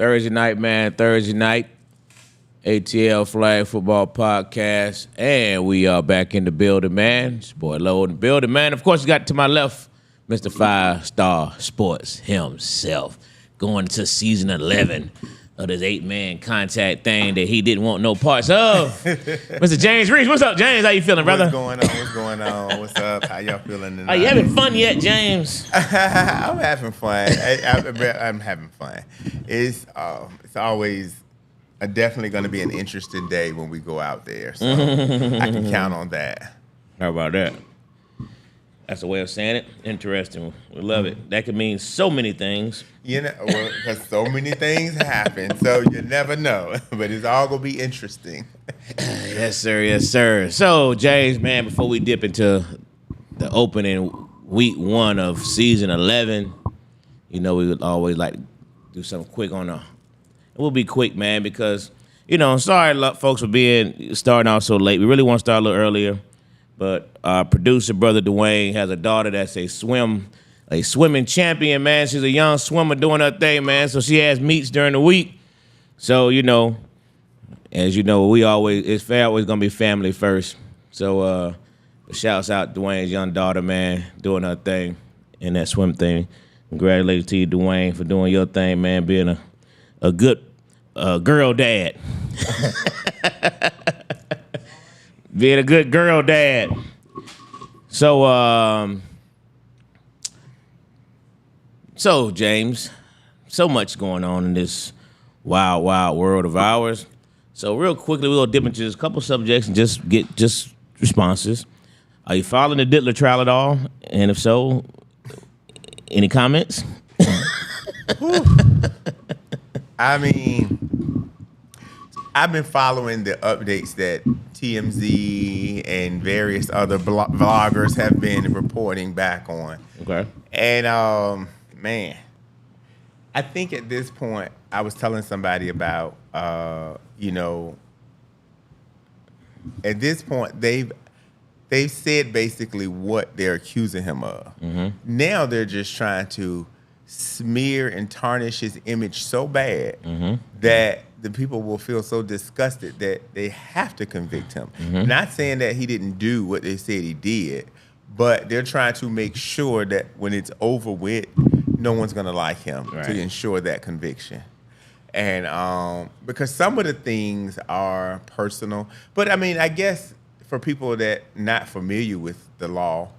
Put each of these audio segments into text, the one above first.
Thursday night, man. Thursday night. ATL Flag Football Podcast. And we are back in the building, man. It's your boy Low in the building, man. Of course, you got to my left, Mr. 5-Star Sports himself. Going to season 11 of this 8-man contact thing that he didn't want no parts of. Mr. James Reese. What's up, James? How you feeling, brother? What's going on? What's up? How y'all feeling tonight? Are you having fun yet, James? I'm having fun. I'm having fun. It's always definitely going to be an interesting day when we go out there. So I can count on that. How about that? That's a way of saying it. Interesting. We love it. That could mean so many things. You know, because so many things happen, so you never know. But it's all going to be interesting. Yes, sir. Yes, sir. So, James, man, before we dip into the opening week 1 of season 11, you know, we would always like to do something quick on we'll be quick, man, because, you know, sorry, folks, for starting out so late. We really want to start a little earlier. But our producer, brother Dwayne, has a daughter that's a swimming champion, man. She's a young swimmer doing her thing, man. So she has meets during the week. So, you know, as you know, it's always gonna be family first. So shouts out Dwayne's young daughter, man, doing her thing in that swim thing. Congratulations to you, Dwayne, for doing your thing, man, being a good girl dad. Being a good girl dad. So, James, so much going on in this wild, wild world of ours. So real quickly, we'll dip into just a couple subjects and just get responses. Are you following the Diddler trial at all? And if so, any comments? I mean, I've been following the updates that TMZ and various other vloggers have been reporting back on. Okay. And, man, I think at this point, I was telling somebody about, you know, at this point, they've said basically what they're accusing him of. Mm-hmm. Now they're just trying to smear and tarnish his image so bad that the people will feel so disgusted that they have to convict him. Mm-hmm. Not saying that he didn't do what they said he did, but they're trying to make sure that when it's over with, no one's going to like him to ensure that conviction. And because some of the things are personal, but I mean, I guess for people that not familiar with the law,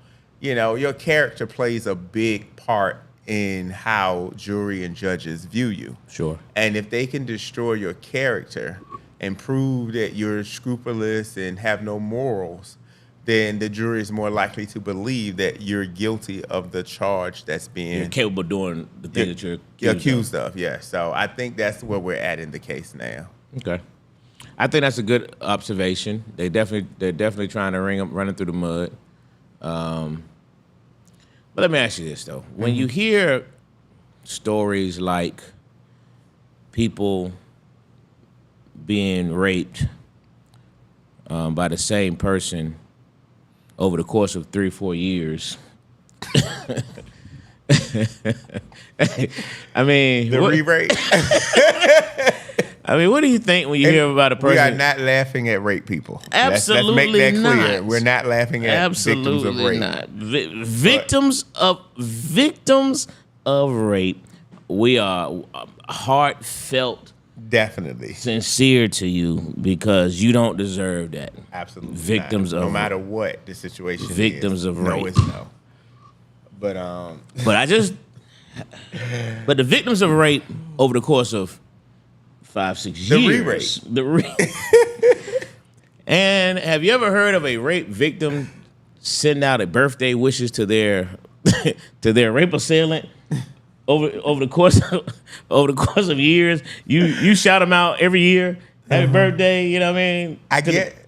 you know, your character plays a big part in how jury and judges view you. Sure. And if they can destroy your character and prove that you're scrupulous and have no morals, then the jury is more likely to believe that you're guilty of the charge that's being... You're capable of doing the thing that you're accused of. Yeah. So I think that's where we're at in the case now. Okay. I think that's a good observation. They're definitely trying to run him through the mud. But let me ask you this, though. When you hear stories like people being raped by the same person over the course of 3 or 4 years, I mean... The re-rape? I mean, what do you think when you hear about a person? We are not laughing at rape people. Absolutely let's make that clear. not. We're not laughing at victims of rape. Not. Victims of rape. We are heartfelt, definitely sincere to you because you don't deserve that. Absolutely, victims not. of no matter what the situation victims is. of rape. No, it's no. But but the victims of rape over the course of 5-6 years. The re-rape. And have you ever heard of a rape victim send out a birthday wishes to their rape assailant over the course of years? You shout them out every year. Happy birthday, you know what I mean?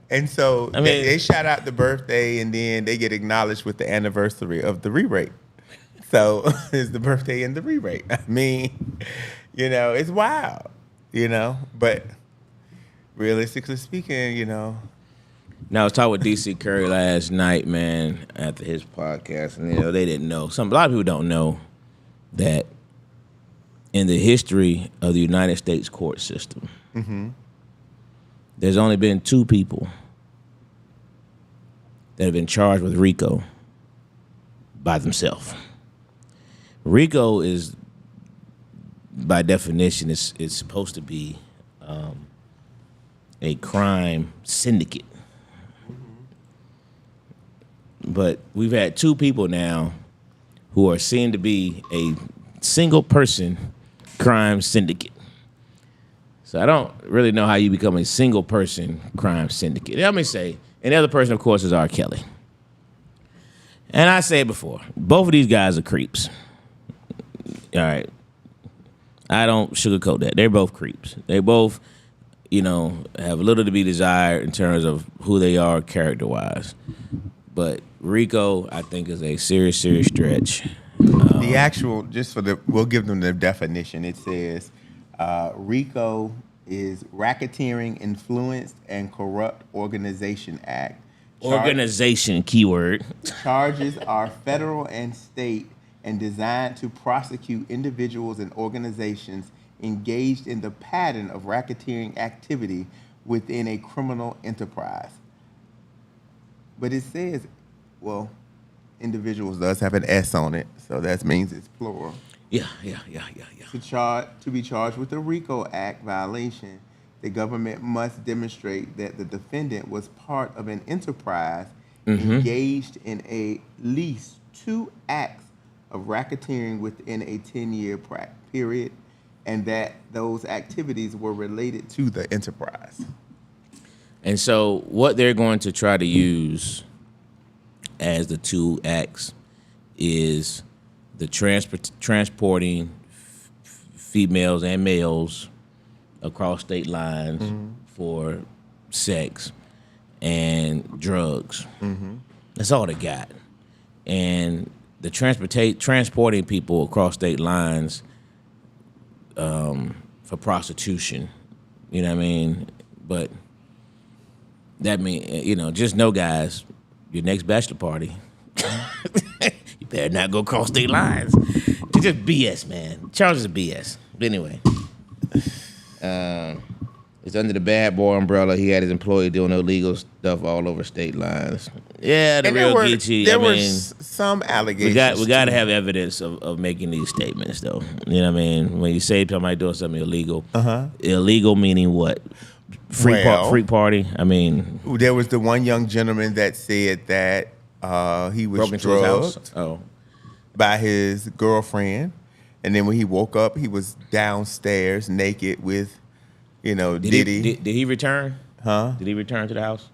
And so they shout out the birthday and then they get acknowledged with the anniversary of the re-rape. So it's the birthday and the re-rape. I mean, you know, it's wild. You know, but realistically speaking, you know. Now, I was talking with DC Curry last night, man, after his podcast, and you know they didn't know. A lot of people don't know that in the history of the United States court system, there's only been 2 people that have been charged with RICO by themselves. RICO is, by definition, it's supposed to be a crime syndicate. But we've had 2 people now who are seen to be a single person crime syndicate. So I don't really know how you become a single person crime syndicate. Let me say, and the other person, of course, is R. Kelly. And I said before, both of these guys are creeps. All right. I don't sugarcoat that. They're both creeps. They both, have little to be desired in terms of who they are character-wise. But RICO, I think, is a serious, serious stretch. The actual, we'll give them the definition. It says RICO is Racketeering Influenced and Corrupt Organization Act. Organization, keyword. Charges are federal and state and designed to prosecute individuals and organizations engaged in the pattern of racketeering activity within a criminal enterprise. But it says, individuals does have an S on it, so that means it's plural. Yeah. To be charged with a RICO Act violation, the government must demonstrate that the defendant was part of an enterprise engaged in at least 2 acts of racketeering within a 10-year period, and that those activities were related to the enterprise. And so what they're going to try to use as the 2 acts is the transporting females and males across state lines for sex and drugs. That's all they got. And the transporting people across state lines for prostitution, you know what I mean? But that means, just know, guys, your next bachelor party, you better not go across state lines. It's just BS, man. Charges are BS. But anyway, it's under the bad boy umbrella. He had his employee doing illegal stuff all over state lines. Yeah, the real Geechee. There were some allegations. We got to have evidence of making these statements, though. You know what I mean? When you say somebody doing something illegal, illegal meaning what? Freak party. I mean, there was the one young gentleman that said that he was drugged by his girlfriend, and then when he woke up, he was downstairs naked with, Diddy. Did he return? Huh? Did he return to the house?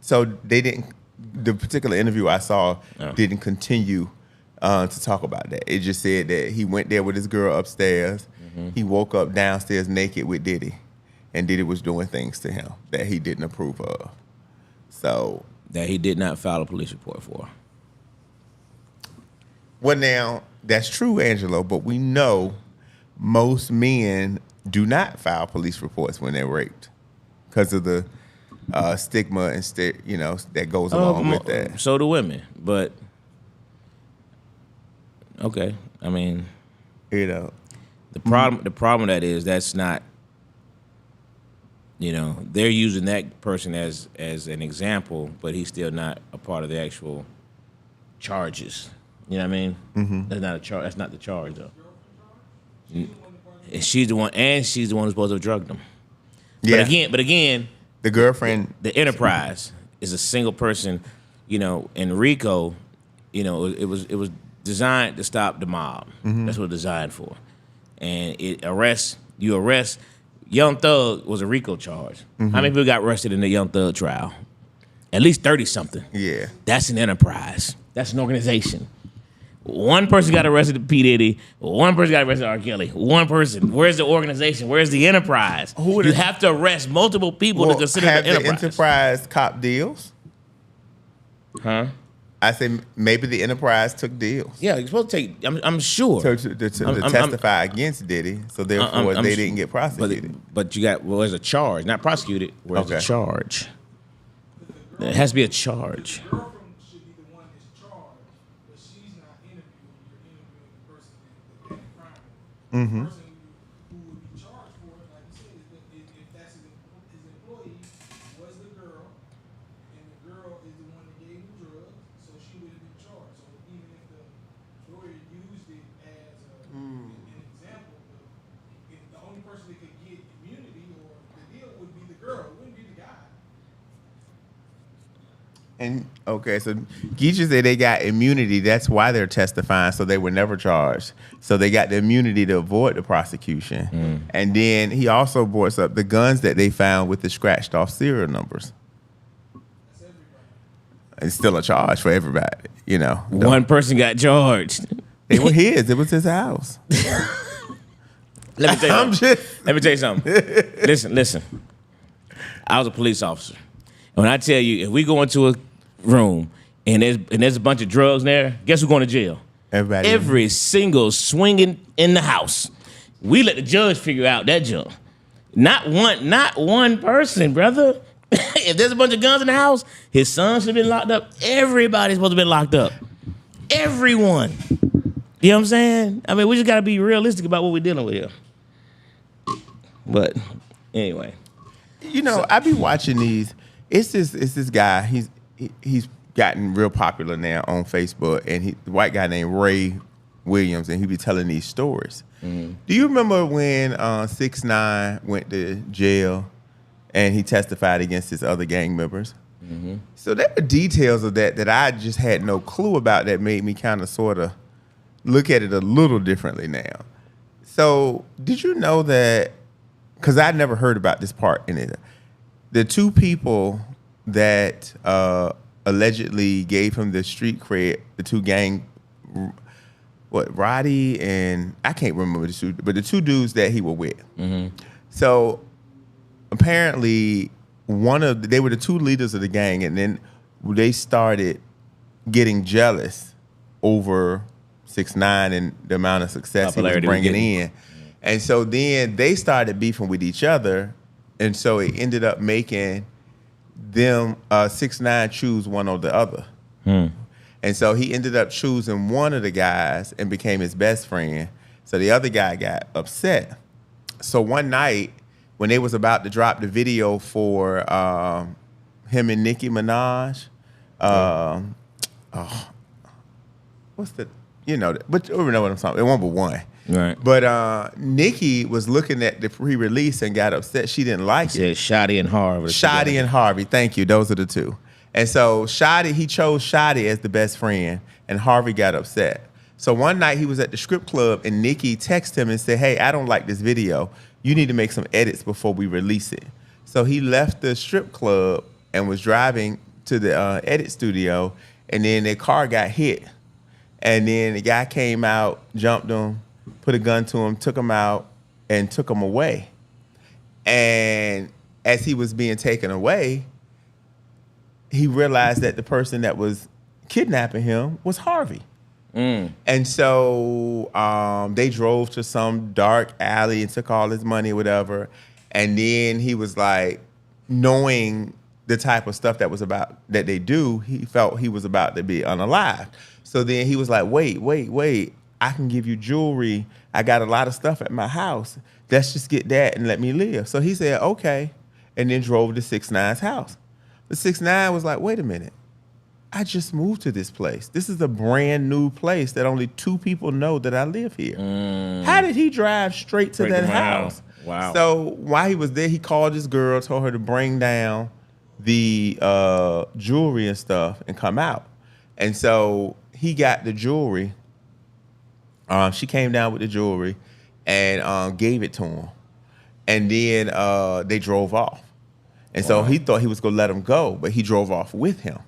So they didn't. The particular interview I saw didn't continue to talk about that. It just said that he went there with his girl upstairs. He woke up downstairs naked with Diddy, and Diddy was doing things to him that he didn't approve of. So that he did not file a police report for. Well, now that's true, Angelo, but we know most men do not file police reports when they're raped because of the stigma and that goes along with that. So do women, but okay. I mean, the problem with that is that's not. They're using that person as an example, but he's still not a part of the actual charges. You know what I mean? That's not a charge. That's not the charge, though. She's the one who's supposed to have drugged him. Yeah. But again, the girlfriend, the enterprise is a single person. In RICO, it was designed to stop the mob. That's what it's designed for, and you arrest. Young Thug was a RICO charge. How many people got arrested in the Young Thug trial? At least 30-something. Yeah. That's an enterprise. That's an organization. One person got arrested at P. Diddy. One person got arrested at R. Kelly. One person. Where's the organization? Where's the enterprise? You have to arrest multiple people to consider the enterprise. Have the enterprise cop deals? Huh? I say maybe the enterprise took deals. Yeah, you're supposed to take. I'm sure to testify against Diddy, so therefore they didn't get prosecuted. But you got where's a charge? Not prosecuted. Where's the charge? There has to be a charge. The girlfriend should be the one that's charged, but she's not interviewing. You're interviewing the person that crime. The person who would be charged for it, like you said, if that's his employee, was the girl, and the girl is the one that gave him drugs, so she would have been charged. So even if the lawyer used it as an example, if the only person that could get immunity or the deal would be the girl, it wouldn't be the guy. And okay, so Geisha said they got immunity. That's why they're testifying, so they were never charged. So they got the immunity to avoid the prosecution. And then he also brought up the guns that they found with the scratched off serial numbers. That's everybody. It's still a charge for everybody, you know. One person got charged. They were his. It was his house. Let me tell you something. Just, Let me tell you something. Listen. I was a police officer. And when I tell you, if we go into a room and there's a bunch of drugs there, guess who's going to jail? everybody. Every single swinging in the house. We let the judge figure out that junk. Not one person, brother. If there's a bunch of guns in the house, his son should have been locked up. Everybody's supposed to be locked up. Everyone. You know what I'm saying? I mean, we just got to be realistic about what we're dealing with here. But anyway. You know, I be watching these. It's this guy. He's gotten real popular now on Facebook, and the white guy named Ray Williams, and he be telling these stories. Mm-hmm. Do you remember when 6ix9ine went to jail and he testified against his other gang members? Mm-hmm. So there were details of that I just had no clue about that made me kind of sort of look at it a little differently now. So did you know that, because I never heard about this part in it, the two people that allegedly gave him the street cred, the two gang, Roddy and I can't remember the two, but the two dudes that he was with. Mm-hmm. So apparently they were the two leaders of the gang, and then they started getting jealous over 6ix9ine and the amount of success he was bringing in. And so then they started beefing with each other, and so it ended up making them 6ix9ine choose one or the other. And so he ended up choosing one of the guys and became his best friend. So the other guy got upset. So one night when they was about to drop the video for him and Nicki Minaj, what's the, but you know what I'm talking about. It won't be one. Right. But Nicki was looking at the pre-release and got upset. She didn't like it. Yeah, Shotty and Harvey. Shotty and Harvey. Thank you. Those are the two. And so he chose Shotty as the best friend, and Harvey got upset. So one night he was at the strip club, and Nicki texted him and said, "Hey, I don't like this video. You need to make some edits before we release it." So he left the strip club and was driving to the edit studio, and then their car got hit. And then the guy came out, jumped him, put a gun to him, took him out, and took him away. And as he was being taken away, he realized that the person that was kidnapping him was Harvey. And so they drove to some dark alley and took all his money or whatever. And then he was like, knowing the type of stuff that they do, he felt he was about to be unalived. So then he was like, wait, I can give you jewelry. I got a lot of stuff at my house. Let's just get that and let me live. So he said, okay, and then drove to 6ix9ine's house. But 6ix9ine was like, wait a minute. I just moved to this place. This is a brand new place that only 2 people know that I live here. How did he drive straight to that house? Wow. So while he was there, he called his girl, told her to bring down the jewelry and stuff and come out. And so he got the jewelry. She came down with the jewelry and gave it to him. And then they drove off. And so he thought he was going to let him go, but he drove off with him.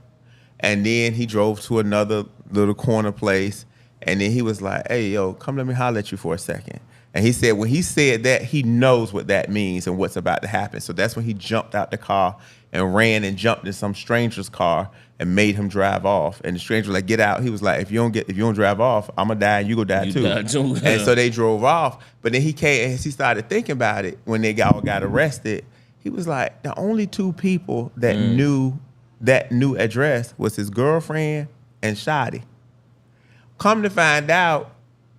And then he drove to another little corner place. And then he was like, hey, yo, come let me holler at you for a second. And he said, when he said that, he knows what that means and what's about to happen. So that's when he jumped out the car and ran and jumped in some stranger's car and made him drive off. And the stranger was like, get out. He was like, if you don't drive off, I'm gonna die and you gonna die too. And so they drove off. But then he came, as he started thinking about it, when they got arrested, he was like, the only 2 people that knew that new address was his girlfriend and Shotty. Come to find out,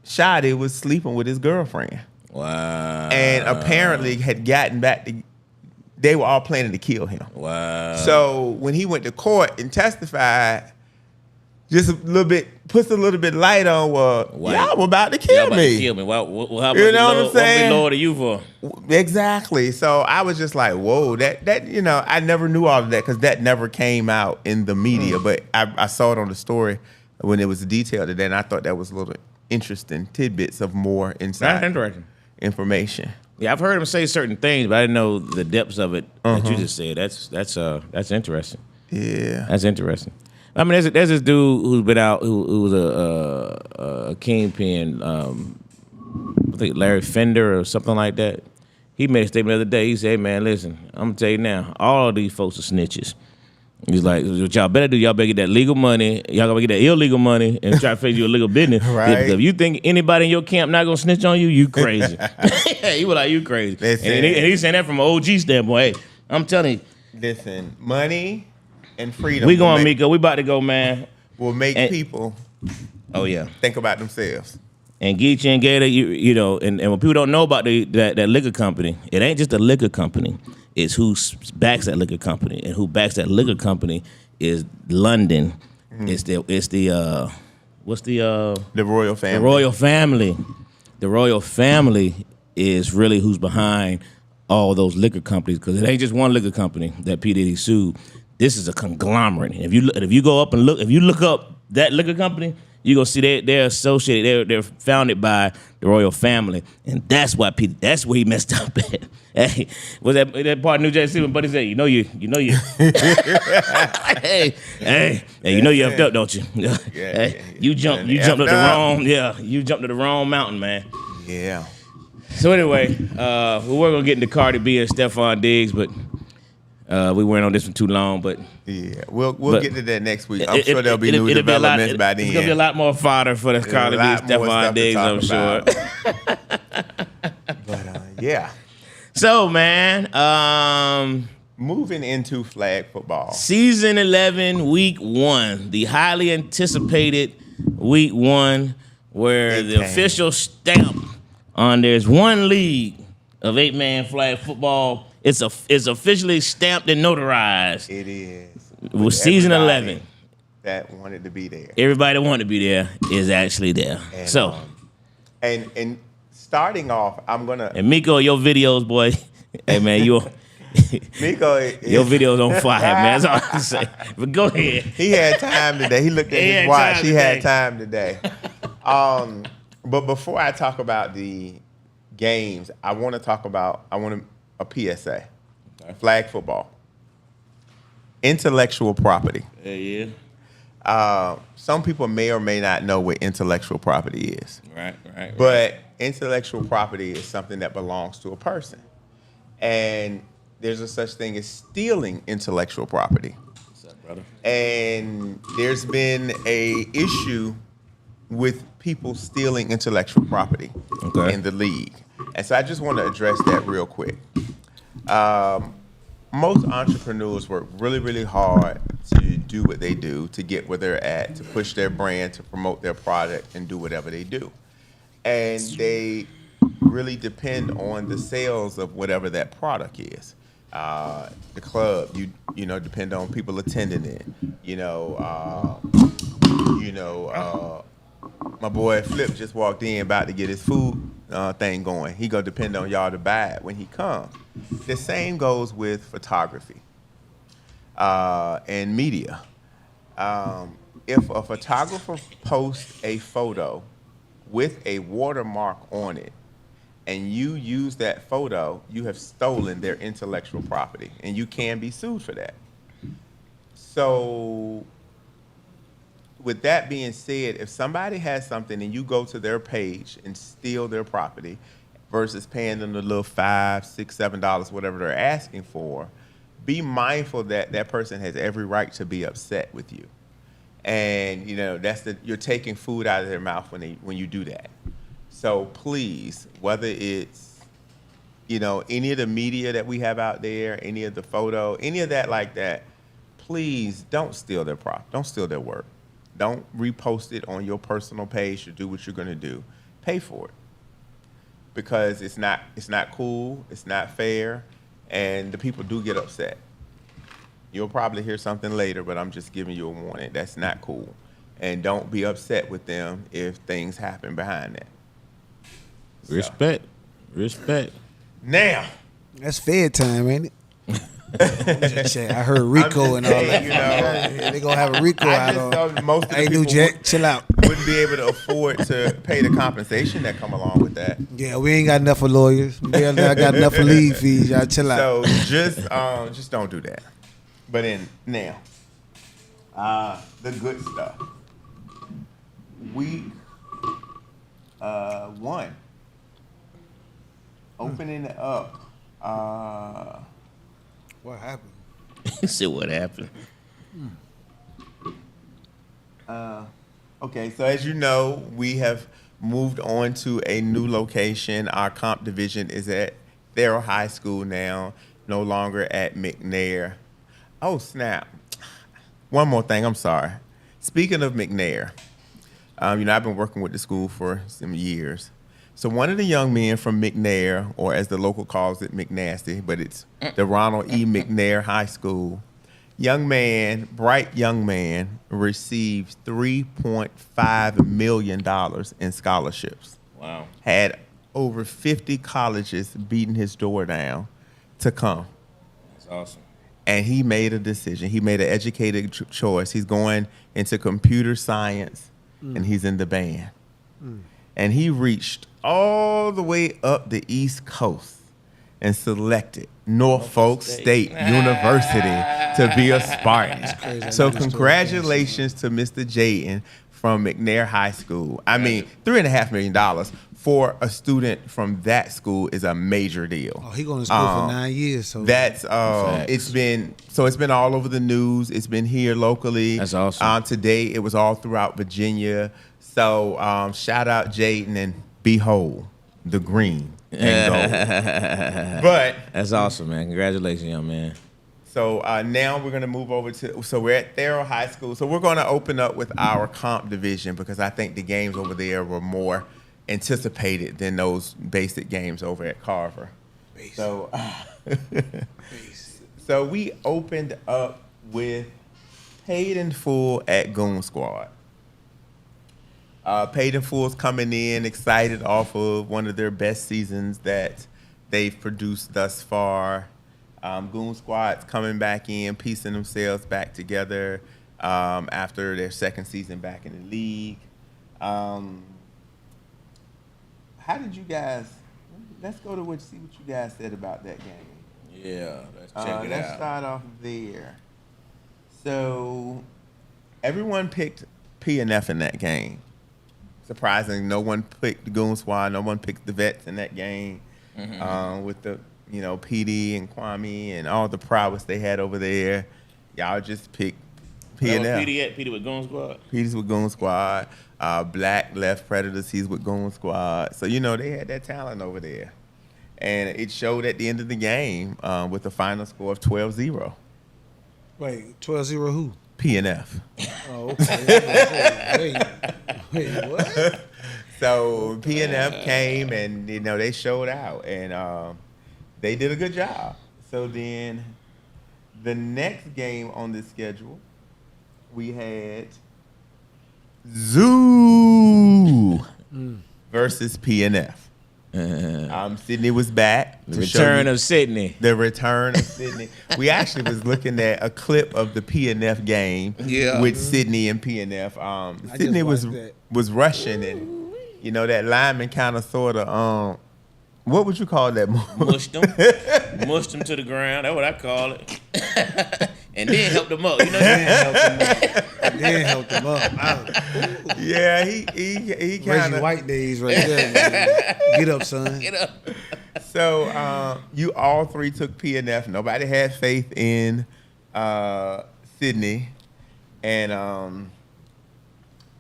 Shadi was sleeping with his girlfriend. Wow. And apparently had gotten back to, they were all planning to kill him. Wow. So when he went to court and testified, just a little bit, puts a little bit light on, y'all were about to kill me. Kill me. Well, how You know what I'm What saying? we loyal to you for? Exactly. So I was just like, whoa, that you know, I never knew all of that because that never came out in the media. But I saw it on the story when it was detailed today, and I thought that was a little interesting tidbits of more inside Interesting information. Yeah, I've heard him say certain things, but I didn't know the depths of it that you just said. That's interesting. Yeah. That's interesting. I mean, there's this dude who's been out who was a kingpin. I think Larry Fender or something like that. He made a statement the other day. He said, "Hey, man, listen, I'm gonna tell you now, all of these folks are snitches." He's like, what y'all better do, y'all better get that legal money, y'all gotta get that illegal money and try to face your legal business. Right. If you think anybody in your camp not gonna snitch on you, you crazy. He was like, you crazy. And he's saying that from an OG standpoint. Hey, I'm telling you. Listen, money and freedom. We going, Miko. We about to go, man. Will make people think about themselves. And Geechee and Gator, you know, and when people don't know about that liquor company, it ain't just a liquor company. It's who backs that liquor company, and who backs that liquor company is London. It's the what's the royal family. The royal family. The royal family is really who's behind all those liquor companies, because it ain't just one liquor company that P. Diddy sued. This is a conglomerate. If you go up and look up that liquor company, you gonna see they're associated. They're founded by the royal family, and that's why that's where he messed up at. Hey, was that part of New Jersey when Buddy said, you know you, hey, you know you effed up, don't you? You jumped up the wrong, you jumped to the wrong mountain, man. Yeah. So anyway, we were gonna get into Cardi B and Stephon Diggs, but we weren't on this one too long. But yeah, we'll get to that next week. I'm sure there'll be new developments by then. It's gonna be a lot more fodder for the Cardi B and Stephon Diggs, I'm sure. But yeah. So man, moving into flag football, season 11, week 1, the highly anticipated week 1, where the official stamp on there's one league of 8-man flag football. It's officially stamped and notarized. It is. With season 11. That wanted to be there. Everybody that wanted to be there is actually there. And, so. And starting off, I'm going to. And Miko, your videos, boy. Hey, man, Miko your videos on fire, man. That's all I can say. But go ahead. He had time today. He looked at his watch. He had time today. But before I talk about the games, I want a PSA. Flag football. Intellectual property. Yeah. Some people may or may not know what intellectual property is. Right. But intellectual property is something that belongs to a person. And there's a such thing as stealing intellectual property. What's up, brother? And there's been a issue with people stealing intellectual property in the league. And so I just want to address that real quick. Most entrepreneurs work really, really hard to do what they do, to get where they're at, to push their brand, to promote their product, and do whatever they do. And they really depend on the sales of whatever that product is. The club, you know, depend on people attending it. My boy Flip just walked in about to get his food thing going. He gonna depend on y'all to buy it when he comes. The same goes with photography and media. If a photographer posts a photo with a watermark on it, and you use that photo, you have stolen their intellectual property, and you can be sued for that. So with that being said, if somebody has something and you go to their page and steal their property versus paying them the little $5, $6, $7, whatever they're asking for, be mindful that that person has every right to be upset with you. And you're taking food out of their mouth when you do that. So please, whether it's any of the media that we have out there, any of the photo, any of that like that, please don't steal their don't steal their work. Don't repost it on your personal page to do what you're going to do. pay for it because it's not cool, it's not fair, and the people do get upset. You'll probably hear something later, but I'm just giving you a warning. That's not cool. And don't be upset with them if things happen behind that. So. Respect. Now. That's Fed time, ain't it? I heard Rico and all that. You know, they gonna have a Rico out on. Thought most of the Hey, New people Jack, chill out. wouldn't be able to afford to pay the compensation that come along with that. Yeah, we ain't got enough for lawyers. We ain't got enough for lead fees. Y'all chill out. So just don't do that. But now, the good stuff. Week 1, opening it up. What happened? See what happened. Okay, so as you know, we have moved on to a new location. Our comp division is at Tharrell High School now, no longer at McNair. Oh, snap. One more thing, I'm sorry. Speaking of McNair, I've been working with the school for some years. So one of the young men from McNair, or as the local calls it, McNasty, but it's the Ronald E. McNair High School, bright young man, received $3.5 million in scholarships. Wow. Had over 50 colleges beating his door down to come. That's awesome. And he made a decision. He made an educated choice. He's going into computer science, and he's in the band. And he reached all the way up the East Coast and selected Norfolk State University to be a Spartan. So congratulations to Mr. Jayden from McNair High School. I mean, $3.5 million for a student from that school is a major deal. Oh, he going to school for 9 years. So that's it's been all over the news. It's been here locally. That's awesome. Today it was all throughout Virginia. So shout out Jayden and behold the green and gold. But that's awesome, man. Congratulations, young man. So now we're going to move over so we're at Tharrell High School. So we're going to open up with our comp division because I think the games over there were more anticipated than those basic games over at Carver. Base. So, so we opened up with Paid in Full at Goon Squad. Paid in Full's coming in excited off of one of their best seasons that they've produced thus far. Goon Squad's coming back in, piecing themselves back together after their second season back in the league. How did you guys? Let's go to see what you guys said about that game. Yeah, let's check it Let's out. start off there. So everyone picked P&F in that game. Surprisingly, no one picked the Goon Squad. No one picked the Vets in that game. With the PD and Kwame and all the prowess they had over there. Y'all just picked P&F. PD with Goon Squad. PD's with Goon Squad. Black Left Predators, he's with Goon Squad. So, they had that talent over there. And it showed at the end of the game with the final score of 12-0. Wait, 12-0 who? P&F. Oh, okay. Wait, what? So P&F came and, they showed out. And they did a good job. So then the next game on the schedule, we had Zoo versus P&F. Sydney was back. The return of Sydney. The return of Sydney. We actually was looking at a clip of the P&F game with Sydney and P&F. Sydney was rushing, and that lineman kind of sort of what would you call that? Mushed them to the ground. That's what I call it. And then helped them up. Then helped them up. Yeah, he kind Reggie of White days right there. Man. Get up, son. Get up. So you all three took P&F. Nobody had faith in Sydney, and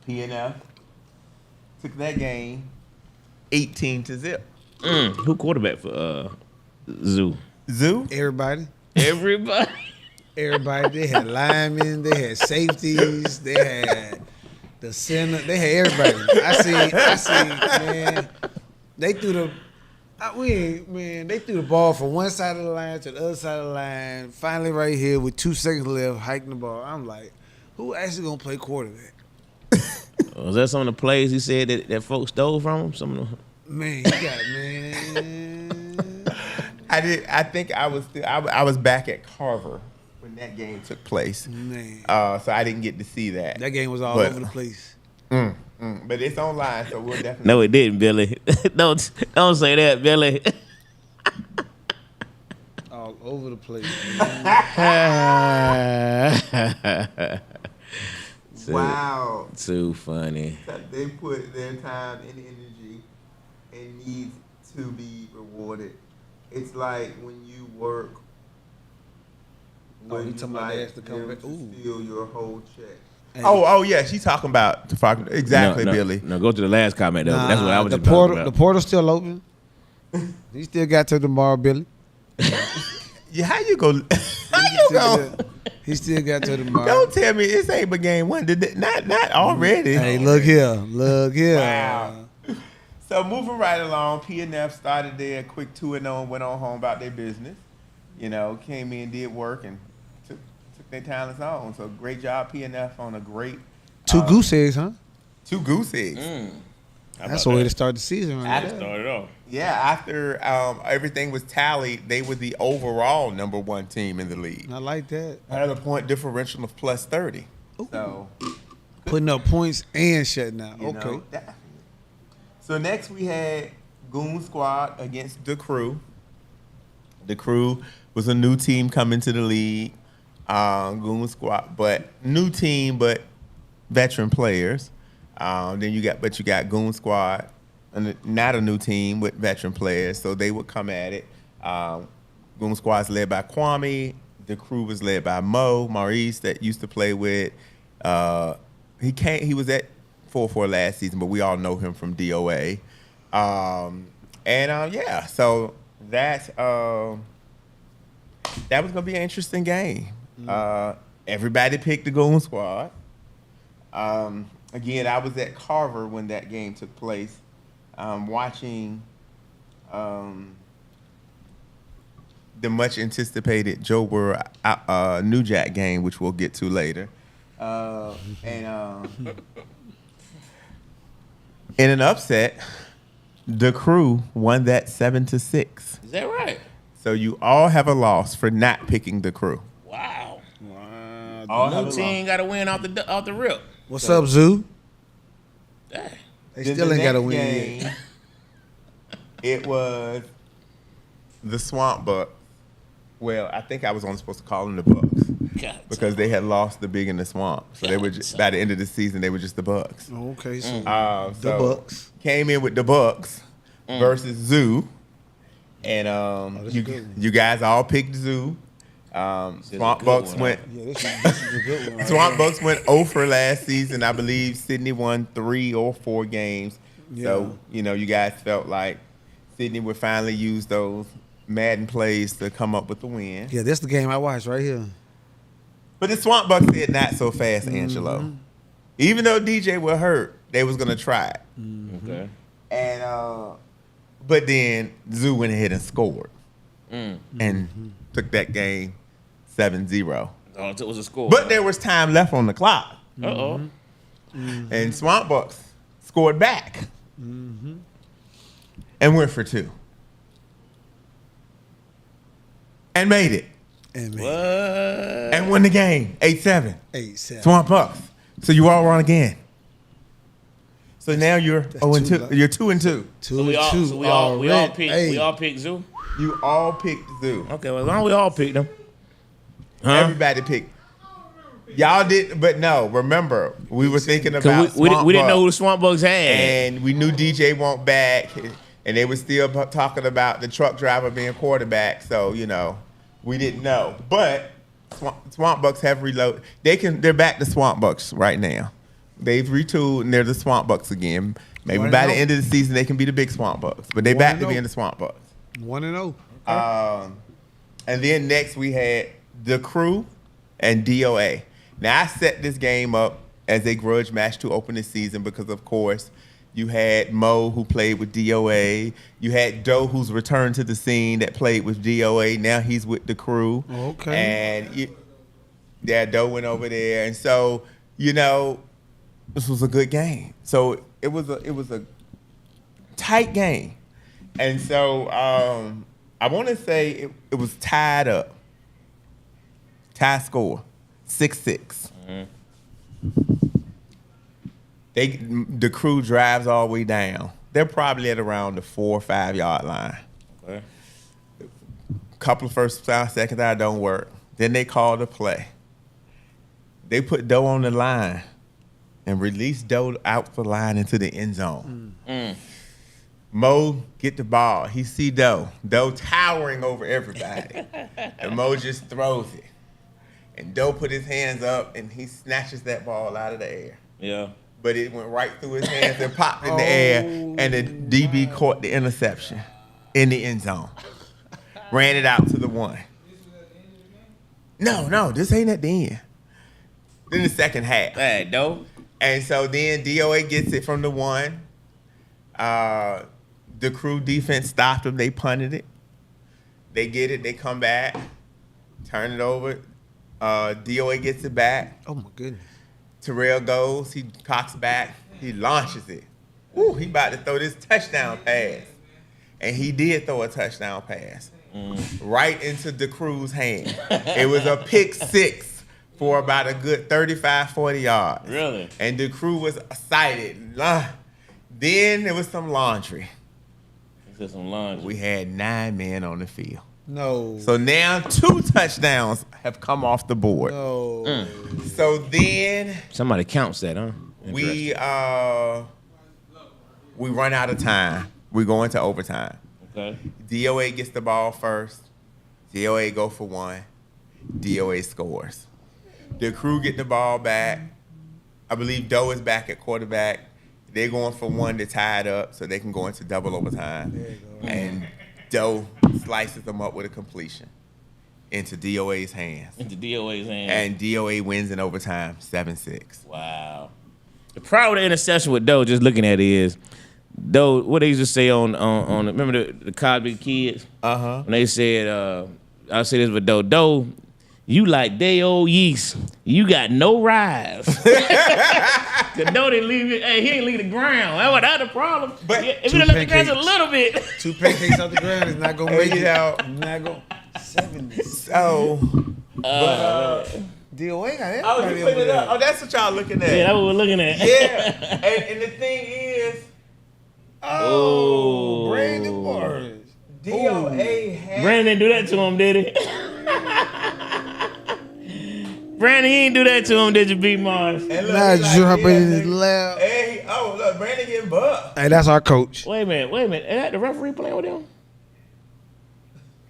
P&F took that game 18-0. Who quarterback for Zoo? Zoo? Everybody. Everybody. They had linemen. They had safeties. They had The center, they had everybody. I seen, man. They threw the ball from one side of the line to the other side of the line. Finally, right here with 2 seconds left, hiking the ball. I'm like, who actually gonna play quarterback? Was that some of the plays he said that folks stole from him? Some of the Man, you got man. I think I was back at Carver when that game took place. Man. So I didn't get to see that. That game was all But- over the place. But it's online, so we'll definitely. No, it didn't, Billy. don't say that, Billy. All over the place. Wow. Too funny. They put their time and energy and needs to be rewarded. It's like when you work. Oh, When you you talking about they like has to come them back? to Ooh. steal your whole check. Hey. Oh, yeah. She's talking about exactly, No, Billy. No, go to the last comment though. That's what I was the just portal. talking The about. portal's still open. He still got to tomorrow, Billy. Yeah, how you go? How you go? He still got to tomorrow. Don't tell me this ain't but game one. Not already. Hey, look here. Wow. So moving right along, PNF started their quick 2-0 and went on home about their business. You know, came in, did work, and took their talents on. So great job, PNF, on a great 2 goose eggs, huh? 2 goose eggs. That's the way to start the season right there. Started off. Yeah, after everything was tallied, they were the overall #1 team in the league. I like that. Had a point differential of plus 30. So Putting up points and shutting out. You Okay. know, that- So next we had Goon Squad against The Crew. The Crew was a new team coming to the league. Goon Squad, but new team, but veteran players. Then you got Goon Squad, and not a new team with veteran players, so they would come at it. Goon Squad's led by Kwame. The Crew was led by Maurice that used to play with. He was at 4-4 last season, but we all know him from DOA. Yeah, so that was gonna be an interesting game. Everybody picked the Goon Squad. Again, I was at Carver when that game took place, watching the much anticipated Joe Burrow New Jack game, which we'll get to later. In an upset, the Crew won that 7-6. Is that right? So you all have a loss for not picking the Crew. Wow. All have New a team got to win off the rip. What's up, Zoo? Dang. They Then still the ain't got to next win game, yet. It was the Swamp Bucks. Well, I think I was only supposed to call them the Bucks God, because they had lost the Big in the Swamp. So they were just, by the end of the season, they were just the Bucks. Okay, so The the Bucks. came in with the Bucks versus Zoo, and that's a good one. you guys all picked Zoo. Swamp good Bucks one, went. Yeah, this is a good one. Right Swamp Bucks went 0 for last season. I believe Sydney won 3 or 4 games. So, you guys felt like Sydney would finally use those Madden plays to come up with the win. Yeah, this the game I watched right here. But the Swamp Bucks did not so fast, Angelo. Even though DJ was hurt, they was going to try it. Okay. And but then Zoo went ahead and scored and took that game 7-0. Oh, it was a score. But there was time left on the clock. Uh-oh. And Swamp Bucks scored back and went for 2. And made it. And man, What? And won the game 8-7. 8-7. Swamp Bucks. So you all won again. So now you're 0-2. 2. You're 2-2. 2 So we all, 2 so we all already. picked. Hey, We all picked Zoo. You all picked Zoo. Okay, well, as long as we all picked them. Huh? Everybody picked. Y'all did, but no. Remember, we were thinking about Because we Swamp didn't know who the Bucks, Swamp Bucks had. and we knew DJ won't back, and they were still talking about the truck driver being quarterback. So we didn't know. But Swamp Bucks have reloaded. They're back to Swamp Bucks right now. They've retooled and they're the Swamp Bucks again. Maybe 1-0. by the end of the season they can be the big Swamp Bucks. But they back to 1-0. being the Swamp Bucks. 1-0. And then next we had the Crew and DOA. Now I set this game up as a grudge match to open the season because, of course, you had Mo, who played with DOA. You had Doe, who's returned to the scene, that played with DOA. Now he's with the crew. Okay. And Doe went over there. And so, this was a good game. So it was a tight game. And so I want to say it was tied up. Tie score, 6-6. The crew drives all the way down. They're probably at around the 4 or 5 yard line. Okay. Couple of first down, second down don't work. Then they call the play. They put Doe on the line and release Doe out the line into the end zone. Mo get the ball. He see Doe. Doe towering over everybody. And Mo just throws it. And Doe put his hands up and he snatches that ball out of the air. Yeah. But it went right through his hands and popped in the air, and the DB caught the interception in the end zone. Ran it out to the 1. No, this ain't at the end. Then the second half. Hey, Doe. And so then DOA gets it from the 1. The crew defense stopped them. They punted it. They get it. They come back, turn it over. DOA gets it back. Oh, my goodness. Terrell goes, he cocks back, he launches it. Woo, he about to throw this touchdown pass. And he did throw a touchdown pass right into the crew's hand. It was a pick 6 for about a good 35, 40 yards. Really? And the crew was excited. Then there was some laundry. This is some laundry. We had 9 men on the field. No. So now 2 touchdowns have come off the board. No. So then Somebody counts that, huh? we run out of time. We go into overtime. Okay. DOA gets the ball first. DOA go for 1. DOA scores. The crew get the ball back. I believe Doe is back at quarterback. They're going for 1 to tie it up so they can go into double overtime. There you go. And Doe slices them up with a completion into DOA's hands. Into DOA's hands. And DOA wins in overtime, 7-6. Wow. The problem with the interception with Doe, just looking at it, is Doe, what they used to say on remember the Cosby Kids? Uh-huh. When they said, I'll say this with Doe, you like day old yeast. You got no rise. Cause Doe didn't leave it. Hey, he didn't leave the ground. That's the problem. But if he left the ground a little bit. 2 pancakes off the ground is not going to make it. Not going 70. So, DOA got everybody you over put it there. up. Oh, that's what y'all looking at. Yeah, that's what we're looking at. Yeah. And the thing is, Oh. Brandon Morris. DOA had Brandon didn't do that to him, did he? Brandon, he didn't do that to him, did you, B. Mars? And look, Now he like, jumping yeah, in his nigga. lap. Hey, look, Brandon getting bucked. Hey, that's our coach. Wait a minute. Is that the referee playing with him?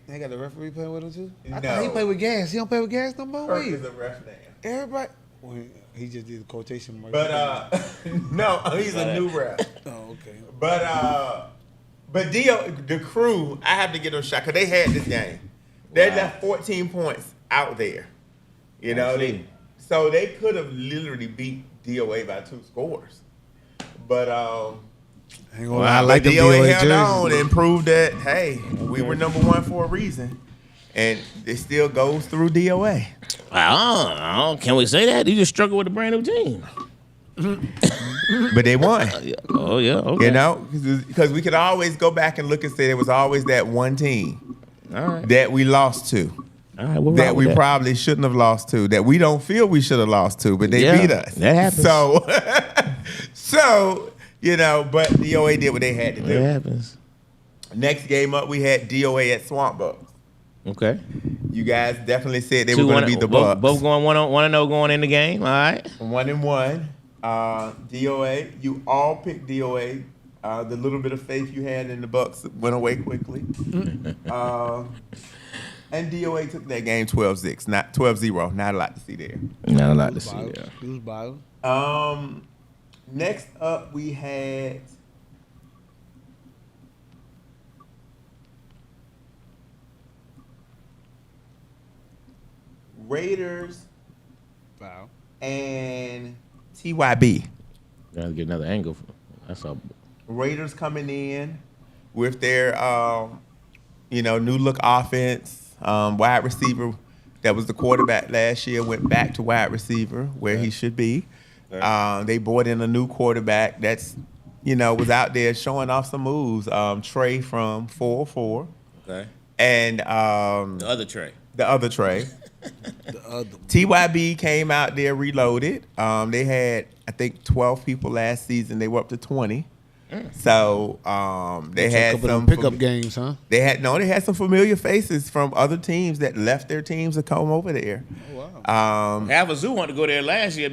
They got the referee playing with him too? I No. thought he played with Gas. He don't play with Gas no more. Kirk Wait. is a ref now. Everybody. Well, he just did the quotation mark. But no, he's a new ref. Oh, okay. But the crew, I have to get them a shot because they had this game. They left 14 points out there. You know, so they could have literally beat DOA by 2 scores. But Ain't gonna lie, I like the DOA DOA held on jersey. and proved that, hey, we were number 1 for a reason. And it still goes through DOA. Can we say that? He just struggled with a brand new team. But they won. Oh, yeah. Okay. You know, because we could always go back and look and say there was always that one team All right. that we lost to. All right. We'll That rock we with probably shouldn't have lost to, that we don't feel we should have lost to, but they Yeah, beat us. that happens. So, you know, but DOA did what they had to That do. happens. Next game up, we had DOA at Swamp Bucks. Okay. You guys definitely said they were going to be the Bucks. Both going 1-0 going in the game. All right. 1-1. DOA, you all picked DOA. The little bit of faith you had in the Bucks went away quickly. And DOA took that game 12-6, not 12-0. Not a lot to see there. Not a lot to see Bottle. there. He was bottle. Next up, we had Raiders Foul. and TYB. Gotta get another angle. That's all. Raiders coming in with their, new look offense. Wide receiver that was the quarterback last year went back to wide receiver where he should be. They brought in a new quarterback that's, was out there showing off some moves. Trey from 404. Okay. And The other Trey. the other Trey. The other one. TYB came out there reloaded. They had, I think, 12 people last season. They were up to 20. So they had Couple of some them pickup games, huh? They had some familiar faces from other teams that left their teams to come over there. Oh, wow. Half a zoo wanted to go there last year.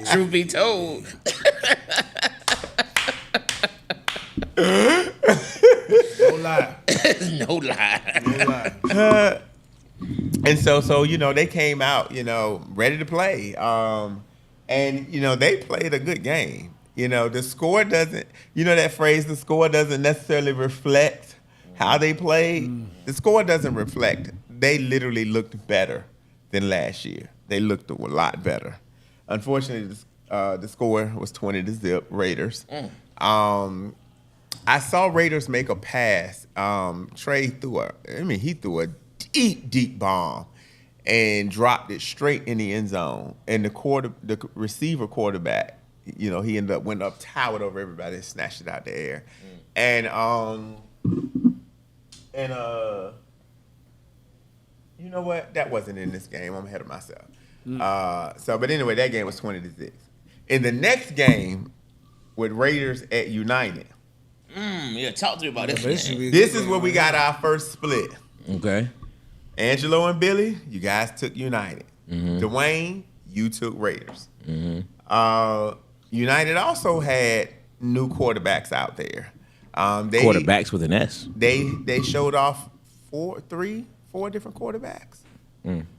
Truth be told. No lie. No lie. No lie. And so they came out, ready to play. And they played a good game. The score doesn't, that phrase, the score doesn't necessarily reflect how they played. The score doesn't reflect. They literally looked better than last year. They looked a lot better. Unfortunately, the score was 20-0 Raiders. I saw Raiders make a pass. Trey threw a deep bomb and dropped it straight in the end zone. And the receiver quarterback, he ended up went up, towered over everybody, and snatched it out the air. And you know what? That wasn't in this game. I'm ahead of myself. But anyway, that game was 20-6. In the next game with Raiders at United, Talk to me about this. Basically, this is where we got our first split. Okay. Angelo and Billy, you guys took United. Dwayne, you took Raiders. United also had new quarterbacks out there. Quarterbacks with an S. They showed off four different quarterbacks.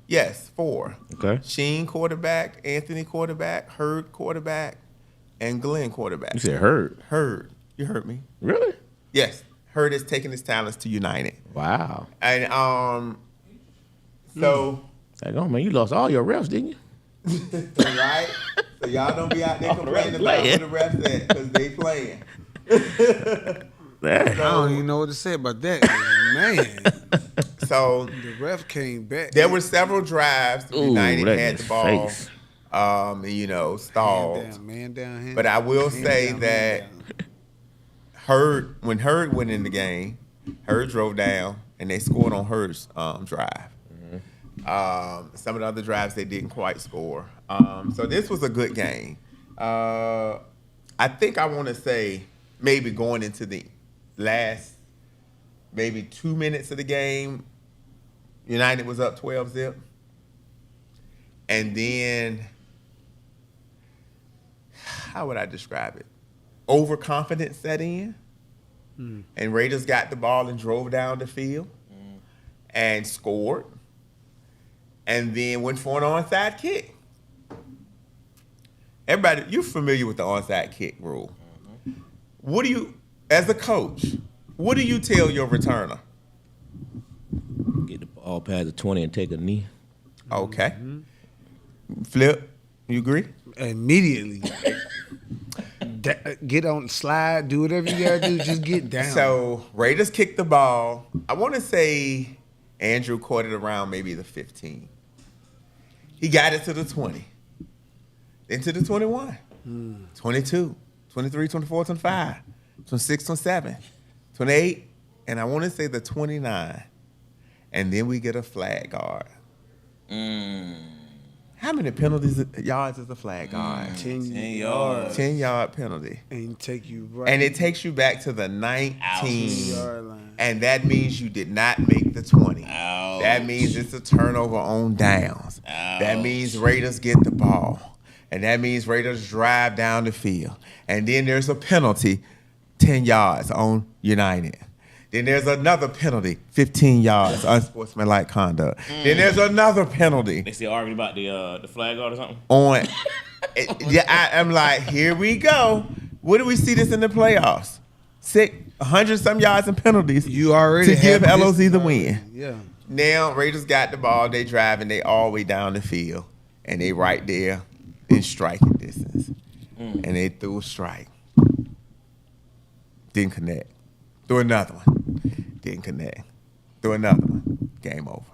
Yes, 4. Okay. Sheen quarterback, Anthony quarterback, Hurd quarterback, and Glenn quarterback. You said Hurd. Hurd. You heard me. Really? Yes. Hurd is taking his talents to United. Wow. And so Like, oh man, you lost all your refs, didn't you? right? So y'all don't be out there All the refs complaining about playing. where the refs at because they playing. I don't even know what to say about that. Man, So the ref came back. there were several drives. Ooh, United that had in the his ball, face. stalled. Man down, hand But I will hand say down, that hand when Hurd went in the game, Hurd drove down and they scored on Hurd's drive. Some of the other drives they didn't quite score. So this was a good game. I think I want to say maybe going into the last maybe 2 minutes of the game, United was up 12-0. And then, how would I describe it? Overconfidence set in. And Raiders got the ball and drove down the field and scored. And then went for an onside kick. Everybody, you're familiar with the onside kick rule. What do you, as a coach, what do you tell your returner? Get the ball past the 20 and take a knee. Okay. Flip, you agree? Immediately. Get on, slide, do whatever you gotta do. Just get down. So Raiders kicked the ball. I want to say Andrew caught it around maybe the 15. He got it to the 20. Then to the 21. 22, 23, 24, 25, 26, 27, 28, and I want to say the 29. And then we get a flag guard. How many yards is a flag guard? 10 yards. 10-yard penalty. and take you right. And it takes you back to the 19. 10-yard line. And that means you did not make the 20. Ouch. That means it's a turnover on downs. That means Raiders get the ball. And that means Raiders drive down the field. And then there's a penalty, 10 yards on United. Then there's another penalty, 15 yards, unsportsmanlike conduct. Then there's another penalty They still arguing about the flag guard or something? on. I'm like, here we go. What do we see this in the playoffs? 100-some yards and penalties You already to give have LOZ this- the win. Yeah. Now Raiders got the ball, they drive, and they all the way down the field. and they right there in striking distance, and they threw a strike. Didn't connect. Threw another one. Didn't connect. Threw another one. Game over.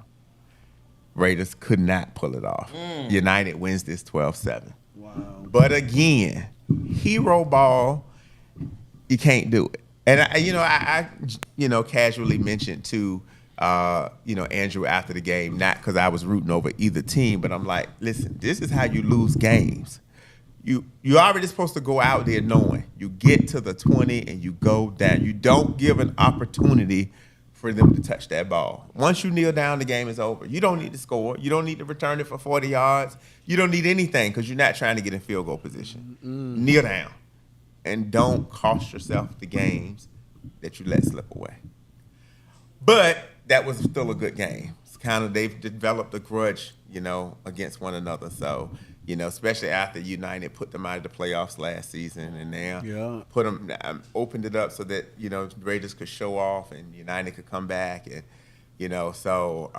Raiders could not pull it off. United wins this 12-7. Wow. But again, hero ball, you can't do it. And I casually mentioned to Andrew after the game, not because I was rooting over either team, but I'm like, listen, this is how you lose games. You already supposed to go out there knowing you get to the 20 and you go down. You don't give an opportunity for them to touch that ball. Once you kneel down, the game is over. You don't need to score. You don't need to return it for 40 yards. You don't need anything because you're not trying to get in field goal position. Kneel down and don't cost yourself the games that you let slip away. But that was still a good game. It's kind of they've developed a grudge, against one another. So, especially after United put them out of the playoffs last season, and now put them opened it up so that Raiders could show off and United could come back, and so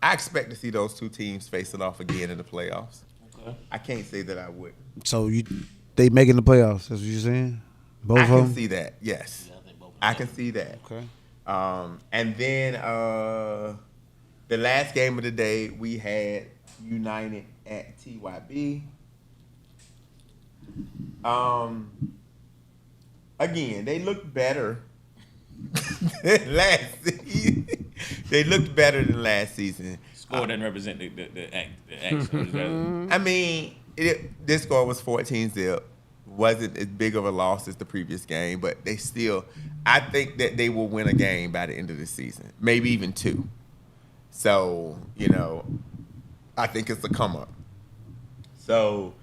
I expect to see those two teams face it off again in the playoffs. Okay. I can't say that I would. So they making the playoffs? That's what you're saying? Both of them? I can see that. Yes, I can see that. Okay. And then the last game of the day, we had United at TYB. Again, they looked better than last season. They looked better than last season. Score doesn't represent the action. I mean, this score was 14-0. Wasn't as big of a loss as the previous game, but they still, I think that they will win a game by the end of the season, maybe even two. So, I think it's a come up. So,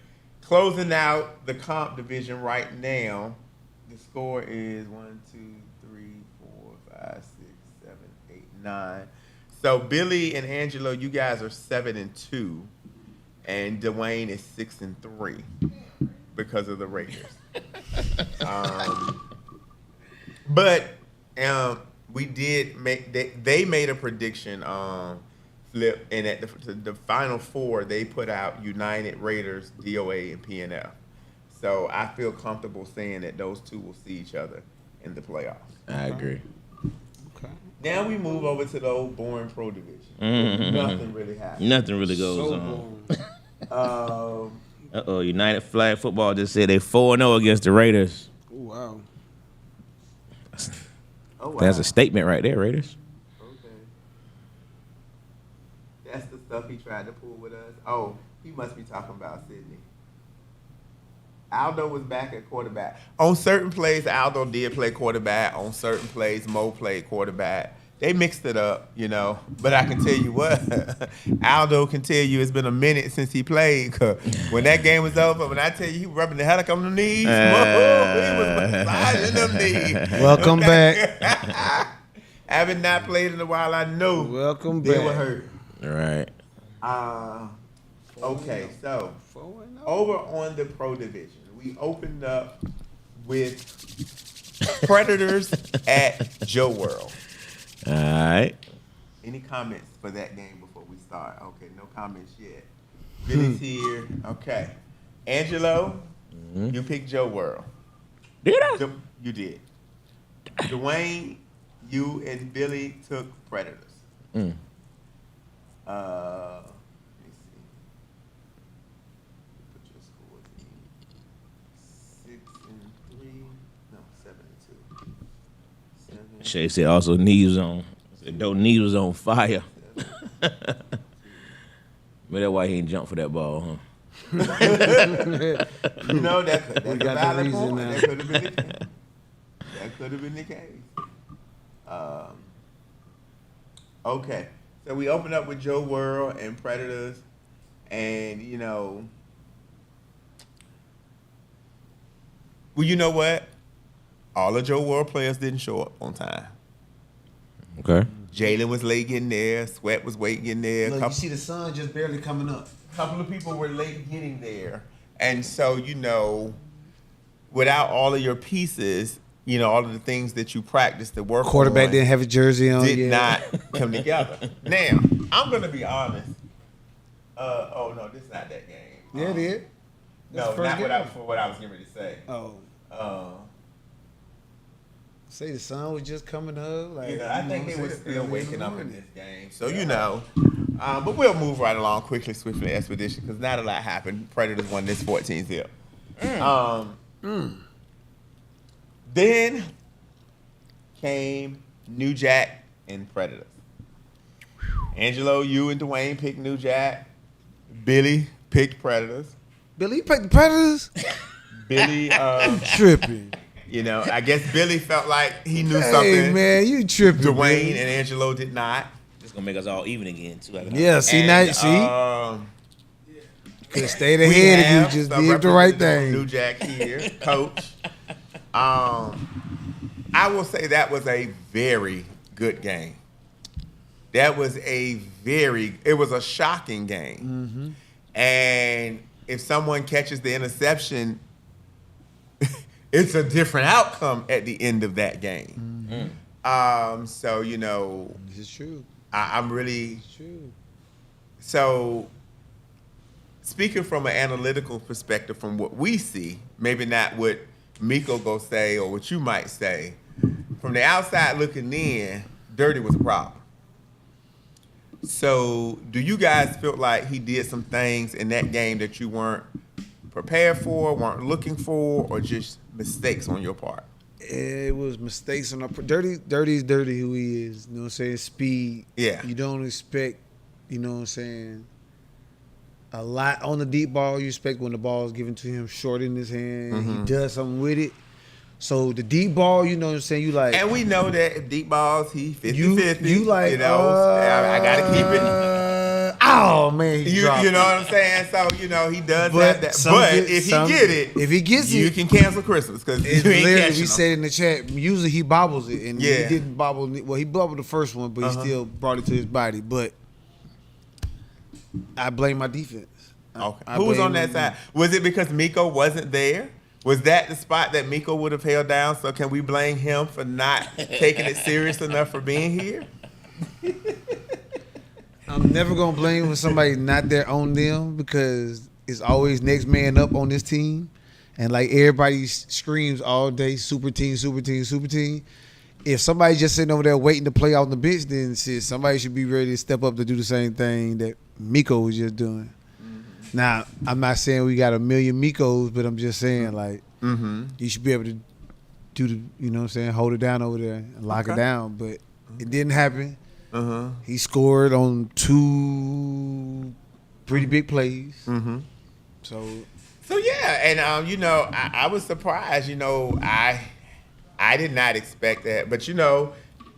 closing out the comp division right now, the score is 1, 2, 3, 4, 5, 6, 7, 8, 9. So, Billy and Angelo, you guys are 7-2, and Dwayne is 6-3. Because of the Raiders. But we did they made a prediction flip, and at the final four, they put out United, Raiders, DOA, and PNF. So I feel comfortable saying that those two will see each other in the playoffs. I agree. Okay. Now we move over to the old boring pro division. Nothing really happens. Nothing really goes on. United Flag Football just said they 4-0 against the Raiders. Oh, wow. That's a statement right there, Raiders. Okay. That's the stuff he tried to pull with us. Oh, he must be talking about Sydney. Aldo was back at quarterback. On certain plays, Aldo did play quarterback. On certain plays, Mo played quarterback. They mixed it up, But I can tell you what, Aldo can tell you it's been a minute since he played. Cause when that game was over, when I tell you he was rubbing the heck on the knees, he was massaging them knees. Welcome back. Having not played in a while, I know. Welcome they back. were hurt. All right. Okay, so over on the pro division, we opened up with Predators at Joe World. All right. Any comments for that game before we start? Okay, no comments yet. Billy's here. Okay. Angelo, you picked Joe World. Did I? You did. Dwayne, you and Billy took Predators. Let me see. Put your scores in. 6-3. No, 7-2. Shay said also knees was on. Said Doe knees was on fire. Maybe that's why he ain't jump for that ball, huh? That's a valid point. Now. That could have been the case. That could have been the case. Okay. So we opened up with Joe World and Predators. And, well, you know what? All the Joe World players didn't show up on time. Okay. Jalen was late getting there. Sweat was late getting there. Look, you see the sun just barely coming up. A couple of people were late getting there. And so, without all of your pieces, all of the things that you practiced to work Quarterback on didn't have a jersey on. did not come together. Now, I'm going to be honest. Oh no, this is not that game. Yeah, it is. That's No, the first not game. what I was getting ready to say. Oh, say the sun was just coming up. Like, You know, I think know they what were I'm still saying? waking up in this game. So, you know, but we'll move right along quickly, swiftly, expedition, because not a lot happened. Predators won this 14-0. Then came New Jack and Predators. Angelo, you and Dwayne picked New Jack. Billy picked Predators. Billy, you picked the Predators? Billy, Tripping. you know, I guess Billy felt like he knew Hey, something. man, you tripping. Dwayne Billy. and Angelo did not. It's gonna make us all even again too. Yeah, see, And, now, could have stayed we ahead if have you just some did the right representative from New thing. Jack here, Coach. I will say that was a very good game. That was it was a shocking game. And if someone catches the interception, it's a different outcome at the end of that game. So, you know, This is true. I'm really It's true. so speaking from an analytical perspective, from what we see, maybe not what Miko go say or what you might say. From the outside looking in, Dirty was a problem. So, do you guys feel like he did some things in that game that you weren't prepared for, weren't looking for, or just mistakes on your part? It was mistakes on our Dirty. Dirty is Dirty who he is. You know what I'm saying? Speed. Yeah. You don't expect, you know what I'm saying, a lot on the deep ball. You expect when the ball is given to him short in his hand, he does something with it. So the deep ball, you know what I'm saying, you like. And we know that if deep balls, he 50-50. You like, you know, I got to keep it. Oh man, he You dropped know it. what I'm saying? So, you know, he does But have that. some But get- if he some- get it, if he gets you it- can cancel Christmas because you It's ain't literally, catching we him. said in the chat, usually he bobbles it, and Yeah. he didn't bobble. Well, he bobbled the first one, but he still brought it to his body. But I blame my defense. Okay. I Who was blame on that him. side? Was it because Miko wasn't there? Was that the spot that Miko would have held down? So can we blame him for not taking it serious enough for being here? I'm never gonna blame when somebody not there on them because it's always next man up on this team, and like everybody screams all day, super team, super team, super team. If somebody's just sitting over there waiting to play out the bench, then shit, somebody should be ready to step up to do the same thing that Miko was just doing. Now, I'm not saying we got a million Mikos, but I'm just saying like you should be able to do the, you know what I'm saying, hold it down over there and lock it down. But it didn't happen. He scored on 2 pretty big plays. So yeah, and you know, I was surprised. You know, I did not expect that, but you know,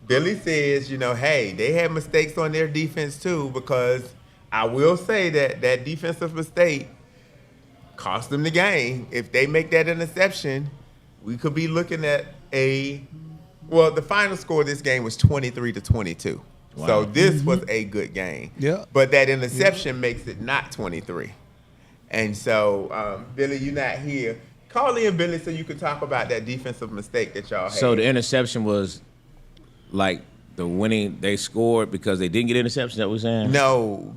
Billy says, you know, hey, they had mistakes on their defense too, because I will say that that defensive mistake cost them the game. If they make that interception, we could be looking at the final score of this game was 23-22. Wow. So this was a good game. Yeah. But that interception makes it not 23. And so, Billy, you're not here. Call in, Billy, so you can talk about that defensive mistake that y'all had. So the interception was like the winning. They scored because they didn't get interception. That was saying. No,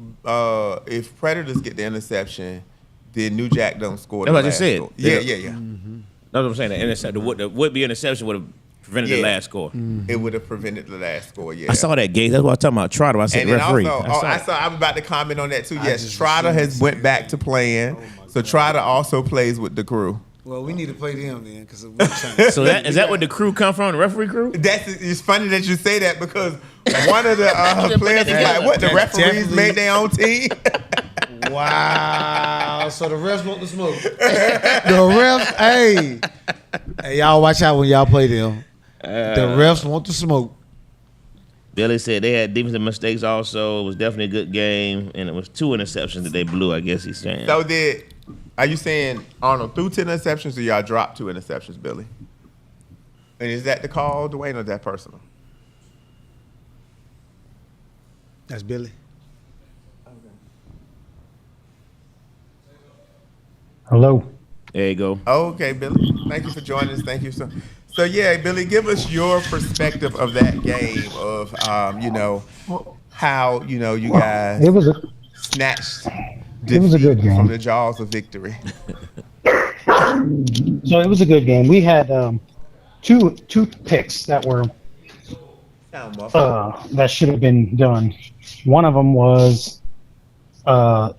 if Predators get the interception, then New Jack don't score. That's the what I just last said. score. Yeah. Yeah. That's what I'm saying. The interception, the would-be interception would have prevented the Yeah. last score. It would have prevented the last score. Yeah. I saw that game. That's what I'm talking about. Trotter. I said And then referee. also, I was about to comment on that too. Yes, just Trotter assumed has the went same back to playing. So Trotter also plays with the crew. well, we need to play them then because we're trying. So is that where the crew come from? The referee crew? It's funny that you say that because one of the players was like, "What? The That referees definitely- made their own team." Wow. So the refs want the smoke. The refs, hey, y'all watch out when y'all play them. The refs want the smoke. Billy said they had defensive mistakes also. It was definitely a good game, and it was 2 interceptions that they blew, I guess he's saying. So are you saying Arnold threw 10 interceptions or y'all dropped 2 interceptions, Billy? And is that the call, Dwayne, or is that personal? That's Billy. Hello. There you go. Okay, Billy. Thank you for joining us. Thank you. So yeah, Billy, give us your perspective of that game of, you know, how, you know, you guys It was a snatched It was a good defeat game. from the jaws of victory. So it was a good game. We had two picks that were Sound muffled. that should have been done. One of them was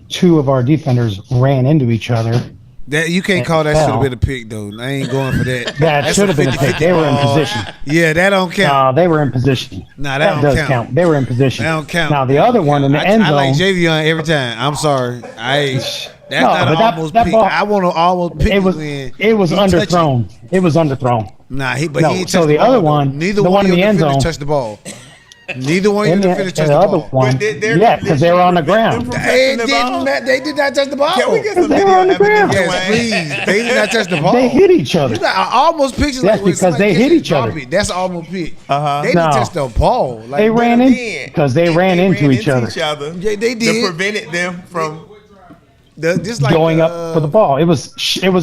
two of our defenders ran into each other. That you can't call that should have been a pick though. I ain't going for that. That should have been a pick. They were in position. Yeah, that don't count. They were in position. Nah, that don't does count. They were in position. That don't count. Now the other one in the end I zone. like Javion every time. I'm sorry. That's No, not but an that- almost that pick. ball- I want to almost pick It was when it was he touch it. underthrown. It was underthrown. Nah, he No, ain't touched so the ball, other though. one, Neither the one one of in the your end defenders zone. touched the ball. Neither one of And your the, defenders and touched the the other ball. one, they're yeah, because they were on the ground. They did not touch the ball. Can we get some They video were on the evidence, ground. Yes, Dwayne? please. They did not touch the ball. They hit each other. You got almost pictures That's like when because somebody they hit catches each other. Bobby. That's an almost pick. Uh-huh. They didn't No. touch the ball. Like, They ran But in again, because they if ran into each other, Yeah, they That did. prevented them from. Just like going up for the ball. It was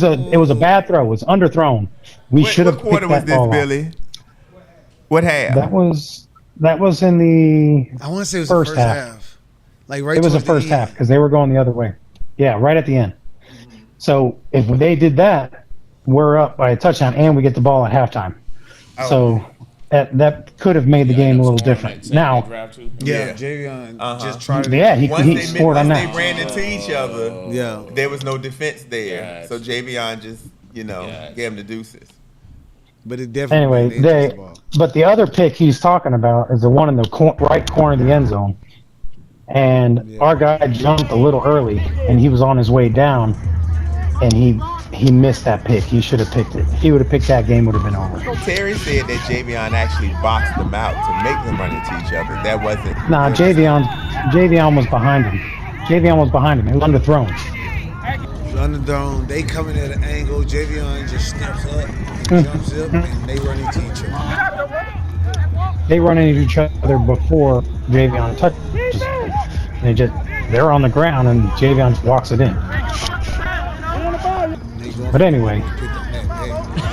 a bad throw. It was underthrown. We should have What quarter picked was that this, ball off. Billy? What half? That was in the I want to say it was first the first half. half. Like right It was the towards first end. half because they were going the other way. Yeah, right at the end. So if they did that, we're up by a touchdown and we get the ball at halftime. Oh. So that could have made the game a little different. Now, Yeah, Javion just tried to. yeah, he Once scored on they that. ran into each other, Yeah. there was no defense there. Gotcha. So Javion just, gave him the deuces. But it definitely. Anyway, didn't touch the ball. but the other pick he's talking about is the one in the right corner of the end zone. And our guy jumped a little early, and he was on his way down, and he missed that pick. He should have picked it. He would have picked that, game would have been over. Terry said that Javion actually boxed them out to make them run into each other. That wasn't. Nah, Javion was behind him. Javion was behind him. It was underthrown. Underdome, they coming at an angle. Javion just steps up and jumps up, and they run into each other. They run into each other before Javion touches it. They're on the ground, and Javion just walks it in. But anyway,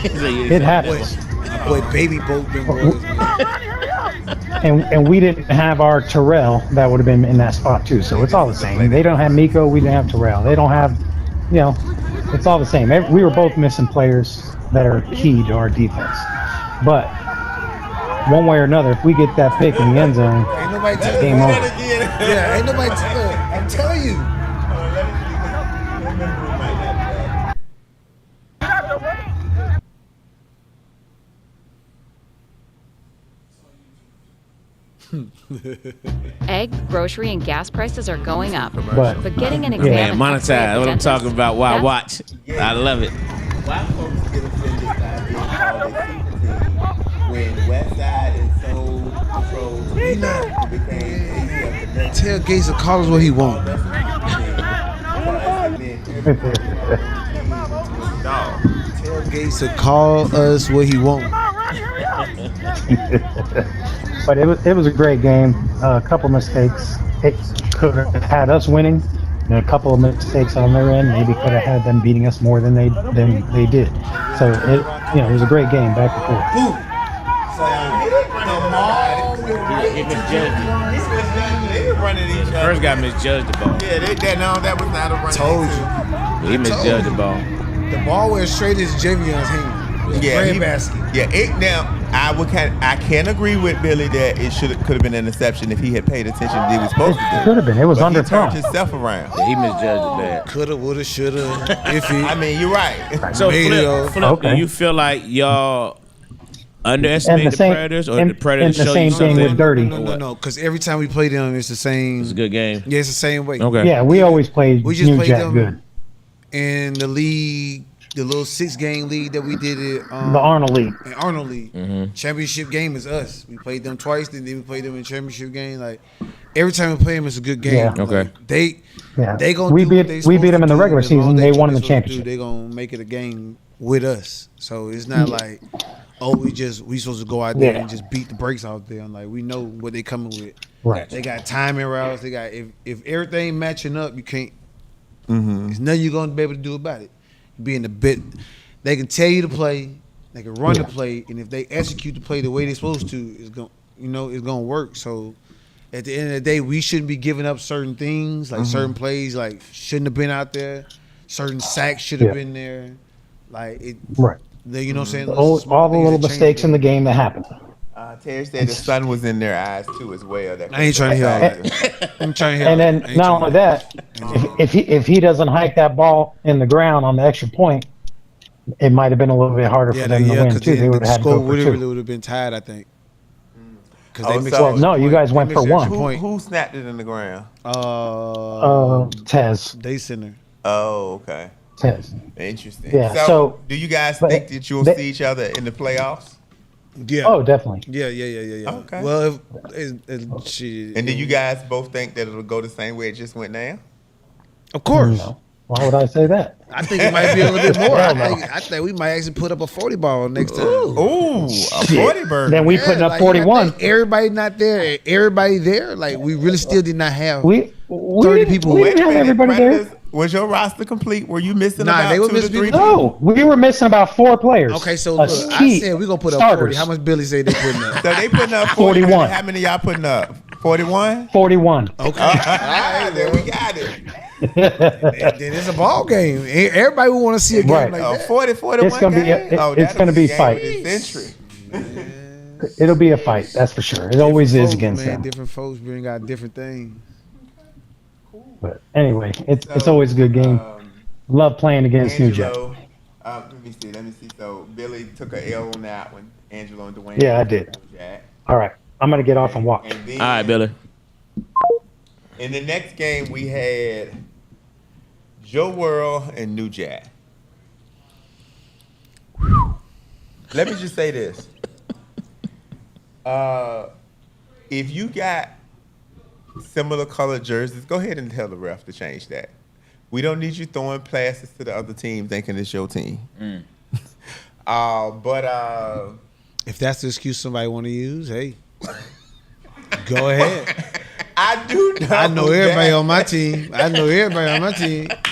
it happens. My boy Baby Boat them boys, man. And we didn't have our Terrell that would have been in that spot too. So it's all the same. They don't have Miko. We didn't have Terrell. They don't have, it's all the same. We were both missing players that are key to our defense. But one way or another, if we get that pick in the end zone, Ain't nobody telling game you. over. Yeah, ain't nobody telling. I'm telling you. Egg, grocery, and gas prices are going up. But But getting an Yeah. exam Man, and X-ray at monetize. the What I'm dentist, talking about. Why that's- watch? I love it. Why folks get offended by being called a super team when West Side is so controlled? He not. It became ATL Flag Tell Gates to call us what he want. Tell Gates to call us what he want. but it was a great game. A couple mistakes. It could have had us winning. And a couple of mistakes on their end maybe could have had them beating us more than they did. So it was a great game back and forth. They were running each other. First guy misjudged the ball. Yeah, that was not a run. Told you. He misjudged the ball. The ball went straight into Javion's hand. It was Yeah, bread basket. Now I can agree with Billy that could have been an interception if he had paid attention to what he was supposed to do. It could have been. It was But he underthrown. turned himself around. Yeah, he misjudged it bad. Coulda, woulda, shoulda. If he. I mean, you're right. So Radio. Flip, Okay. do you feel like y'all And underestimate the the same- Predators, or and- the Predators and the show you same thing something? with Dirty. No. Because every time we play them, it's the same. It's a good game. Yeah, it's the same way. Okay. Yeah, we always played We just New played Jack them good. in the league, the little 6-game league that we did it. The Arnold League. In Arnold League. Mm-hmm. Championship game is us. We played them twice, then we played them in championship game. Like every time we play them, it's a good game. Yeah. Okay. Like, they Yeah. gonna we do beat what they we supposed beat them to in the do, regular and as long season. as They do won in what the they supposed to do, championship. They gonna make it a game with us. So it's not like, oh, we supposed to go out there Yeah. and just beat the brakes out there. And like we know what they coming with. Right. They got timing routes. They got if everything matching up, you can't. Mm-hmm. There's nothing you're gonna be able to do about it. Be in the bit. They can tell you to play. They can run the play, and if they execute the play the way they're supposed to, it's gonna work. So At the end of the day, we shouldn't be giving up certain things, like certain plays, like shouldn't have been out there. Certain sacks should have been there. Like it, Right. you know what I'm saying? All the little mistakes in the game that happen. Terry said the sun was in their eyes too as well. I ain't trying to hear all that. I'm trying to hear. And then not only that, if he doesn't hike that ball in the ground on the extra point, it might have been a little bit harder for them to win too. They would have had to go for two. Would have been tied, I think. No, you guys went for one. Who snapped it in the ground? Tez. Day center. Oh, okay. Tez. Interesting. Yeah. So do you guys think that you'll see each other in the playoffs? Yeah. Oh, definitely. Yeah. Okay. Well, And do you guys both think that it'll go the same way it just went down? Of course. No. Why would I say that? I think it might be a little bit more. I think we might actually put up a 40 ball next time. Ooh, a 40 burger. Then we putting up 41. Everybody not there. Everybody there. Like we really still did not have We 30 people. We didn't have everybody there. Was your roster complete? Were you missing Nah, about they were 2 to missing 3 people. No, we were missing about 4 players. Okay, so look, I said we're going to put up 40. How much Billy say they putting up? So they putting up 40. 41. How many y'all putting up? 41? 41. Okay. There we got it. Then it's a ball game. Everybody would want to see a game Right. like Oh, that. 40, 41 It's gonna be game? it's gonna be fight. Century. It'll be a fight, that's for sure. It always is against them. Different folks bring out different things. But anyway, it's always a good game. Love playing against New Jack. Let me see. So Billy took a L on that one. Angelo and Dwayne. Yeah, I did. Jack. All right, I'm gonna get off and walk. And then, All right, Billy. in the next game, we had Joe World and New Jack. Let me just say this. If you got similar colored jerseys, go ahead and tell the ref to change that. We don't need you throwing passes to the other team thinking it's your team. But If that's the excuse somebody want to use, hey, go ahead. I do know. I know everybody that. on my team.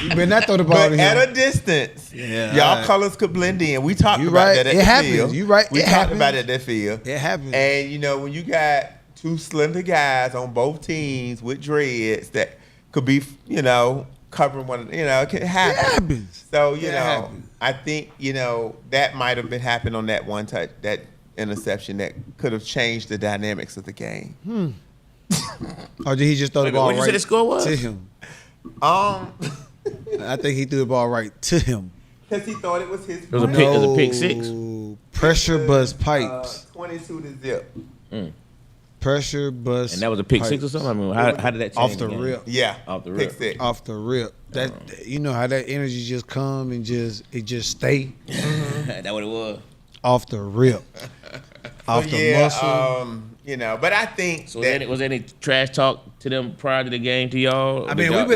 You better not throw the ball But to at him. a distance, Yeah, y'all right. colors could blend in. We talked You about right. that at It the happens. field. You right. We It talked happens. about it at that field. It happens. And you know, when you got 2 slender guys on both teams with dreads that could be, you know, covering one, you know, it can happen. It happens. So, you It know, happens. I think, you know, that might have been happening on that one touch, that interception that could have changed the dynamics of the game. Or did he just throw the Wait, ball what'd you say right the score was? to him? Um, I think he threw the ball right to him. because he thought it was his. It was a pick. It was a pick 6. Pressure bust pipes. 22 to zip. Pressure bust. And that was a pick 6 or something. I mean, how did that change Off the game? rip. Yeah, Off the pick rip. 6. Off the rip. That you know how that energy just come and just stay That what it was. off the rip. Off the muscle. You know, but I think So that was there any trash talk to them prior to the game to y'all? I mean, we've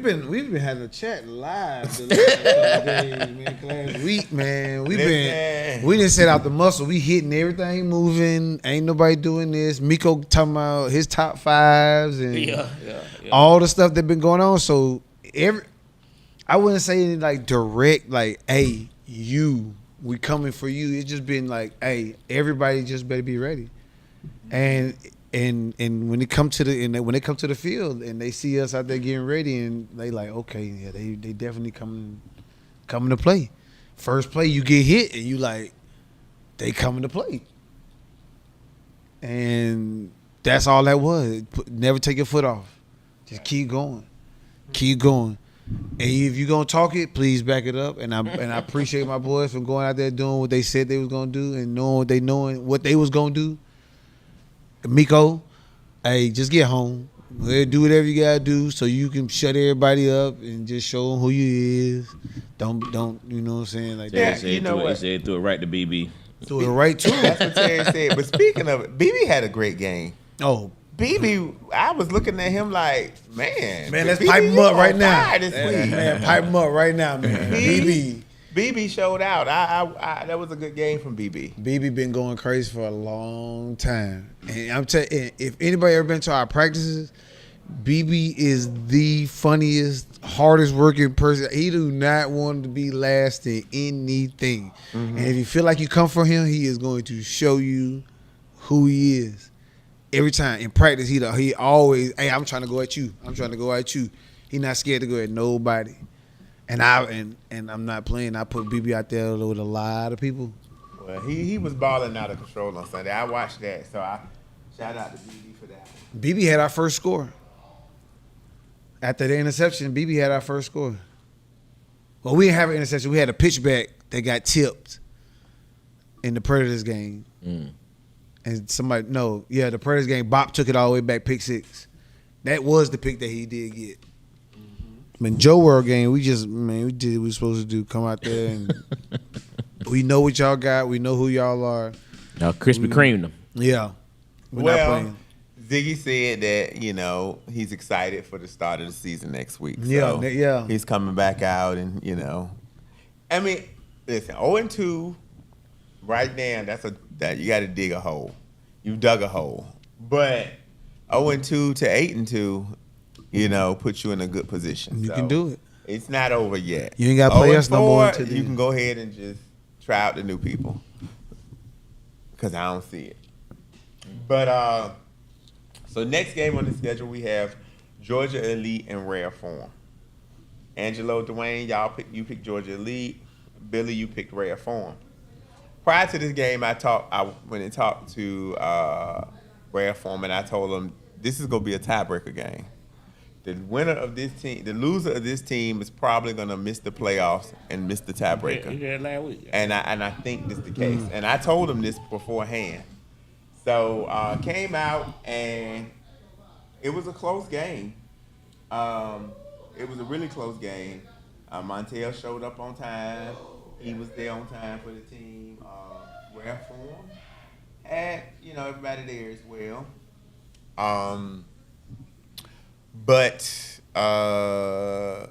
been having a chat live the last couple days, man. Last week, man, we didn't set out the muscle. We hitting everything, moving. Ain't nobody doing this. Miko talking about his top 5s and Yeah. all the stuff that been going on. So I wouldn't say any like direct, like, hey, we coming for you. It's just been like, hey, everybody just better be ready. And when they come to the field and they see us out there getting ready and they like, okay, yeah, they definitely coming to play. First play you get hit and you like, they coming to play. And that's all that was. Never take your foot off. Just keep going. Keep going. And if you're gonna talk it, please back it up. And I appreciate my boys for going out there doing what they said they was gonna do and knowing what they was gonna do. Miko, hey, just get home. Do whatever you gotta do so you can shut everybody up and just show them who you is. Don't you know what I'm saying? Like Yeah, He said you know what? He said threw it right to BB. do it right too. That's what Terry said. But speaking of it, BB had a great game. Oh, BB, I was looking at him like, man, let's BB, pipe him you up on right now. fire this week. Man, pipe him up right now, man. BB. BB showed out. I that was a good game from BB. BB been going crazy for a long time. And I'm telling you, if anybody ever been to our practices, BB is the funniest, hardest working person. He do not want to be last in anything. And if you feel like you come for him, he is going to show you who he is Every time in practice, he always, hey, I'm trying to go at you. I'm trying to go at you. He not scared to go at nobody. And I'm not playing. I put BB out there with a lot of people. Well, he was balling out of control on Sunday. I watched that, so I shout out to BB for that. BB had our first score. After the interception, BB had our first score. Well, we didn't have an interception. We had a pitchback that got tipped in the Predators game. And the Predators game, Bop took it all the way back, pick 6. That was the pick that he did get. I mean, Joe World game, we did what we were supposed to do. Come out there and we know what y'all got. We know who y'all are. Y'all Krispy Kreme them. Yeah. We're not playing. Ziggy said that, he's excited for the start of the season next week. Yeah, So yeah. He's coming back out and, I mean, listen, 0-2 right now, that you got to dig a hole. You dug a hole. But 0-2 to 8-2, puts you in a good position. You can do it. It's not over yet. You ain't got to play us no more. You can go ahead and just try out the new people. Because I don't see it. But, so next game on the schedule, we have Georgia Elite and Rare Form. Angelo, Dwayne, you picked Georgia Elite. Billy, you picked Rare Form. Prior to this game, I went and talked to Rare Form, and I told them this is going to be a tiebreaker game. The winner of this team, the loser of this team, is probably going to miss the playoffs and miss the tiebreaker. You did last week. And I think this is the case. And I told them this beforehand. So came out and it was a close game. It was a really close game. Montel showed up on time. He was there on time for the team. Rare Form had everybody there as well. But Rare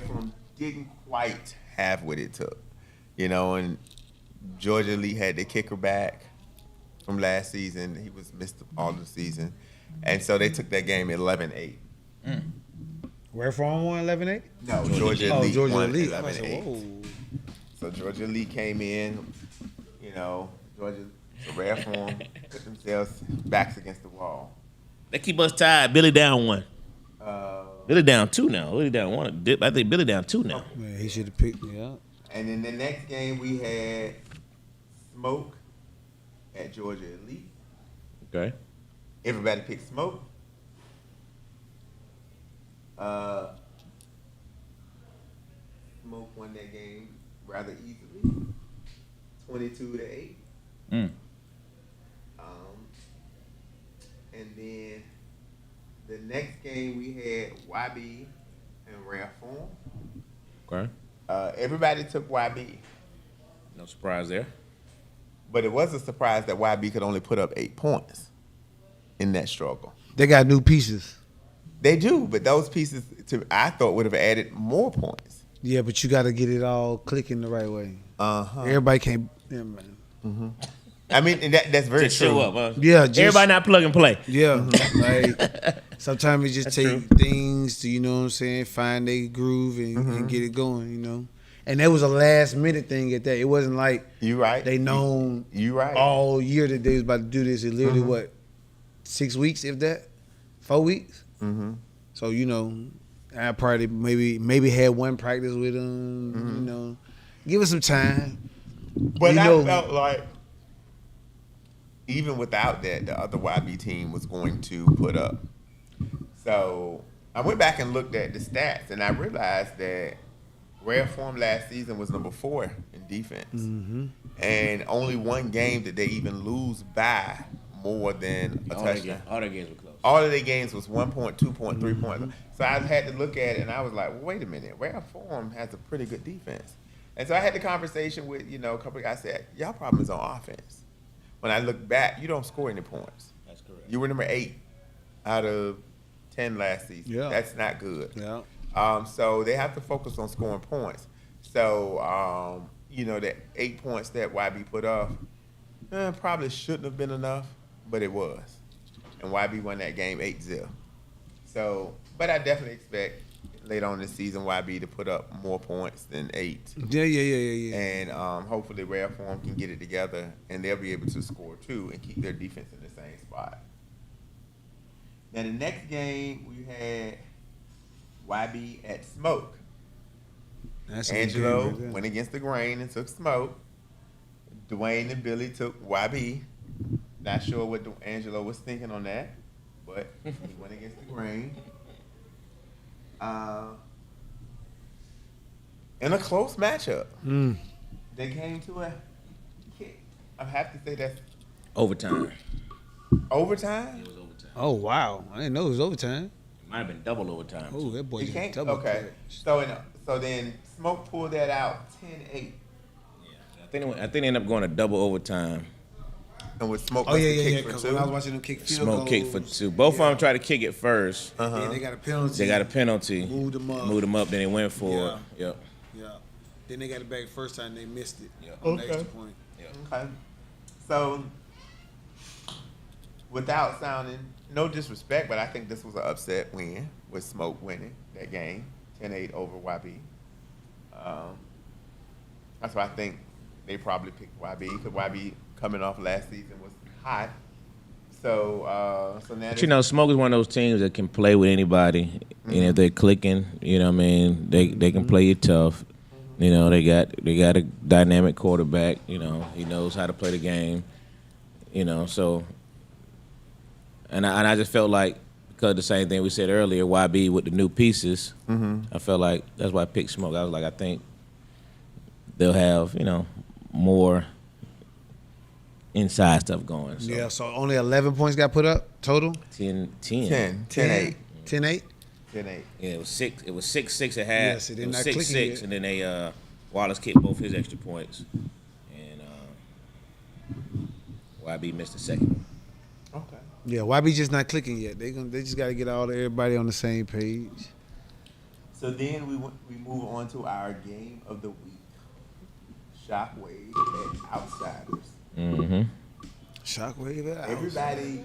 Form didn't quite have what it took, and Georgia Elite had the kicker back from last season. He was missed all the season. And so they took that game 11-8. Where from won 11-8? No, Georgia Elite Georgia won Elite. 11-8. So Georgia Elite came in, so Rare Form put themselves backs against the wall. They keep us tied. Billy down 1. Billy down 2 now. Billy down 1. I think Billy down 2 now. Man, he should have picked me up. And then the next game we had Smoke at Georgia Elite. Okay. Everybody picked Smoke. Smoke won that game rather easily, 22-8. And then the next game we had YB and Rare Form. Okay. Everybody took YB. No surprise there. But it was a surprise that YB could only put up 8 points in that struggle. They got new pieces. They do, but those pieces, I thought, would have added more points. Yeah, but you got to get it all clicking the right way. Uh-huh. Everybody can't. Yeah, man. Mm-hmm. I mean, and that's very Just true. show up, huh? Yeah, Everybody not plug and play. Yeah, like sometimes it just take things to, what I'm saying, find a groove and get it going, And that was a last minute thing at that. It wasn't like you right. They known you right all year that they was about to do this. It literally 6 weeks, if that, 4 weeks. Mm-hmm. So I probably maybe had one practice with them. Give us some time. But I felt like even without that, the other YB team was going to put up. So I went back and looked at the stats, and I realized that Rare Form last season was number 4 in defense. Mm-hmm. And only one game did they even lose by more than a touchdown. All their games were close. All of their games was 1 point, 2 point, 3 points. So I had to look at it, and I was like, well, wait a minute. Rare Form has a pretty good defense. And so I had the conversation with, a couple of guys said, y'all problem is on offense. When I look back, you don't score any points. That's correct. You were number 8 out of 10 last season. Yeah. That's not good. Yeah. So they have to focus on scoring points. So, the 8 points that YB put up probably shouldn't have been enough, but it was. And YB won that game 8-0. So, but I definitely expect, later on in the season YB to put up more points than 8. Yeah. And hopefully Rare Form can get it together and they'll be able to score too and keep their defense in the same spot. Now the next game we had YB at Smoke. That's a good Angelo game right there. went against the grain and took Smoke. Dwayne and Billy took YB. Not sure what Angelo was thinking on that, but he went against the grain. In a close matchup, they came to a kick. I have to say that's Overtime. overtime. It was overtime. Oh wow, I didn't know it was overtime. It might have been double overtime. Oh, that boy He just can't. double Okay, clutch. so then Smoke pulled that out 10-8, I think they ended up going to double overtime. and with Smoke, Oh must yeah, have yeah, kicked for because two. when I was watching them kick field Smoke kick for goals, 2. Both of them tried to kick it first. then they got a penalty. They got a penalty. Moved them up. Moved them up. Then they went for it. Yep. Yeah. Then they got it back the first time they missed it. Yeah. On the Okay. extra point. Okay. So, without sounding no disrespect, but I think this was an upset win with Smoke winning that game, 10-8 over YB. That's why I think they probably picked YB because YB coming off last season was hot. So now But you know, Smoke is one of those teams that can play with anybody, and if they're clicking, you know what I mean, they can play you tough. You know, they got a dynamic quarterback. You know, he knows how to play the game. You know, so and I just felt like because the same thing we said earlier, YB with the new pieces, I felt like that's why I picked Smoke. I was like, I think they'll have more inside stuff going. So Yeah, so only 11 points got put up total? 10. 10-8. 10-8? 10-8. Yeah, it was 6. It was 6-6 at half. Yes, it they're was not 6-6, clicking yet. and then they Wallace kicked both his extra points, and YB missed the second. Okay. Yeah, YB just not clicking yet. They just got to get everybody on the same page. So then we move on to our game of the week. Shockwave at Outsiders. Mm-hmm. Shockwave out. Everybody,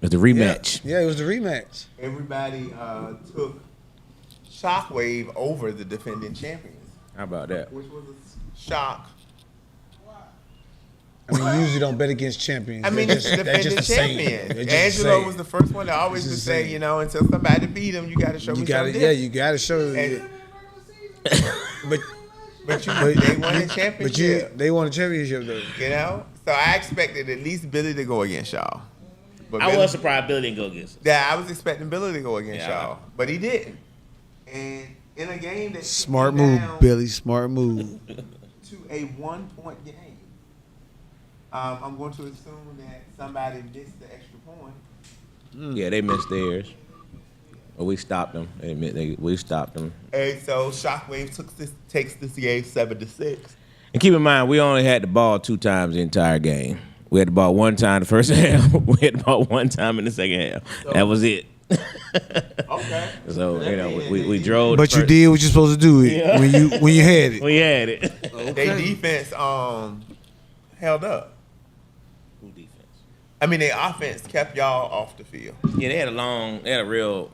It's the rematch. Yeah, it was the rematch. everybody took Shockwave over the defending champions, How about that? which was a shock. I mean, you usually don't bet against champions. I mean, They're it's just- the they're defending just the same. champion. They're just the Angelo same. was the first one to always It's just the say, same. until somebody beat him, you got to show me You got to, something yeah, different. you got to show. And- But But they won the championship. But they won a championship though. You know, so I expected at least Billy to go against y'all. But I Billy- was surprised Billy didn't go against us. Yeah, I was expecting Billy to go against Yeah. y'all, but he didn't. And in a game that Smart came move, down Billy. Smart move. to a 1-point game, I'm going to assume that somebody missed the extra point. Yeah, they missed theirs. But we stopped them. We stopped them. And so Shockwave takes this game 7-6. And keep in mind, we only had the ball 2 times the entire game. We had the ball 1 time the first half. We had the ball 1 time in the second half. That was it. Okay. So we drove. But the you first- did what you're supposed to do when you had it. We had it. Their defense held up. Who defense? I mean, their offense kept y'all off the field. Yeah, they had a real.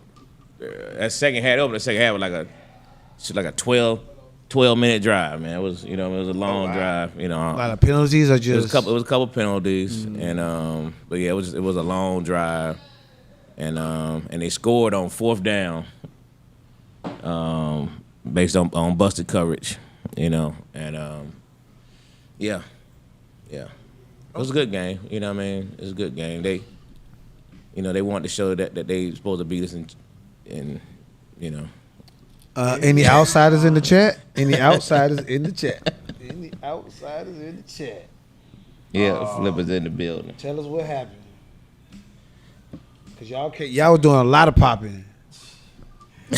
That second half over. The second half was like a 12-minute drive, man. It was it was a long drive. A lot of penalties or It was just a couple penalties, and but yeah, it was a long drive, and they scored on 4th down, based on busted coverage, and yeah, it was a good game. You know what I mean? It was a good game. They, they wanted to show that they supposed to beat us, and any outsiders in the chat? Any outsiders in the chat? Any outsiders in the chat? yeah, Flipper's in the building. Tell us what happened. Cause y'all was doing a lot of popping. You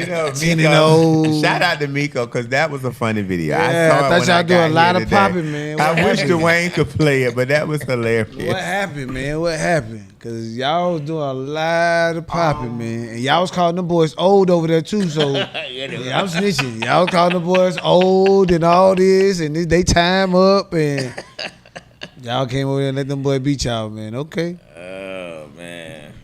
know, 10-0. Miko, shout out to Miko because that was a funny video. Yeah, I saw it thought when y'all I do a got lot here of today. popping, man. What I wish happened? Dwayne could play it, but that was hilarious. What happened, man? What happened? Cause y'all was doing a lot of popping, man, and y'all was calling them boys old over there too. So yeah, I'm snitching. Y'all was calling the boys old and all this, and they time up, and y'all came over there and let them boys beat y'all, man. Okay. Oh man.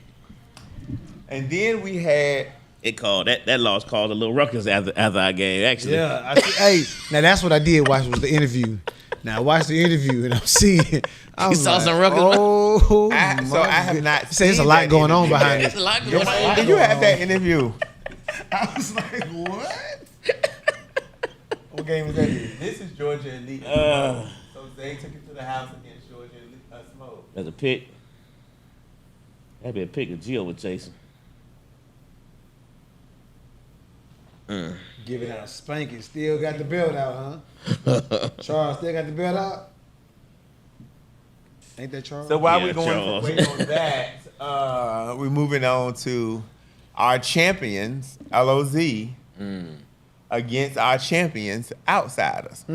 And then we had It called that loss caused a little ruckus after our game. Actually, Yeah. Hey, now that's what I did watch was the interview. Now I watched the interview and I'm seeing. You saw some ruckus? Oh, I have not. Say there's a seen lot that going on interview behind yet. There's a lot it. going on. Did you have that interview? I was like, what? What game was that? This is Georgia Elite. So they took it to the house against Georgia Elite Smoke. There's a pick. That'd be a pick of Gio with Jason. Giving out spanking. Still got the belt out, huh? Charles still got the belt out? Ain't that Charles? So while Yeah, we're going Charles. to wait on that, we're moving on to our champions, LOZ, against our champions, Outsiders.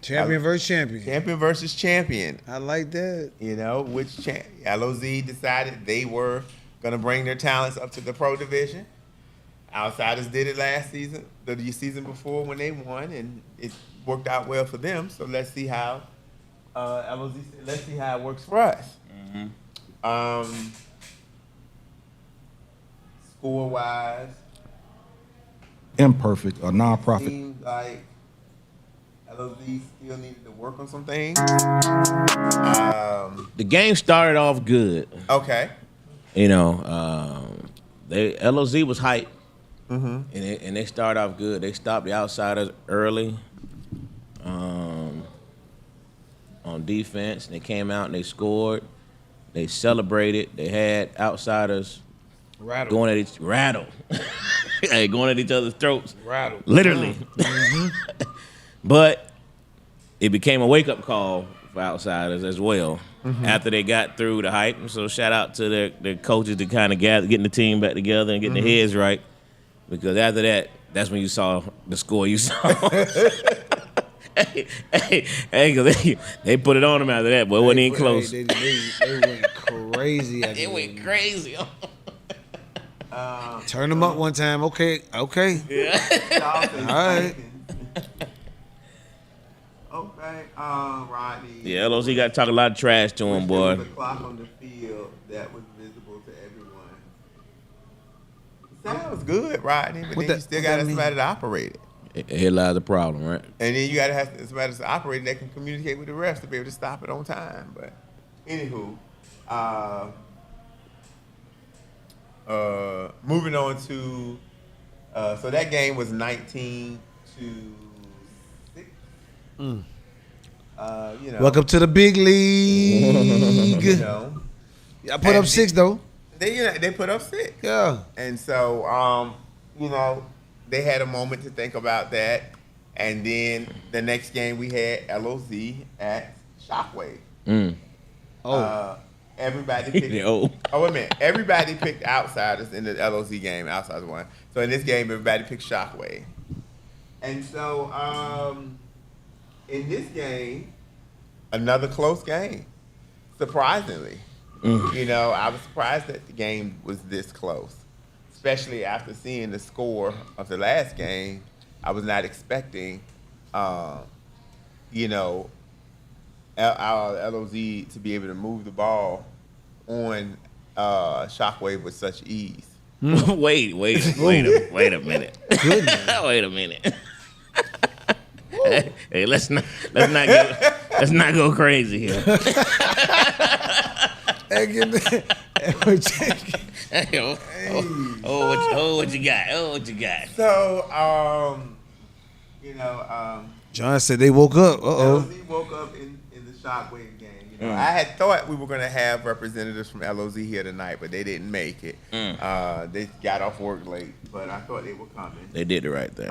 Champion versus champion. Champion versus champion. I like that. You know, LOZ decided they were going to bring their talents up to the pro division. Outsiders did it last season, the season before when they won, and it worked out well for them. So let's see how LOZ. Let's see how it works for us. Score wise, Imperfect, a non-profit. seems like LOZ still needed to work on some things. The game started off good. Okay. You know, LOZ was hyped, and they started off good. They stopped the Outsiders early on defense. They came out and they scored. They celebrated. They had Outsiders going at each going at each other's throats, literally. But it became a wake up call for Outsiders as well after they got through the hype. And so shout out to their coaches to kind of getting the team back together and getting their heads right, because after that, that's when you saw the score you saw. Cause they put it on them after that, but it wasn't even close. They went crazy. It went crazy. Turn them up one time. Okay. All right. Okay, Rodney. Yeah, LOZ got to talk a lot of trash to him, boy. There was a clock on the field that was visible to everyone. Sounds good, Rodney, but then you still got to have somebody to operate it. Here lies the problem, right? And then you got to have somebody to operate it that can communicate with the refs to be able to stop it on time. But anywho, moving on to, so that game was 19-6. You know, Welcome to the big league. you know, I put up 6 though. they put up 6. Yeah. And so, you know, they had a moment to think about that. And then the next game we had LOZ at Shockwave. Everybody picked. Oh. Oh, wait a minute. Everybody picked Outsiders in the LOZ game. Outsiders won. So in this game, everybody picked Shockwave. And so, in this game, another close game. Surprisingly, you know, I was surprised that the game was this close, especially after seeing the score of the last game. I was not expecting, you know, our LOZ to be able to move the ball on Shockwave with such ease. Wait a minute. Wait a minute. Hey, let's not go crazy here. What you got? So, you know, John said they woke up. LOZ woke up in the Shockwave game. You know, I had thought we were going to have representatives from LOZ here tonight, but they didn't make it. They got off work late, but I thought they were coming. They did the right thing.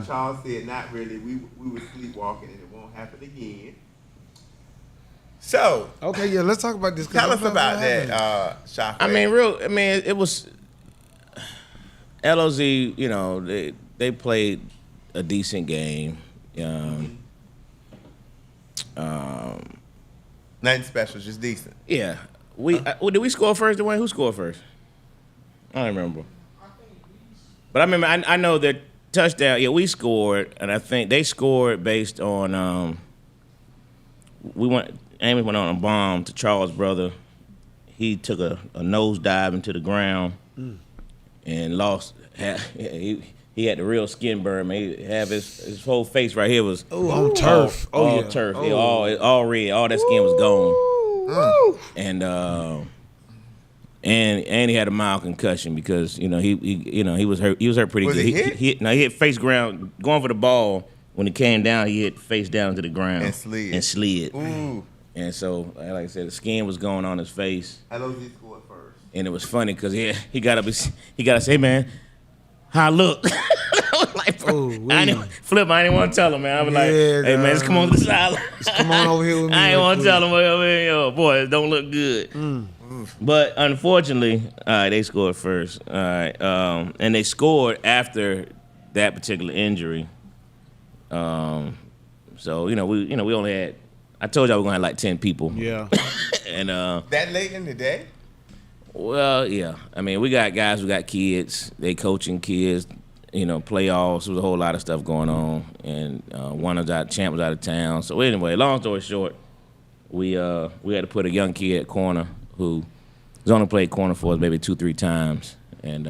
Charles said, not really. We were sleepwalking, and it won't happen again. So, Okay, yeah, let's talk about this. tell us about that Shockwave. It was LOZ. You know, they played a decent game. Nothing special, just decent. Yeah, did we score first, Dwayne? Who scored first? I don't remember. But I remember, I know that touchdown. Yeah, we scored, and I think they scored based on Amos went on a bomb to Charles' brother. he took a nosedive into the ground and lost. He had the real skin burn, man. He have his whole face right here was on turf. all turf. Yeah, all red. All that skin was gone. And he had a mild concussion because he was hurt. He was hurt pretty Was good. he hit? He hit face ground going for the ball. When he came down, he hit face down to the ground And slid. And so, like I said, the skin was going on his face. LOZ scored first. And it was funny because he got up. He got to say, "Man, how I look?" I was like, I didn't want to tell him, man. I was like, "Hey, man, just come on to the sideline. Come on over here with me." I didn't want to tell him, "Yo, boy, it don't look good." But unfortunately, they scored first. All right, and they scored after that particular injury. So we only had. I told y'all we're gonna have like 10 people. Yeah. And that late in the day? well, yeah. I mean, we got guys who got kids. They coaching kids. Playoffs. There was a whole lot of stuff going on, and Champ was out of town. So anyway, long story short, we had to put a young kid at corner who has only played corner for us maybe 2-3 times. And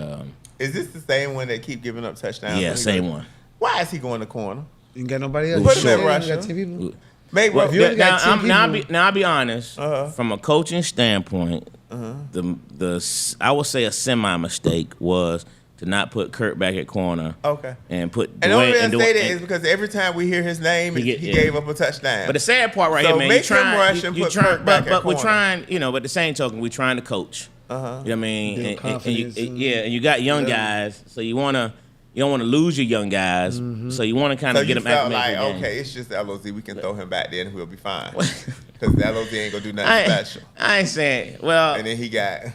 Is this the same one that keep giving up touchdowns? yeah, same one. Why is he going to corner? You ain't got nobody else. Put him at You Russia. got 10 people. Maybe Well, if you only got 10 I'll be honest. Uh-huh. From a coaching standpoint, I would say a semi mistake was to not put Kurt back at corner. Okay. And put And the only reason I say that and- is because every time we hear his name, he gave up a touchdown. But the sad part right So here, man, make him rush and put Kurt back at but we're corner. trying, but the same token, we're trying to coach. You know what I mean? Build And confidence and- and you got young guys, so you don't want to lose your young guys, so you want to kind So of get you them felt acclimated like, to the game. okay, it's just LOZ. We can throw him back there and we'll be fine. Because LOZ ain't going to do nothing special. I ain't saying, well, And then he got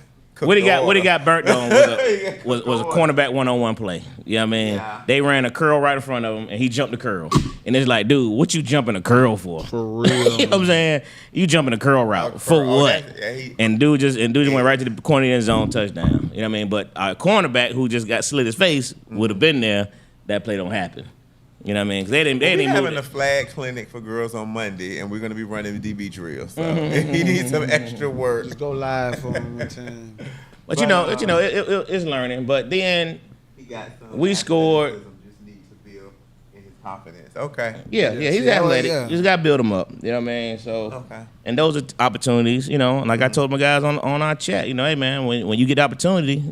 what he got burnt on was a cooked cornerback one-on-one play. You know what I mean? Yeah. They ran a curl right in front of him, and he jumped the curl. And it's like, dude, what you jumping a curl for? For real. You know what I'm saying? You jumping a curl route for curl. what? Yeah, and dude just went right to the corner of the end zone touchdown. You know what I mean? But our cornerback who just got slit his face would have been there. That play don't happen. You know what I mean? 'Cause they didn't We're move having it. a flag clinic for girls on Monday, and we're going to be running DB drills. So if he needs some extra work. Just go live for him one time. But it's learning. But then He got some We scored. athleticism, just needs to build in his confidence. Okay. yeah, he's Yeah, athletic. yeah. You just got to build him up. You know what I mean? So Okay. and those are opportunities. Like I told my guys on our chat. Hey man, when you get the opportunity,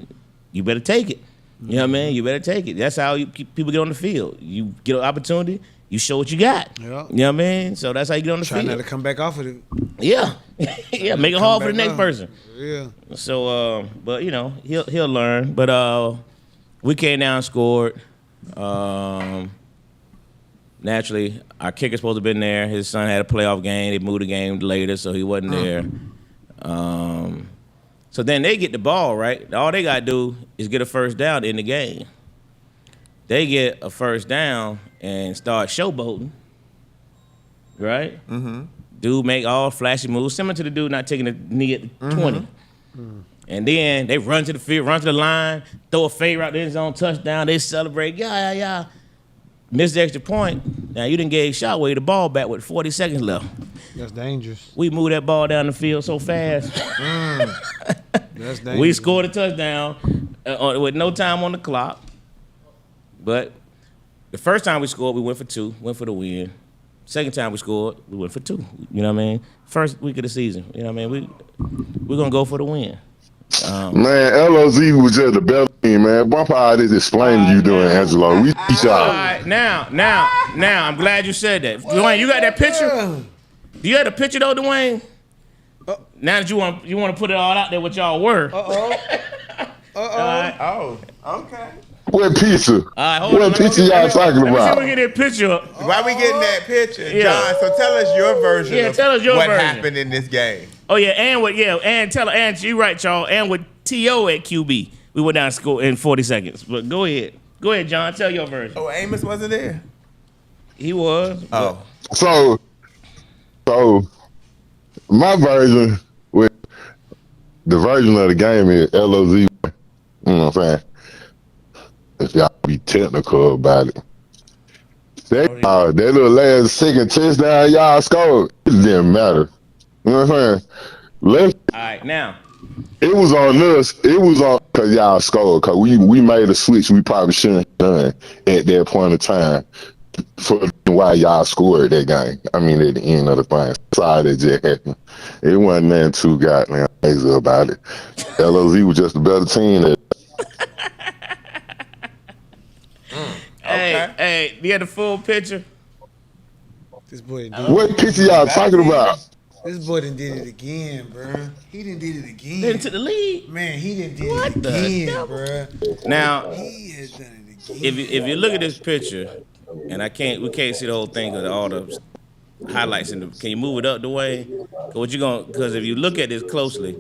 you better take it. You know what I mean? You better take it. That's how people get on the field. You get an opportunity, you show what you got. Yeah. You know what I mean? So that's how you get on the Try field. not to come back off of it. Yeah. Yeah, make it hard for the next person. Yeah. So but he'll learn. But we came down and scored. Naturally, our kicker's supposed to have been there. His son had a playoff game. They moved the game later, so he wasn't there. So then they get the ball, right? All they got to do is get a first down in the game. They get a first down and start showboating, right? Mm-hmm. Dude make all flashy moves, similar to the dude not taking a knee at the 20. And then they run to the field, run to the line, throw a fade route, end zone touchdown. They celebrate, yeah. Missed the extra point. Now, you didn't get shot away the ball back with 40 seconds left. That's dangerous. We moved that ball down the field so fast. That's dangerous. We scored a touchdown with no time on the clock. But the first time we scored, we went for 2, went for the win. Second time we scored, we went for 2. You know what I mean? First week of the season. You know what I mean? We're going to go for the win. Man, LOZ was just the best team, man. Bump how this explained you doing, Angelo. We each All other. right, now, I'm glad you said that. Dwayne, you got that picture? Do you have the picture though, Dwayne? Now that you want to put it all out there what y'all were. Oh, okay. What pizza? All right, hold on. What pizza y'all talking Let me see if about? we get that picture up. Why we getting that picture? Yeah. John, so tell us your version Yeah, of tell us your what version. happened in this game. Oh yeah, and you right, y'all. And with T.O. at QB, we went down and scored in 40 seconds. But go ahead, John. Tell your version. Oh, Amos wasn't there? He was. Oh. So my version with the version of the game is LOZ. You know what I'm saying? If y'all be technical about it. That little last second touchdown y'all scored, it didn't matter. You know what I'm saying? Left All right, now It was on us. It was on because y'all scored. Because we made a switch we probably shouldn't have done at that point of time for why y'all scored that game. I mean, at the end of the thing. Sorry that just happened. It wasn't nothing too goddamn crazy about it. LOZ was just a better team. Hey, you had the full picture? This boy done did What picture y'all talking about? This boy done did it again, bro. He done did it again. Then to the league. Man, he done did What it the again, devil? bro. Now, He has done it again. if you look at this picture, and we can't see the whole thing because all the highlights in the. Can you move it up the way? Because if you look at this closely,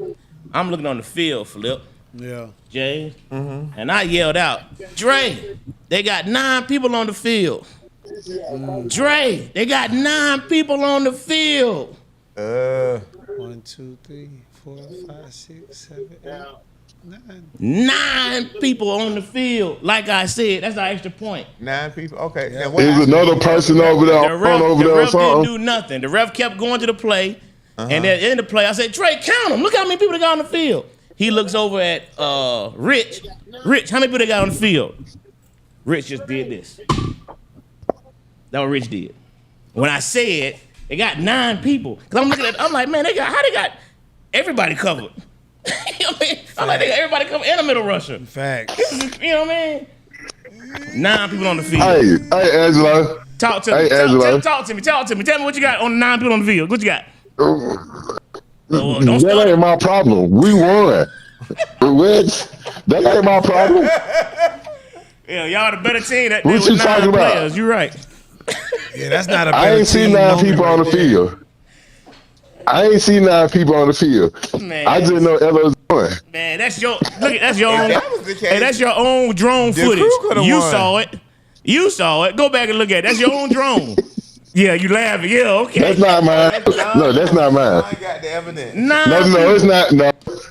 I'm looking on the field, Flip. Yeah. Jay, and I yelled out, Dre, they got 9 people on the field. Dre, they got 9 people on the field. 1, 2, 3, 4, 5, 6, 7, 8, 9. 9 people on the field. Like I said, that's our extra point. 9 people. Okay. Yeah. Now, what Is happened? another person over there The on ref, over the there or ref didn't something? do nothing. The ref kept going to the play, and at the end of the play, I said, Dre, count them. Look how many people they got on the field. He looks over at Rich. Rich, how many people they got on the field? Rich just did this. That's what Rich did. When I said they got 9 people, because I'm looking at, I'm like, man, they got everybody covered. You know what I mean? I'm like, they got everybody covered and a middle rusher. Facts. You know what I mean? 9 people on the field. Hey, Angelo. Talk to me. Hey, Angelo. Talk to me. Tell me what you got on the 9 people on the field. What you got? Don't That start. ain't my problem. We won. What? That ain't my problem. Yeah, y'all the better team that day What with you 9 talking about? players. You right. Yeah, that's not a I better ain't seen team 9 moment people on the right there. field. I ain't seen 9 people on the field. Man. I just know LO's won. Man, that's your that's your own. If that was the case, Hey, that's your own drone the footage. crew coulda You won. saw it. You saw it. Go back and look at it. That's your own drone. Yeah, you laughing. Yeah, okay. That's not mine. No, that's not mine. I got the evidence. Nah, No, it's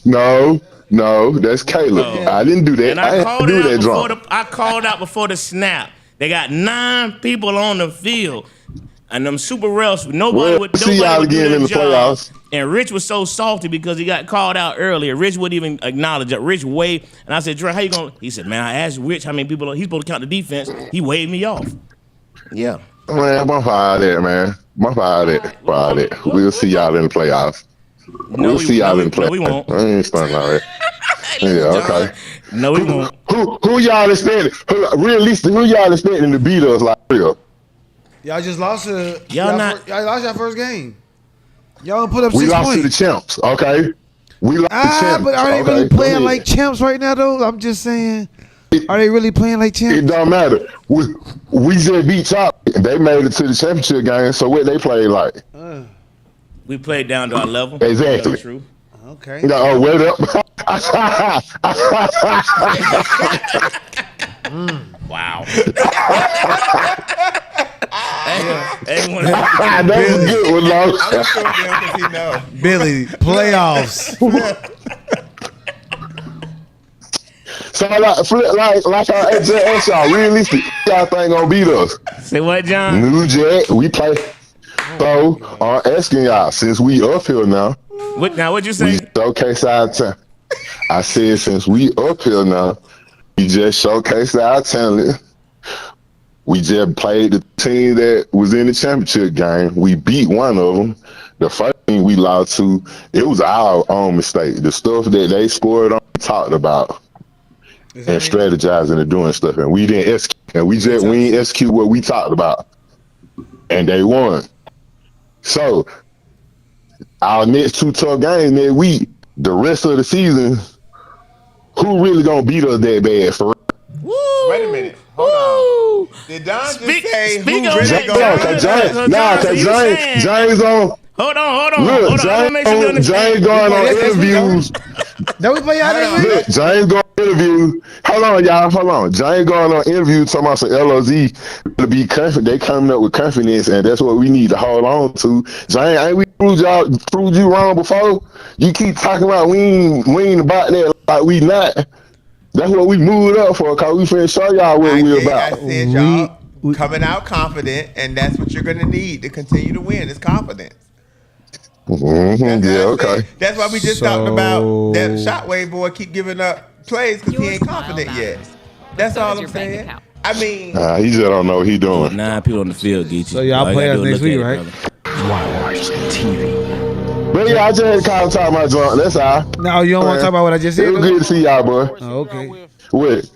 not. No, that's Caleb. Oh. I didn't do that. And I I didn't called do it out that before drunk. I called out before the snap. They got 9 people on the field. And them super refs, nobody Well, would see nobody y'all would do again their in the job. playoffs. And Rich was so salty because he got called out earlier. Rich wouldn't even acknowledge it. Rich waved, and I said, Dre, how you going? He said, man, I asked Rich how many people he's supposed to count the defense. He waved me off. Yeah. Man, my fire that, man. My fire that. We'll see y'all in the playoffs. We'll see y'all in the playoffs. No, we won't. I ain't starting all right. Yeah, okay. No, we won't. Who y'all expecting? Realistically, who y'all expecting to beat us like real? Y'all just lost to Y'all not- y'all lost your first game. Y'all put up We 6 lost points. to the champs, okay? We lost to the champs. But are they okay? really Go playing ahead. like champs right now, though? I'm just saying. Are they really playing like It champs? don't matter. We just beat Chop. They made it to the championship game, so what they played like? We played down to our level. Exactly. That's true. Okay. You know, oh, wait up. Wow. Hey, That was a good one, Long. I'm just showing him because he knows. Billy, playoffs. So like our ATL y'all, realistic, y'all think gonna beat us. Say what, John? New Jack, we play. So I'm asking y'all, since we up here now, What'd you we say? showcase our talent. I said since we up here now, we just showcase our talent. We just played the team that was in the championship game. We beat one of them. The first thing we lost to, it was our own mistake. The stuff that they scored on, we talked about and strategizing and doing stuff, and we didn't execute. And we didn't execute what we talked about, and they won. So our next 2 tough games next week, the rest of the season, who really gonna beat us that bad for real? Woo! Wait a minute. Hold on. Did Don just say who speak on really that, gonna John. beat us? James on. Hold on. Look, I wanna make sure you James understand. going on Yes, we go. interviews. Don't we play y'all this week? Look, James going on interviews. Hold on, y'all. Hold on. James going on interviews talking about some LOZ to be confident. They coming up with confidence, and that's what we need to hold on to. James, ain't we proved you wrong before? You keep talking about we ain't about that like we not. That's what we moved up for, cause we finna show y'all what we about. I said y'all coming out confident, and that's what you're gonna need to continue to win is confidence. Mm-hmm. Yeah, okay. That's why we just talked about that Shockwave boy keep giving up plays because he Your ain't smile confident yet. matters. That's So all does I'm your bank saying. account. I mean, He just don't know what he doing. 9 people on the field, Geechee. So y'all All you play gotta us do next is look week, at it, right? brother. Why watch TV? But yeah, I just had to call and talk my drunk. That's all. No, you don't want to talk about what I just said, It was though? good to see y'all, boy. Oh, okay. What?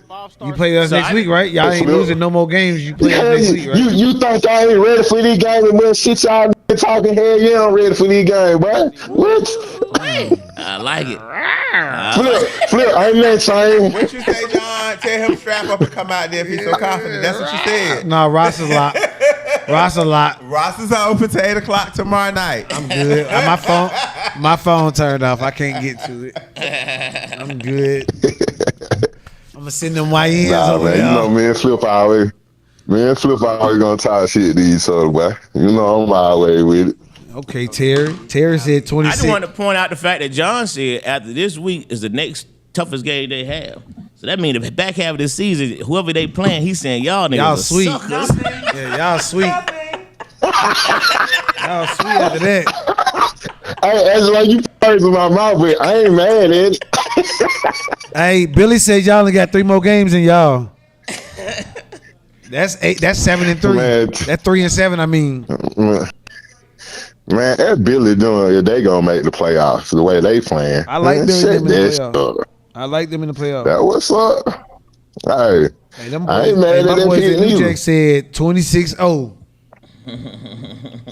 You play us So next I week, right? Y'all ain't Flip. losing no more games. You play us Hell, next week, right? you think I ain't ready for these games and what shit y'all talking? Hell yeah, I'm ready for these games, boy. What? I like it. Flip, I ain't that same. what you say, John? Tell him strap up and come out there if he's so confident. That's what you said. No, Ross is a lot. Ross a lot. Ross is open to 8 o'clock tomorrow night. I'm good. My phone turned off. I can't get to it. I'm good. I'm gonna send them YNs Nah, over man, there. you know, me and Flip always gonna talk shit to each other, boy. You know, I'm always with it. Okay, Terry. Terry said I 26. just want to point out the fact that John said after this week is the next toughest game they have. So that means the back half of the season, whoever they playing, he's saying y'all niggas Y'all are sweet. suckers. Yeah, y'all sweet. Y'all sweet after that. Hey, that's like you words in my mouth, but I ain't mad at it. Hey, Billy said y'all only got 3 more games than y'all. That's 8. That's 7 and 3. Man. That's 3 and 7. I mean, Man, that Billy doing it, they gonna make the playoffs the way they playing. I like Man, Billy shut them in the that playoffs. shit up. I like them in the playoffs. That what's up? Hey, Hey, them I boys, ain't mad hey, at my that boys pick in New neither. Jack said 26-0.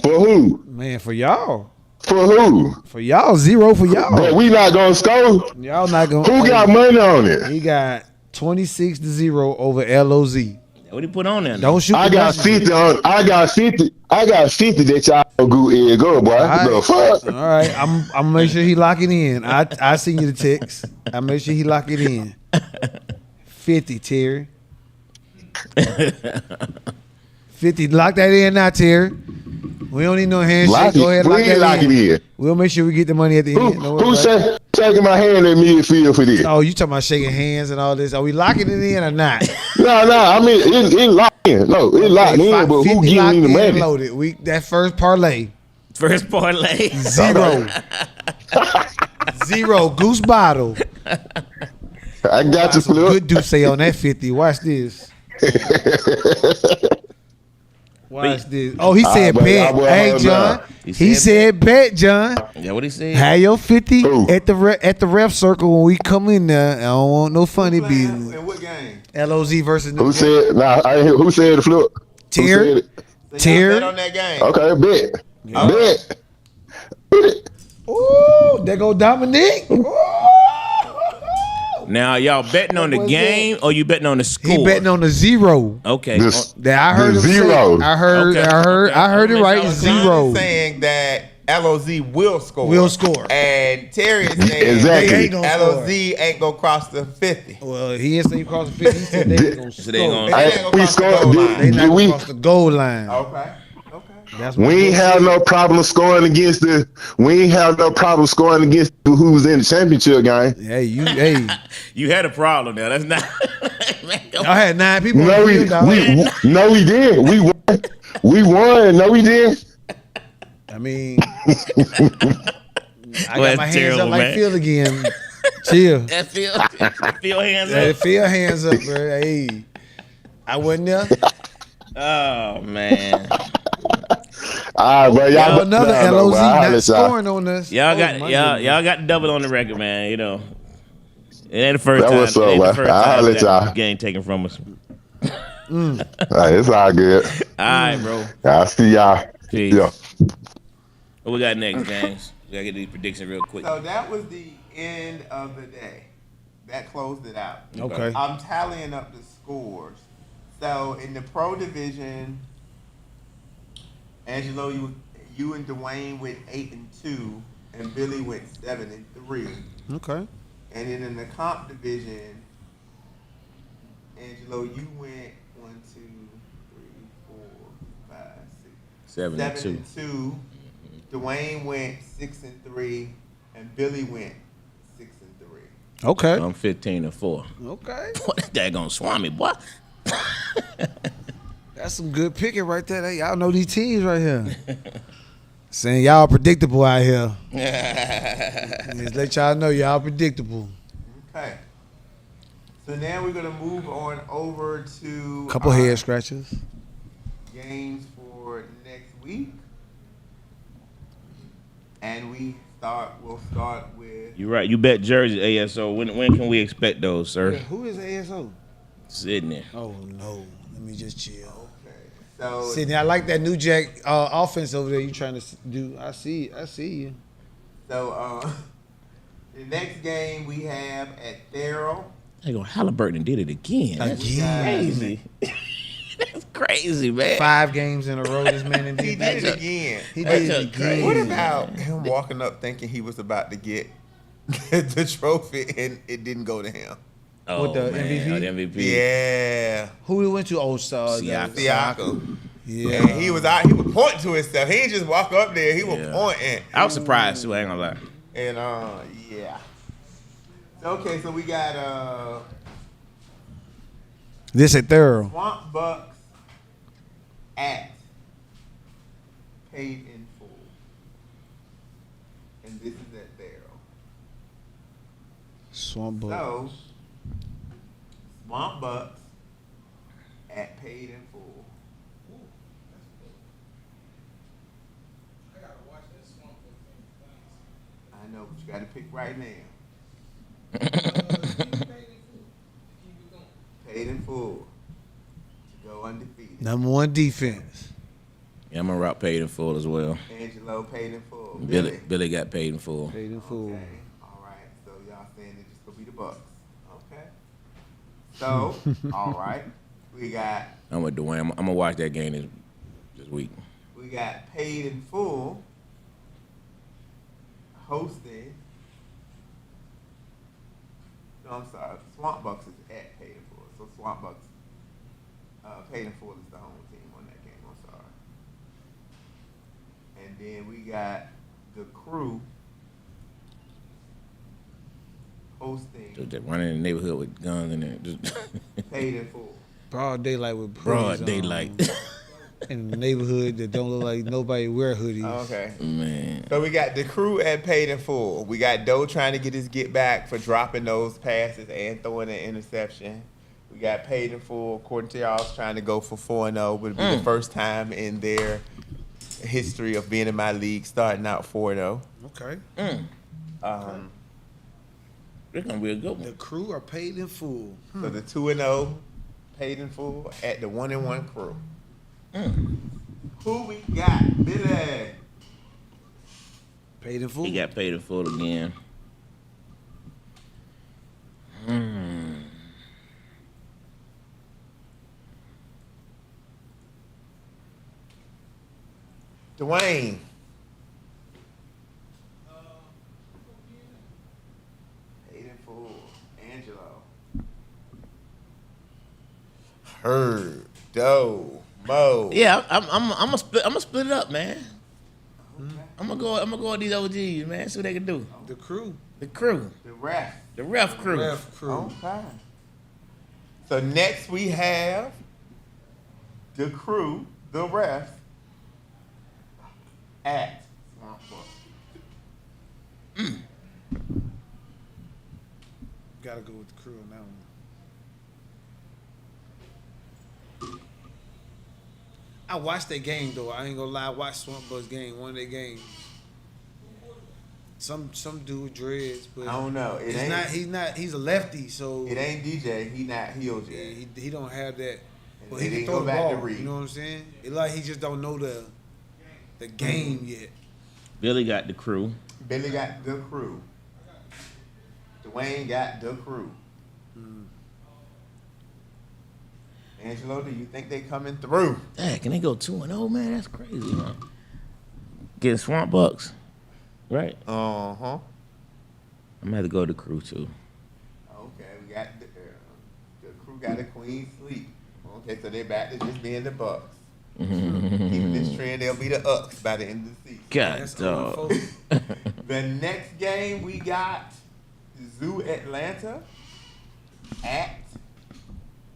For who? Man, for y'all. For who? For y'all, 0 for y'all. But we not gonna score. Y'all not going Who got money on it? He got 26-0 over LOZ. What he put on there? Don't shoot I the got messenger. 50 on. I got 50. I got 50 that y'all go, boy. The fuck? All right, I'm gonna make sure he lock it in. I send you the text. I make sure he lock it in. 50, Terry. 50. Lock that in now, Terry. We don't need no handshake. Lock Go ahead, it. lock We that ain't lock in. it in. We'll make sure we get the money at the end. Don't worry Who about it. shaking my hand at midfield for this? Oh, you talking about shaking hands and all this? Are we locking it in or not? No. I mean, it locked in. No, it locked in. But who 50 giving locked me the in and money? loaded. That first parlay. First parlay. 0. 0. Goose bottle. I got you, Some Flip. good Duce on that 50. Watch this. Watch this. Oh, he said but bet. I will Hey, hold John. on. He said bet, John. Yeah, what he said? Have your 50 Who? at the ref circle when we come in there. I don't want no funny business. In what game? LOZ versus Who said? Nah, I ain't hear, who said the Flip? Who Terry. said it? Terry. Bet on that game. Okay, bet. Bet. Ooh, there go Dominique. Ooh. Now y'all betting on the What's game or you betting on the score? He betting on the 0. Okay. This- That I heard The him say. 0. I heard it right. John 0. is saying that LOZ will score. Will score. And Terry is saying Exactly. They ain't gonna LOZ score. ain't gonna cross the 50. Well, he didn't say he crossed the 50. He said they ain't gonna So they score. gonna- They ain't gonna We cross the scored. goal line. They not Did gonna we? cross the goal line. Okay. That's what We ain't have no problem scoring against the. We ain't have no problem scoring against who was in the championship game. Hey, You had a problem there. That's not. y'all had 9 people No, on the we field, dog. we did. We won. We won. No, we did. I mean, I Well, got my that's hands terrible, up like man. Phil again. Chill. That feel hands Hey, up. Phil hands up, bro. Hey, I wasn't there. Oh man. All right, bro. Y'all Another nah, LOZ bro, I'll not let y'all- scoring on us. Y'all Oh, got my y'all goodness. y'all got the double on the record, man. You know. It ain't the first That time. what's up, it ain't the man. first I'll time let that y'all. game taken from us. Hey, it's all good. All right, bro. I'll see y'all. Peace. Yeah. What we got next, James? We gotta get these predictions real quick. So that was the end of the day. That closed it out. Okay. I'm tallying up the scores. So in the pro division, Angelo, you and Dwayne went 8-2, and Billy went 7-3. Okay. And then in the comp division, Angelo, you went 1, 2, 3, 4, 5, 6, 7-2. 7-2. Dwayne went 6-3, and Billy went 6-3. Okay. I'm 15-4. Okay. What is that gonna swami, boy? That's some good picking right there. Hey, y'all know these teams right here. Saying y'all predictable out here. Just let y'all know y'all predictable. Okay. So now we're gonna move on over to Couple head scratchers. games for next week, and we'll start with You're right. You bet Jersey ASO. When can we expect those, sir? Who is ASO? Sydney. Oh no. Let me just chill. okay. So Sydney, I like that new Jack offense over there you trying to do. I see you. So the next game we have at Thero. They go Halliburton did it again. That's Again. crazy. That's crazy, man. 5 games in a row this man He did it again. He did it That's again. What about him walking up thinking he was about to get the trophy and it didn't go to him? Oh, With the man. MVP? Oh, the MVP. Yeah. Who we went to? Oh, Siakam. Siakam. Yeah. And he was out. He was pointing to himself. He didn't just walk up there. He was Yeah. pointing. I was surprised too. I ain't gonna lie. And yeah. Okay, so we got This at Thorough. Swamp Bucks at Paid in Full, and this is at Thero. Swamp Bucks. So Swamp Bucks at Paid in Full. I gotta watch that Swamp Book I know, but you got to pick right now. thing. Keep it going. Paid in Full to go undefeated. Number 1 defense. Yeah, I'm gonna rock paid in full as well. Angelo Paid in Full. Billy got paid in full. Paid in full. Okay. All right. So y'all saying it's just gonna be the Bucks. Okay. So all right, we got I'm with Dwayne. I'm gonna watch that game this week. Paid in Full hosting. No, I'm sorry. Swamp Bucks is at Paid in Full. So Swamp Bucks, Paid in Full is the home team on that game. I'm sorry. And then we got the Crew hosting Just running in the neighborhood with guns in there. Just Paid in Full. Broad daylight with broad hoodies on. daylight. In the neighborhood that don't look like nobody wear hoodies. Okay. Man. So we got the Crew at Paid in Full. We got Doe trying to get his get back for dropping those passes and throwing an interception. We got Paid in Full, according to y'all, trying to go for 4-0. Would be the first time in their history of being in my league starting out 4-0. Okay. It's gonna be a good The one. Crew are paid in full. So the 2-0 Paid in Full at the 1-1 Crew. Who we got? Billy. Paid in full. He got paid in full again. Dwayne. Paid in Full. Angelo. Heard. Doe. Mo. Yeah, I'm gonna split it up, man. I'm gonna go with these OGs, man. See what they can do. The Crew. The Crew, The ref. the ref crew. Ref Crew. Okay. So next we have the Crew, the ref, at Swamp Bucks. Gotta go with the Crew on that one. I watched that game though. I ain't gonna lie. I watched Swamp Bucks game, one of their games. Some dude with dreads, but I don't know. It ain't. He's a lefty, so It ain't DJ. He not heel yeah, J. he don't have that. And But they he can didn't throw go the back to ball. Reed. You know what I'm saying? It like he just don't know the game yet. Billy got the Crew. Billy got the Crew. Dwayne got the Crew. Angelo, do you think they coming through? Dang, can they go 2-0, man? That's crazy, man. Getting Swamp Bucks, right? Uh-huh. I'm gonna have to go to the Crew too. Okay, we got the Crew got a clean sweep. Okay, so they're back to just being the Bucks. Keeping this trend, they'll be the Ucks by the end of the season. God, That's dog. over, folks. The next game we got Zoo Atlanta at,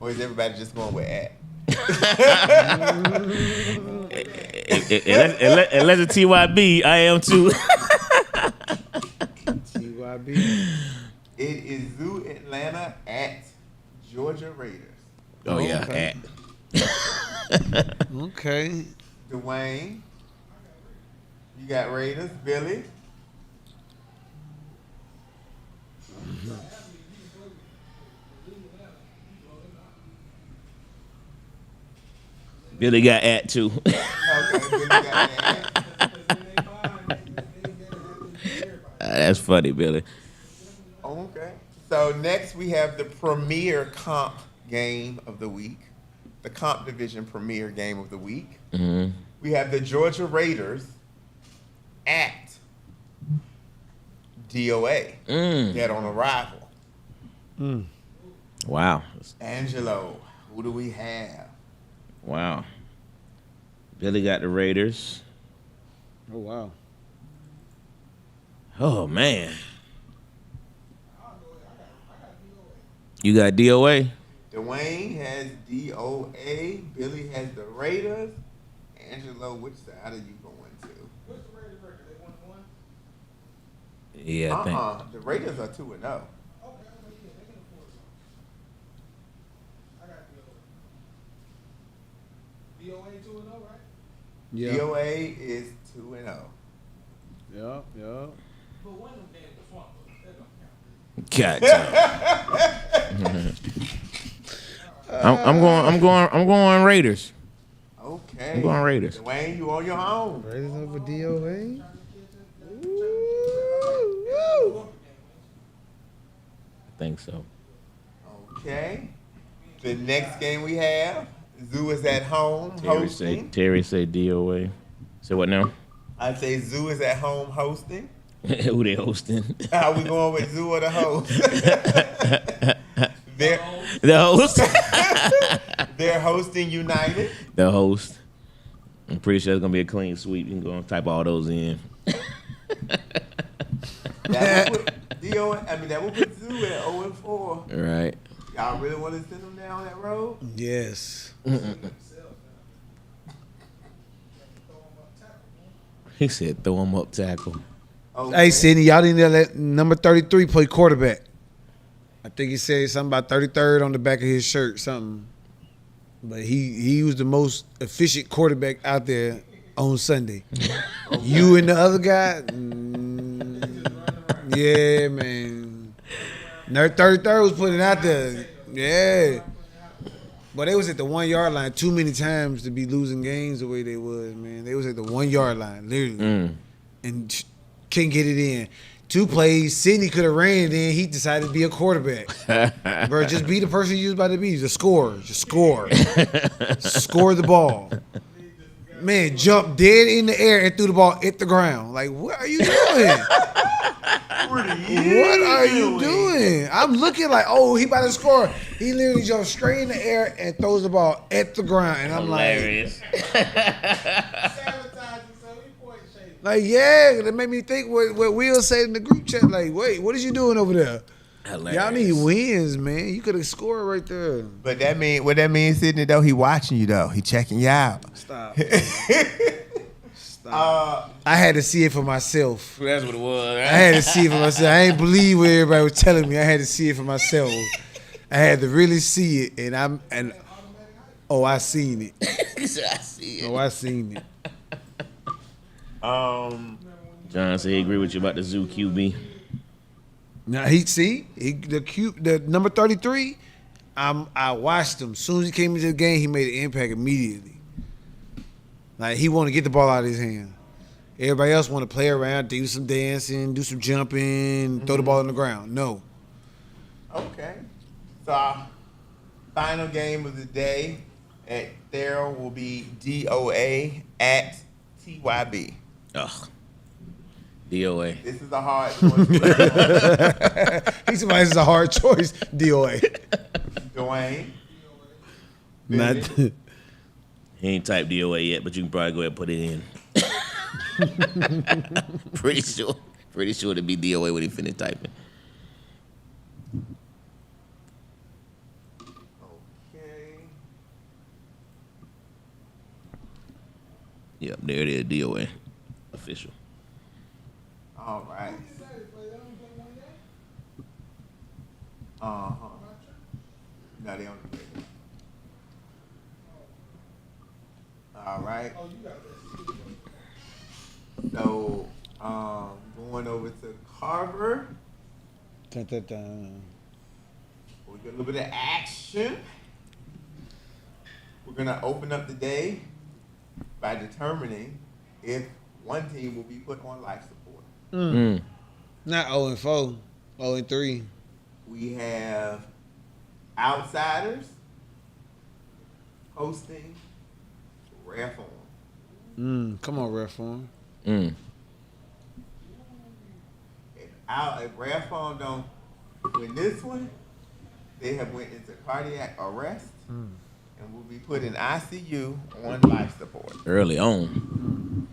or is everybody just going with at? Unless it's TYB, I am too. TYB. It is Zoo Atlanta at Georgia Raiders. Oh yeah, Okay. Okay. Dwayne, you got Raiders. Billy, Billy got at too. okay, Billy got that. That's funny, Billy. Okay. So next we have the premier comp game of the week, the comp division premier game of the week. Mm-hmm. We have the Georgia Raiders at DOA. Dead on arrival. Wow. Angelo, who do we have? Wow. Billy got the Raiders. Oh wow. Oh man. You got DOA? Dwayne has DOA. Billy has the Raiders. Angelo, which side are you going to? What's the Raiders record? They 1-1? Yeah, I think. The Raiders are 2-0. Okay, yeah, they can afford something. I got DOA. DOA 2-0, right? Yeah. DOA is 2-0. Yeah. Yeah. But one of them games was swamp. That don't count. God. I'm going Raiders. Okay. I'm going Raiders. Dwayne, you on your own. Raiders over DOA. I think so. Okay. The next game we have, Zoo is at home hosting. Terry say DOA. Say what now? I say Zoo is at home hosting. Who they hosting? How we going with Zoo or the host? The host. They're hosting United. The host. I'm pretty sure it's gonna be a clean sweep. You can go and type all those in. That would put Zoo at 0-4. Right. Y'all really want to send them down that road? Yes. He said throw him up tackle. Okay. Hey, Sydney, y'all didn't let number 33 play quarterback. I think he said something about 33rd on the back of his shirt, something. But he was the most efficient quarterback out there on Sunday. You and the other guy, yeah, man. 33rd was putting it out there, yeah. But they was at the 1 yard line too many times to be losing games the way they was, man. They was at the 1 yard line, literally, and can't get it in. 2 plays, Sidney could have ran it in. He decided to be a quarterback. Bro, just be the person you was about to be. Just score. Just score. Score the ball. Man, jumped dead in the air and threw the ball at the ground. Like, what are you doing? What are you doing? I'm looking like, oh, he about to score. He literally jumps straight in the air and throws the ball at the ground. And I'm Hilarious. like, yeah, that made me think what Will said in the group chat. Like, wait, what is you doing over there? Hilarious. Y'all need wins, man. You could have scored right there. But what that means, Sidney, though, he watching you, though. He checking you out. Stop. Stop. I had to see it for myself. That's what it was. Right? I had to see it for myself. I ain't believe what everybody was telling me. I had to see it for myself. I had to really see it, and I seen it. He said, I see it. Oh, I seen it. John said he agree with you about the Zoo QB. Now the number 33. I watched him. As soon as he came into the game, he made an impact immediately. Like he want to get the ball out of his hand. Everybody else want to play around, do some dancing, do some jumping, throw the ball on the ground. No. Okay. So our final game of the day at Thero will be DOA at TYB. Ugh. DOA. This is a hard choice. He said, "This is a hard choice." DOA. Dwayne. Not. He ain't typed DOA yet, but you can probably go ahead and put it in. Pretty sure it'll be DOA when he finish typing. Okay. Yep, there it is. DOA. Official. All right. Uh-huh. No, they don't play that. All right. So, going over to Carver. Dun, dun, dun. We got a little bit of action. We're going to open up the day by determining if one team will be put on life support. Not 0-4, 0-3. We have Outsiders hosting Rare Form. Come on, Ref Form. If Rare Form don't win this one, they have went into cardiac arrest and will be put in ICU on life support. Early on.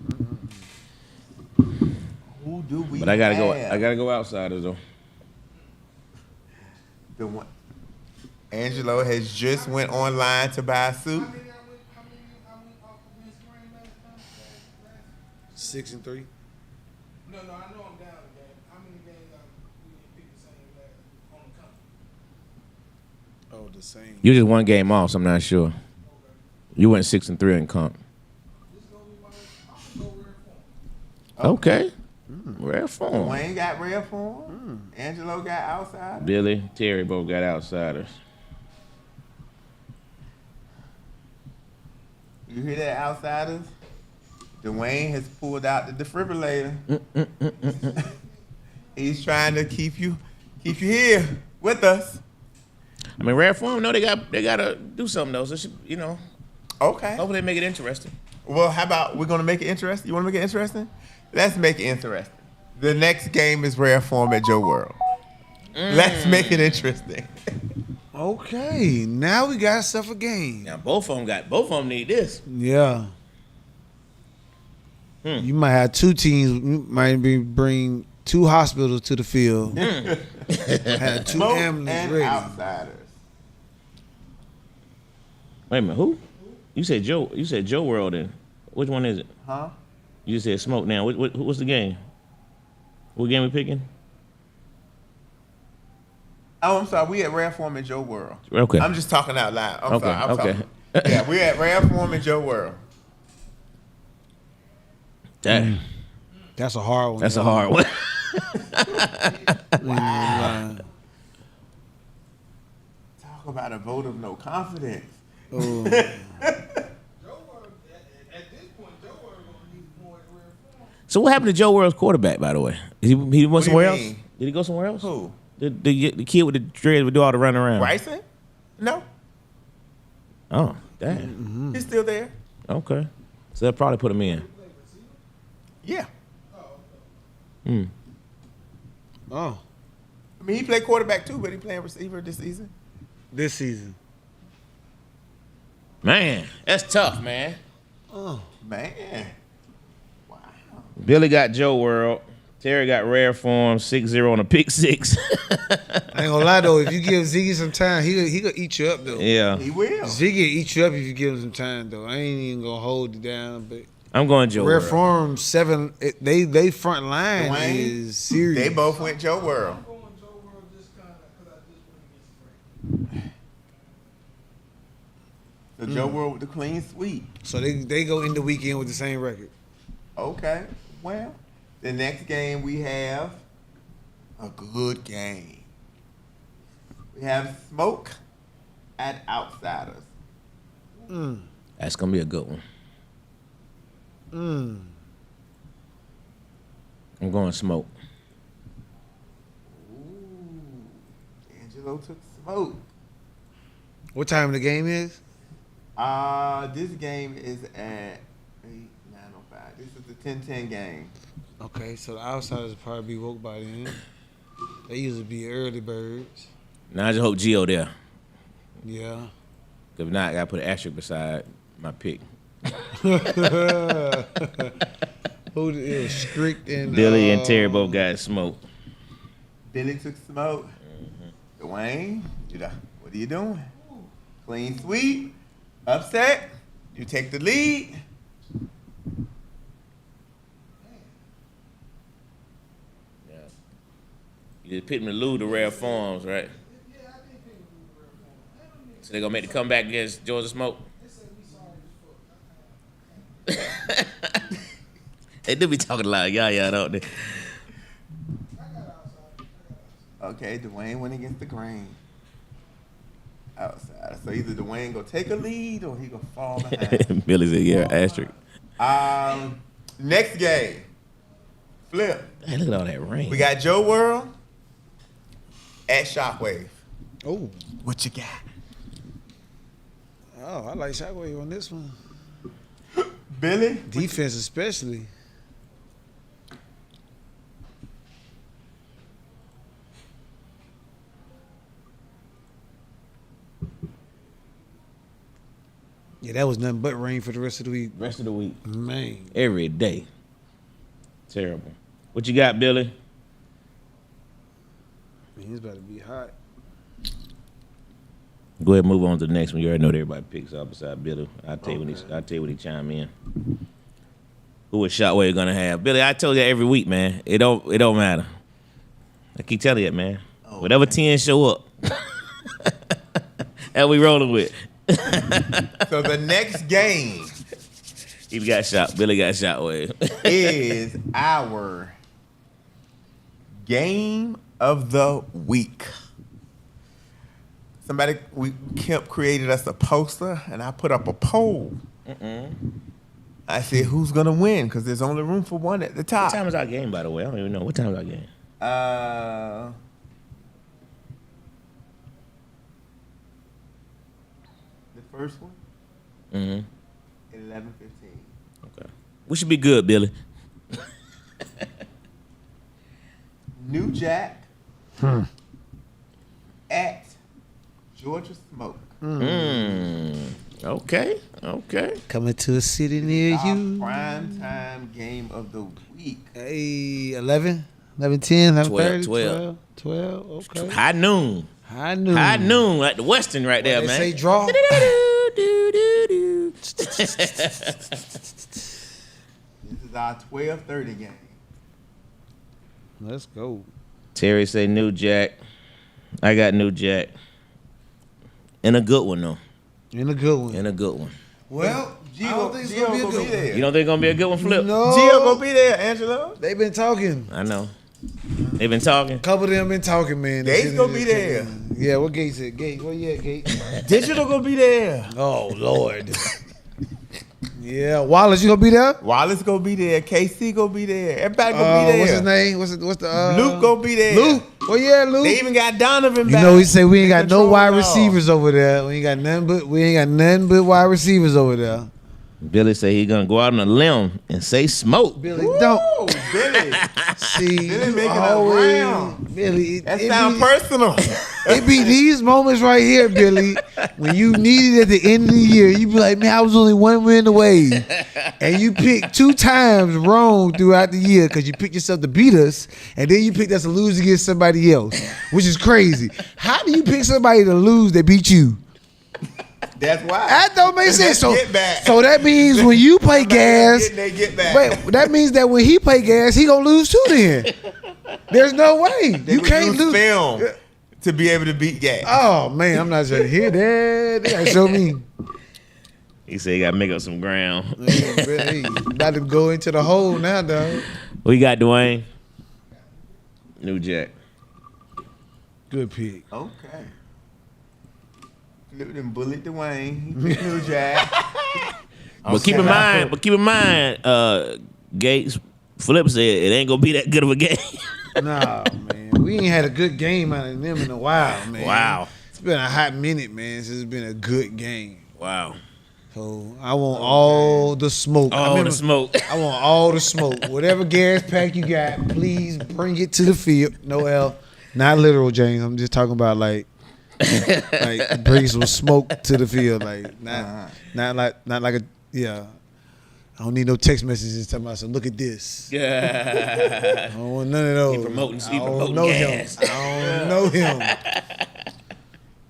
Who do we But I gotta go. have? I gotta go Outsiders though. The one. Angelo has just went online to buy a suit. How many I went off against Green last time? 6-3. No, I know I'm down again. How many games we didn't pick the same last on the company? Oh, the same. You just one game off, so I'm not sure. You went 6-3 in comp. This is gonna be my go Rare Form. Okay. Rare form. Wayne got Rare Form. Angelo got Outside. Billy, Terry both got Outsiders. You hear that, Outsiders? Dwayne has pulled out the defibrillator. He's trying to keep you here with us. I mean, Rare form. No, they gotta do something though. So Okay. hopefully they make it interesting. Well, how about we're gonna make it interesting? You want to make it interesting? Let's make it interesting. The next game is Rare Form at Joe World. Let's make it interesting. Okay, now we got ourselves a game. Now both of them need this. Yeah. You might have two teams. You might bring two hospitals to the field. Had two Smoke ambulances and ready. Outsiders. Wait a minute, who? You said Joe World. Then which one is it? Huh? You just said Smoke. Now, what's the game? What game we picking? Oh, I'm sorry. We at Rare Form at Joe World. Okay. I'm just talking out loud. I'm Okay, sorry. I'm okay. sorry. Yeah, we're at Rare Form at Joe World. Dang, That's a hard one. that's a hard one. Wow. Talk about a vote of no confidence. Oh. Joe World, at this point, Joe World gonna need more at Rare Form. So what happened to Joe World's quarterback? By the way, he went What do you somewhere else. mean? Did he go somewhere else? Who? The kid with the dreads would do all the running around. Bryson? No, Oh, damn. he's still there. Okay. So they'll probably put him in. Yeah. Oh, I mean, he played quarterback too, but he playing receiver this season. this season. Man, that's tough, man. Oh, Man. Wow. Billy got Joe World. Terry got Rare Form 6-0 on a pick six. I ain't gonna lie though. If you give Ziggy some time, he gonna eat you up though. Yeah. He will. Ziggy eat you up if you give him some time though. I ain't even gonna hold you down, but I'm going Joe Rare World. Form 7. They front line Dwayne, is serious. They both went Joe World. I'm going Joe World just kind of because I just went against Frank. So Joe World with the clean sweep. So they go in the weekend with the same record. Okay. Well, the next game we have a good game. We have Smoke at Outsiders. That's gonna be a good one. I'm going Smoke. Ooh. Angelo took Smoke. What time the game is? This game is at 9:05. This is the 10-10 game. Okay, so the Outsiders will probably be woke by then. They usually be early birds. Now I just hope Gio there. Yeah. If not, I gotta put an asterisk beside my pick. Who it was Strict and Billy and Terry both got Smoke. Billy took Smoke. Dwayne, what are you doing? Clean sweep. Upset. You take the lead. You just picked him to lose the rare forms, right? So they're gonna make the comeback against Georgia Smoke. They do be talking a lot, y'all don't they? Okay, Dwayne went against the grain. Outside. So either Dwayne gonna take a lead or he gonna fall behind. Billy said, "Yeah, asterisk." Next game. Flip. Hey, look at all that rain. We got Joe World at Shockwave. Oh, What you got? I like Shockwave on this one. Billy? Defense especially. Yeah, that was nothing but rain for the rest of the week. Rest of the week, Man. every day. Terrible. What you got, Billy? Man, it's about to be hot. Go ahead, and move on to the next one. You already know that everybody picks up beside Billy. I'll tell you when he chime in. Who is Shockwave gonna have? Billy, I told you every week, man. It don't matter. I keep telling you that, man. Whatever 10 show up. That we rolling with. So the next game He got shot. Billy got Shockwave. is our game of the week. We created us a poster, and I put up a poll. I said, who's going to win? Because there's only room for one at the top. What time is our game, by the way? I don't even know. What time is our game? The first one? 11:15. Okay. We should be good, Billy. New Jack at Georgia Smoke. Okay. Coming to a city near Our you. prime time game of the week. Hey, 11, 10, 11:30, 12. 12. Okay. High noon. High noon. High noon, like the Western right there, They man. say draw. This is our 12:30 game. Let's go. Terry say New Jack. I got New Jack. And a good one, though. In a good one. And a good one. Well, I don't think it's Gio gonna be a gonna good be there. You don't think it's going to be a good one, Flip? No. Gio gonna be there, Angelo. They've been talking. I know. They've been talking. A couple of them been talking, man. Gates gonna be there. Yeah, what Gates at? Gate. Where you at, Gate? Digital gonna be there. Oh, Lord. Yeah, Wallace, you gonna be there? Wallace gonna be there. KC gonna be there. Everybody gonna be there. What's his name? What's the Luke gonna be there. Luke. Well, yeah, Luke. They even got Donovan You back. know, he say we ain't They got no control wide it all. receivers over there. We ain't got nothing but wide receivers over there. Billy say he going to go out on a limb and say smoke. Billy, Woo, don't Billy. see. Billy making you a always- round. Billy, That sounds personal. It be these moments right here, Billy, when you need it at the end of the year. You be like, man, I was only 1 win away. And you picked 2 times wrong throughout the year because you picked yourself to beat us, and then you picked us to lose against somebody else, which is crazy. How do you pick somebody to lose that beat you? That's why. That don't make sense. So, Get back. so that means when you play gas, Get back. wait, that means that when he play gas, he gonna lose too then. There's no way. They You would can't use lose. film to be able to beat gas. Oh man, I'm not trying to hear that. They gotta show me. He said he got to make up some ground. Hey, about to go into the hole now, dog. We got Dwayne. New Jack. Good pick. Okay. Flip them bullet Dwayne. He picked New Jack. But keep in mind, Gates, Flip said it ain't gonna be that good of a game. Nah, man. We ain't had a good game out of them in a while, man. Wow. It's been a hot minute, man, since it's been a good game. Wow. So I want all the smoke. All the smoke. I want all the smoke. Whatever gas pack you got, please bring it to the field. No L. Not literal, James. I'm just talking about like bring some smoke to the field. Like not like a I don't need no text messages talking about look at this. Yeah. I don't want none of those. He promoting I don't know gas. him. I don't know him.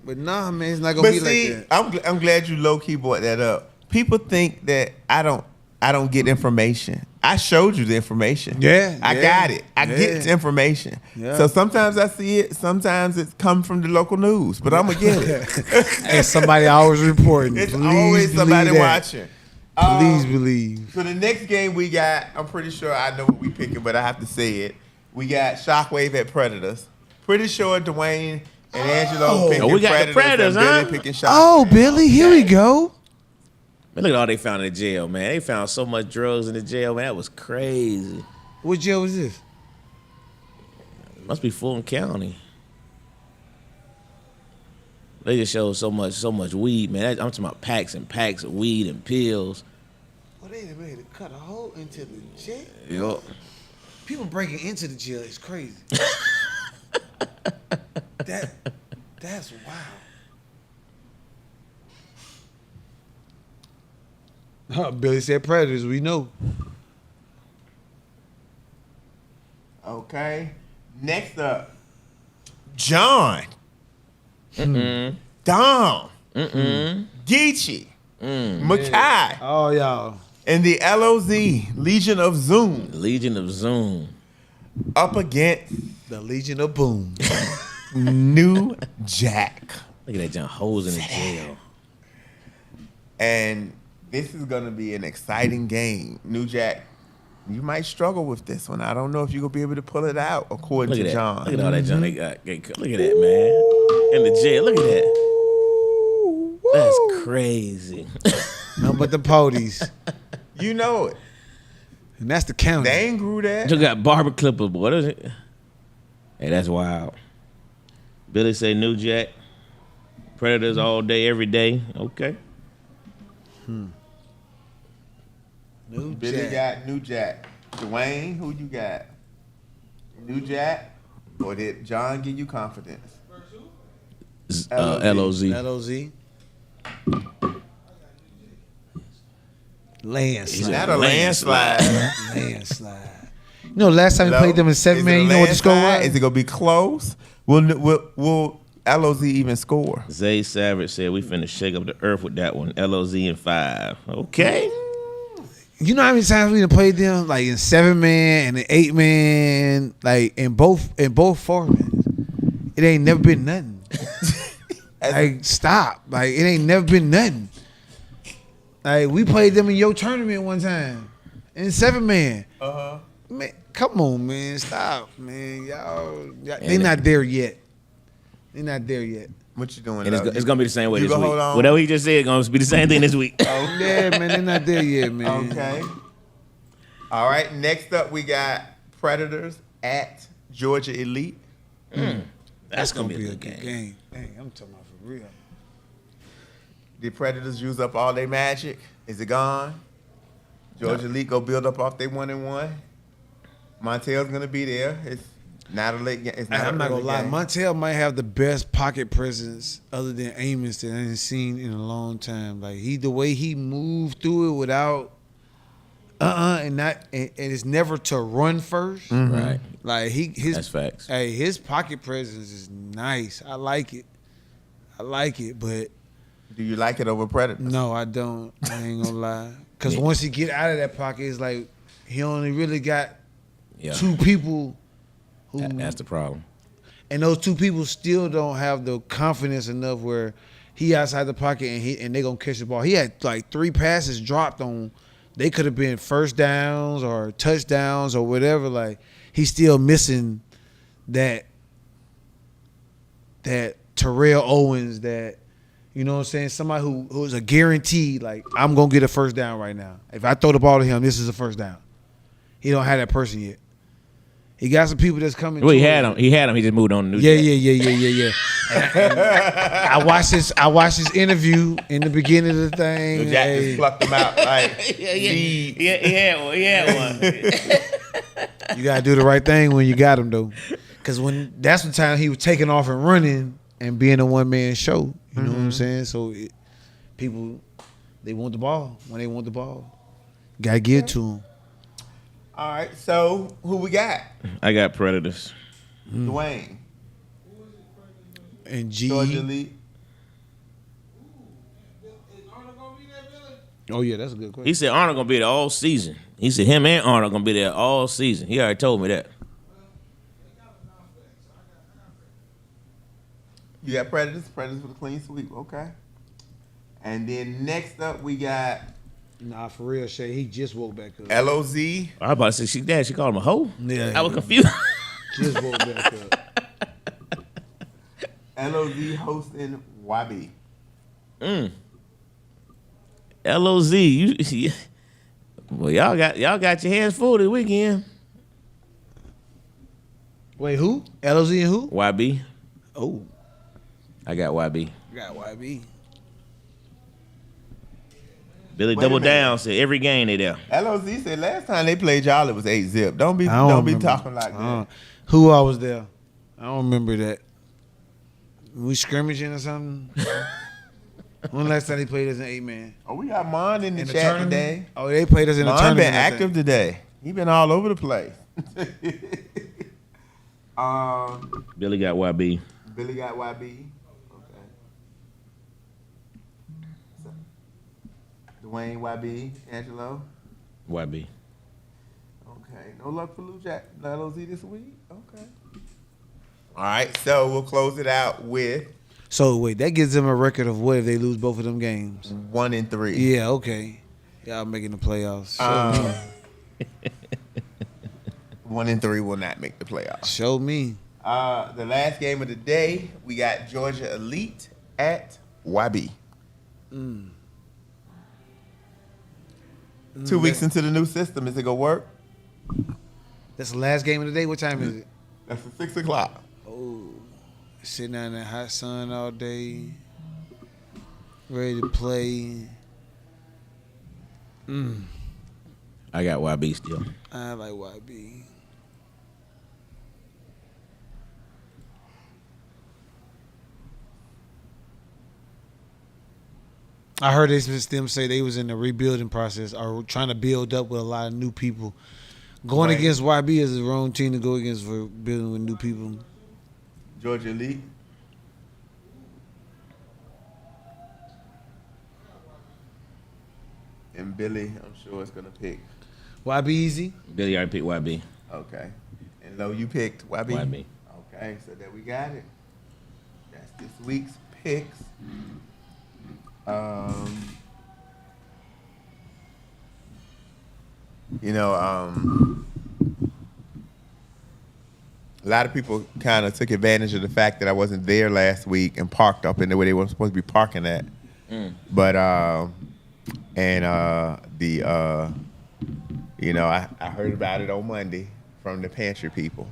But nah, man, it's not gonna But be see, like that. I'm glad you low key brought that up. People think that I don't get information. I showed you the information. Yeah, I yeah, got it. I yeah. get the information. Yeah. So sometimes I see it. Sometimes it comes from the local news, but I'm gonna get it. And somebody always reporting. It's Please always somebody believe that. watching. Please believe. So the next game we got, I'm pretty sure I know what we picking, but I have to say it. We got Shockwave at Predators. Pretty sure Dwayne and Angelo picking we got the Predators, and huh? Billy picking Shockwave. Oh, Billy, here we go. Man, look at all they found in the jail, man. They found so much drugs in the jail, man. That was crazy. What jail was this? Must be Fulton County. They just showed so much weed, man. I'm talking about packs and packs of weed and pills. Well, they made to cut a hole into the jail. Yup. People breaking into the jail is crazy. That's wild. Billy said Predators, we know. Okay. Next up, John. Dom. Geechee. Makai. Oh, y'all. And the LOZ, Legion of Zoom, Legion of Zoom. up against The Legion of Boom. New Jack. Look at that John hoes in the jail. And this is going to be an exciting game. New Jack, you might struggle with this one. I don't know if you're going to be able to pull it out, according Look at to that. John. Look at all that John they got. Look at that, man. In the jail. Look at that. That's crazy. Nothing but the polies. You know it. And that's the county. They ain't grew that. You got barber clippers, boy. What is it? Hey, that's wild. Billy say New Jack. Predators all day, every day. Okay. New Billy Jack. got New Jack. Dwayne, who you got? New Jack? Or did John give you confidence? LOZ. LOZ. Landslide. Not a landslide. Landslide. You know, last time we played them in 7-man, you know what the score was? Is it going to be close? Will LOZ even score? Zay Savage said we finna shake up the earth with that one. LOZ in 5. Okay. You know how many times we done played them, like in 7-man and in 8-man, like in both formats. It ain't never been nothing. Like, stop. Like, it ain't never been nothing. Like, we played them in your tournament one time in 7-man. Man, come on, man. Stop, man. Y'all they not there yet. They not there yet. What you doing? And it's gonna be the same way You this gonna week. hold on? Whatever he just said, gonna be the same thing this week. Yeah, man, they're not there yet, man. Okay. All right. Next up, we got Predators at Georgia Elite. That's Gonna be a good game. Dang, I'm talking about for real. Did Predators use up all their magic? Is it gone? Georgia Elite go build up off they 1-1. Montel's gonna be there. It's not a late game. I'm not gonna lie. Montel might have the best pocket presence other than Amos that I ain't seen in a long time. Like the way he moved through it without and it's never to run first. Right. Like That's facts. Hey, his pocket presence is nice. I like it, but Do you like it over Predators? no, I don't. I ain't gonna lie. Cause once he get out of that pocket, it's like he only really got two people who That's the problem. and those two people still don't have the confidence enough where he outside the pocket and they gonna catch the ball. He had like 3 passes dropped on. They could have been first downs or touchdowns or whatever. Like he's still missing that Terrell Owens. That you know what I'm saying. Somebody who's a guarantee. Like I'm gonna get a first down right now. If I throw the ball to him, this is a first down. He don't have that person yet. He got some people that's coming. Well, he had him. He just moved on to New Jack. Yeah. I watched his interview in the beginning of the thing. Jack just plucked him out. Like, He had one. You gotta do the right thing when you got him though, because that's the time he was taking off and running and being a 1-man show. You know what I'm saying? So people they want the ball when they want the ball. Gotta give it to them. all right. So who we got? I got Predators. Dwayne. And Georgia G. Elite. Is Arnold gonna be there, Billy? Oh yeah, that's a good question. He said Arnold gonna be there all season. He said him and Arnold gonna be there all season. He already told me that. You got Predators with a clean sweep. Okay. And then next up we got Nah, for real, Shay. He just woke back up. LOZ. I was about to say she called him a hoe. Yeah. I was confused. Just woke back up. LOZ hosting YB. LOZ, well, y'all got your hands full this weekend. Wait, who? LOZ and who? YB, Oh, I got YB. got YB. Billy Wait a doubled minute. down. Said every game they there. LOZ said last time they played y'all it was 8-zip. Don't be I don't be remember. talking like that. Who I was there? I don't remember that. We scrimmaging or something? When last time they played us in 8-man? Oh, we got Mon in the In the chat tournament? today. Oh, they played us in the Mon tournament. been I think. active today. He been all over the place. Billy got YB. Billy got YB. Okay. Dwayne YB. Angelo. YB. Okay. No luck for LOZ this week. Okay. All right. So we'll close it out with So wait, that gives them a record of what if they lose both of them games? 1-3. Yeah, okay. Y'all making the playoffs. 1-3 will not make the playoffs. Show me. The last game of the day, we got Georgia Elite at YB. 2 weeks into the new system, is it gonna work? That's the last game of the day. What time is it? That's at 6 o'clock. Oh, sitting out in the hot sun all day, ready to play. I got YB still. I like YB. I heard them say they was in the rebuilding process or trying to build up with a lot of new people. Going Right. against YB is the wrong team to go against for building with new people. Georgia Elite. And Billy, I'm sure, is gonna pick. YB easy. Billy already picked YB. Okay. And Lo, you picked YB? YB. Okay, so there we got it. That's this week's picks. A lot of people kind of took advantage of the fact that I wasn't there last week and parked up in the way they were supposed to be parking at. But I heard about it on Monday from the pantry people.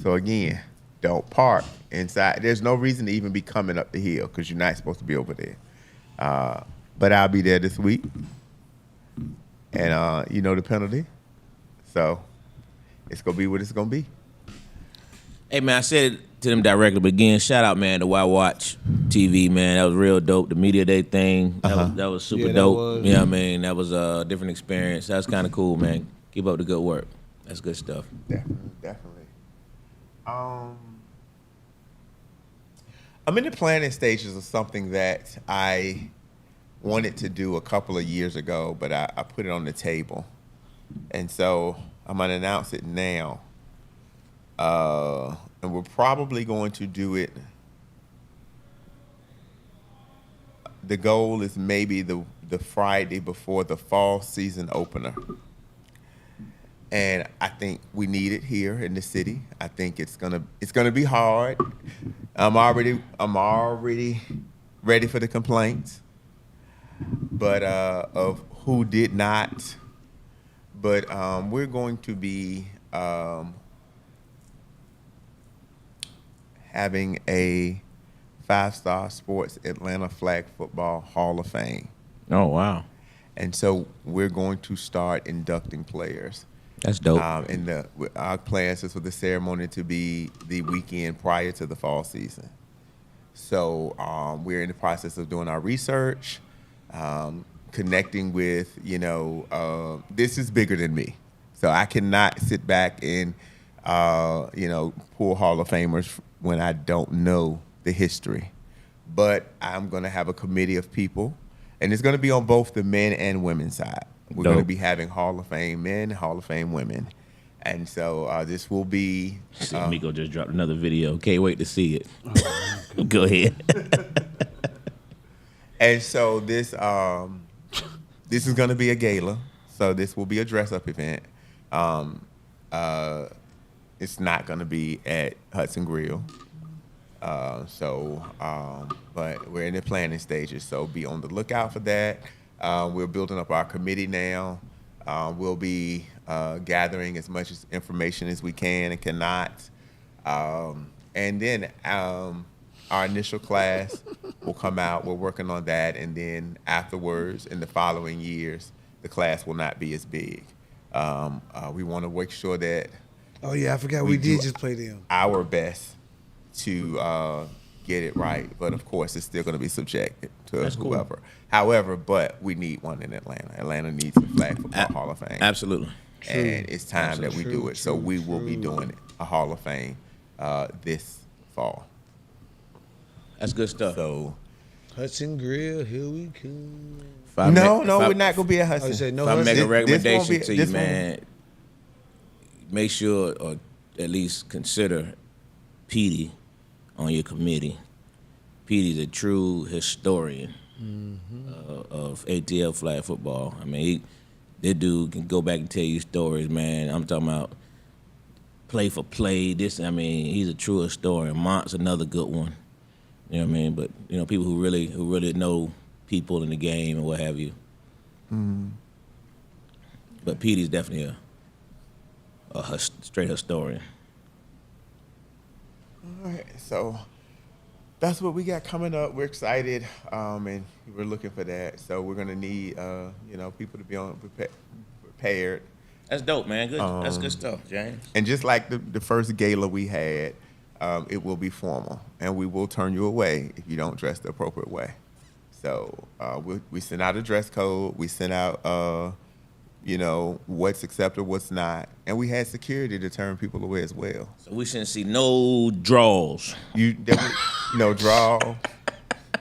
So again, don't park inside. There's no reason to even be coming up the hill because you're not supposed to be over there. But I'll be there this week, and you know the penalty. So it's gonna be what it's gonna be. Hey man, I said it to them directly, but again, shout out man to Why Watch TV, man. That was real dope. The media day thing, that was super Yeah, that dope. was. You know what I mean? That was a different experience. That was kind of cool, man. Keep up the good work. That's good stuff. Definitely. I'm in the planning stages of something that I wanted to do a couple of years ago, but I put it on the table. And so I'm going to announce it now. And we're probably going to do it. The goal is maybe the Friday before the fall season opener. And I think we need it here in the city. I think it's gonna be hard. I'm already ready for the complaints, but of who did not. But we're going to be having a 5-star Sports Atlanta Flag Football Hall of Fame. Oh wow, And so we're going to start inducting players. that's dope. Our plans is for the ceremony to be the weekend prior to the fall season. So we're in the process of doing our research, connecting with, this is bigger than me. So I cannot sit back and, pull Hall of Famers when I don't know the history. But I'm going to have a committee of people, and it's going to be on both the men and women's side. We're going to Dope. be having Hall of Fame men, Hall of Fame women. And so this will be. See, Miko just dropped another video. Can't wait to see it. Go ahead. And so this is going to be a gala. So this will be a dress-up event. It's not going to be at Hudson Grill. But we're in the planning stages. So be on the lookout for that. We're building up our committee now. We'll be gathering as much information as we can and cannot. And then our initial class will come out. We're working on that. And then afterwards, in the following years, the class will not be as big. We want to make sure that Oh yeah, I forgot we did just play them. our best to get it right. But of course, it's still going to be subjected to That's cool. whoever. However, but we need one in Atlanta. Atlanta needs a Flag Football Hall of Fame. Absolutely. And it's time that we do it. So we will be doing a Hall of Fame this fall. That's good stuff. So Hudson Grill, here we come. If I no, ma- if I- we're not going to be at Oh, Hudson. you said no If I make a Hudson? recommendation to you, this won't- man, make sure or at least consider Petey on your committee. Petey's a true historian of ATL Flag Football. I mean, that dude can go back and tell you stories, man. I'm talking about play for play. He's a true historian. Mont's another good one. You know what I mean? But people who really know people in the game and what have you. But Petey's definitely a straight historian. All right, so that's what we got coming up. We're excited, and we're looking for that. So we're gonna need, people to be prepared. That's dope, man. Good. That's good stuff, James. And just like the first gala we had, it will be formal, and we will turn you away if you don't dress the appropriate way. So we sent out a dress code. We sent out, what's acceptable, what's not, and we had security to turn people away as well. So we shouldn't see no draws. You definitely no draw,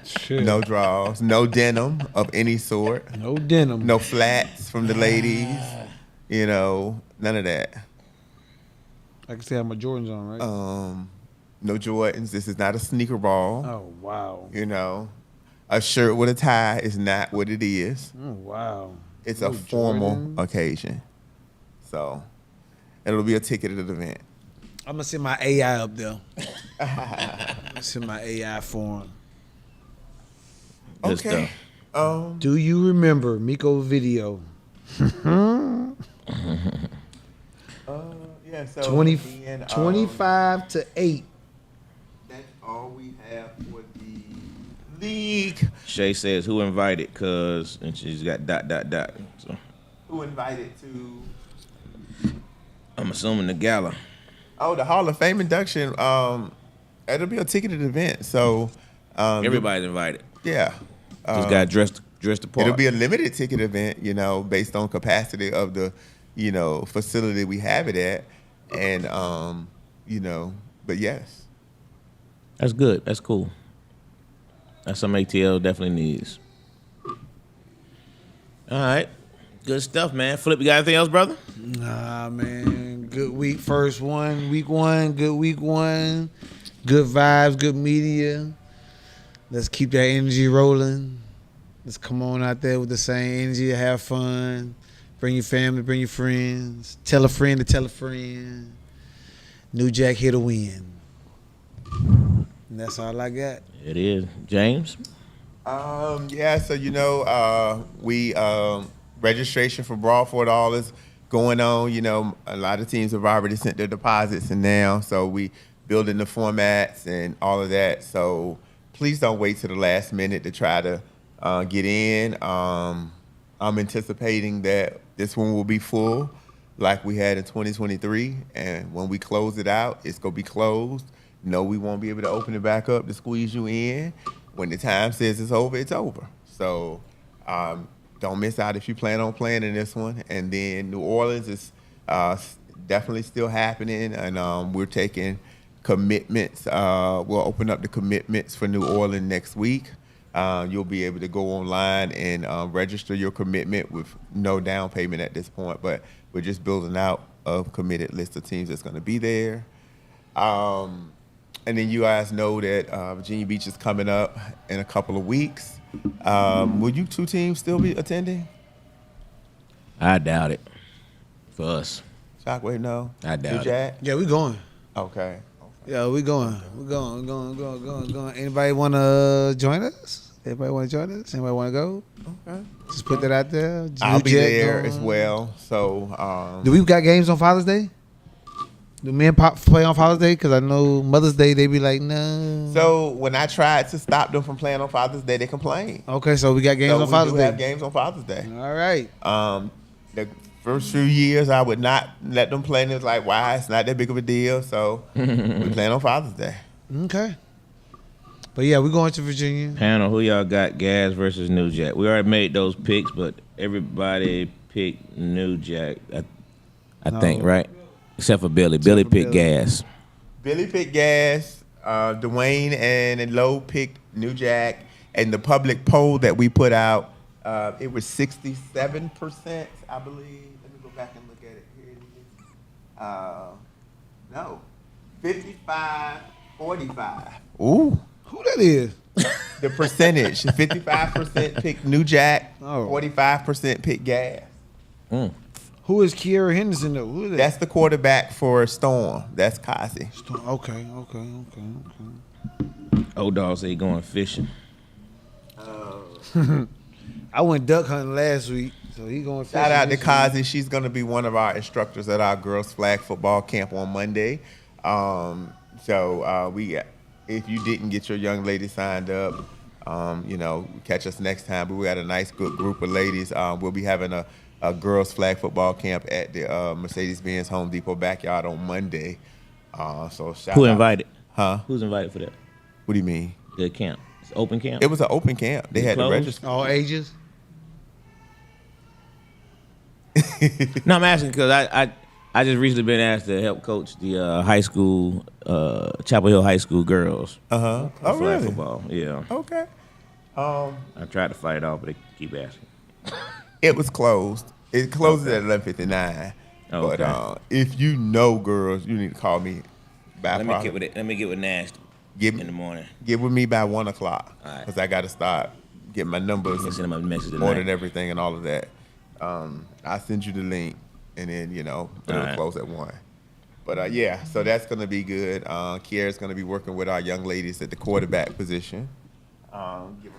Shit. no draws, no denim of any sort, No denim. no flats from the ladies. None of that. I can see how my Jordans on, right? No Jordans. This is not a sneaker ball. Oh wow. A shirt with a tie is not what it is. Oh wow. It's No a formal Jordans. occasion. So it'll be a ticketed event. I'm gonna send my AI up there. I'm gonna send my AI for him. Good Okay. stuff. Do you remember Miko video? Yeah. So 20, again, 25 to 8. That's all we have for the league. Shay says who invited, and she's got ... So Who invited to? I'm assuming the gala. Oh, the Hall of Fame induction. It'll be a ticketed event. So Everybody's invited. yeah. Just got dressed apart. It'll be a limited ticket event, based on capacity of the, facility we have it at. And, but yes. That's good. That's cool. That's some ATL definitely needs. All right. Good stuff, man. Flip, you got anything else, brother? Nah, man. Good week. First one. Week one. Good week one. Good vibes. Good media. Let's keep that energy rolling. Let's come on out there with the same energy. Have fun. Bring your family. Bring your friends. Tell a friend to tell a friend. New Jack here to win. And that's all I got. It is. James? Yeah, so, we, registration for Brawl for It All is going on. A lot of teams have already sent their deposits and now, so we building the formats and all of that. So please don't wait to the last minute to try to get in. I'm anticipating that this one will be full like we had in 2023. And when we close it out, it's going to be closed. No, we won't be able to open it back up to squeeze you in. When the time says it's over, it's over. So don't miss out if you plan on playing in this one. And then New Orleans is definitely still happening. And we're taking commitments. We'll open up the commitments for New Orleans next week. You'll be able to go online and register your commitment with no down payment at this point, but we're just building out a committed list of teams that's going to be there. And then you guys know that Virginia Beach is coming up in a couple of weeks. Will you two teams still be attending? I doubt it. For us. Shockwave, no? I doubt it. Jack? Yeah, we going. Okay. Yeah, we going. We're going. Anybody want to join us? Anybody want to join us? Anybody want to go? Okay. Just put that out there. I'll be Jet there going. as well. So, Do we got games on Father's Day? Do men play on Father's Day? Because I know Mother's Day, they be like, no. so when I tried to stop them from playing on Father's Day, they complained. Okay, so we got games So on Father's we do Day. have games on Father's Day. All right. The first few years, I would not let them play, and it was like, why? It's not that big of a deal. So we playing on Father's Day. Okay. But yeah, we're going to Virginia. Panel, who y'all got? Gas versus New Jack. We already made those picks, but everybody picked New Jack. I think, right? Except for Billy. Billy picked Gas. Billy picked Gas. Dwayne and Lowe picked New Jack. And the public poll that we put out, it was 67%, I believe. Let me go back and look at it. Here it is. No. 55-45. Ooh. Who that is? The percentage. 55% picked New Jack. Oh. 45% picked Gas. Who is Kiera Henderson, though? Who is that? That's the quarterback for Storm. That's Kasi. Okay. Old dog say he going fishing. I went duck hunting last week, so he going fishing. Shout out to this week. Kazi. She's going to be one of our instructors at our girls flag football camp on Monday. If you didn't get your young lady signed up, catch us next time. But we got a nice good group of ladies. We'll be having a girls flag football camp at the Mercedes-Benz Home Depot backyard on Monday. So shout Who out. invited? Huh? Who's invited for that? What do you mean? The camp. It's an open camp. It was an open camp. They Is it had to closed? register. All ages? No, I'm asking because I just recently been asked to help coach the high school, Chapel Hill High School girls. Oh, flag really? football. Yeah. Okay. I tried to fight it off, but they keep asking. It was closed. It closes at 11:59. Okay. But if you know girls, you need to call me. Let me get with Nash Give in the morning. Get with me by 1 o'clock All right. because I got to start getting my numbers, Let me send him a message tonight. ordered everything, and all of that. I'll send you the link, and then it'll right. close at 1. But yeah, so that's gonna be good. Kiera's gonna be working with our young ladies at the quarterback position, giving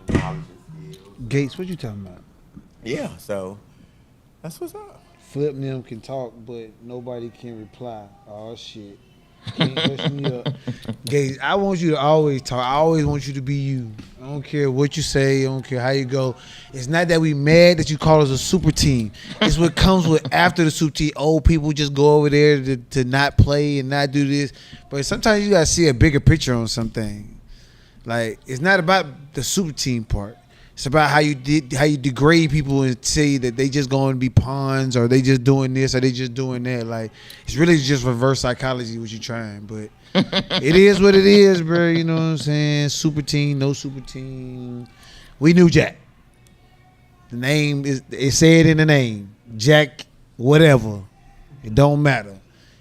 them knowledge and skills. Gates, what you talking about? Yeah, so that's what's up. Flip and them can talk, but nobody can reply. Oh, shit. Can't hush me up. Gates, I want you to always talk. I always want you to be you. I don't care what you say. I don't care how you go. It's not that we mad that you call us a super team. It's what comes with after the super team. Old people just go over there to not play and not do this. But sometimes you got to see a bigger picture on something. Like, it's not about the super team part. It's about how you degrade people and say that they just going to be pawns or they just doing this or they just doing that. Like, it's really just reverse psychology what you're trying. But it is what it is, bro. You know what I'm saying? Super team, no super team. We knew Jack. The name is it said in the name. Jack, whatever. It don't matter.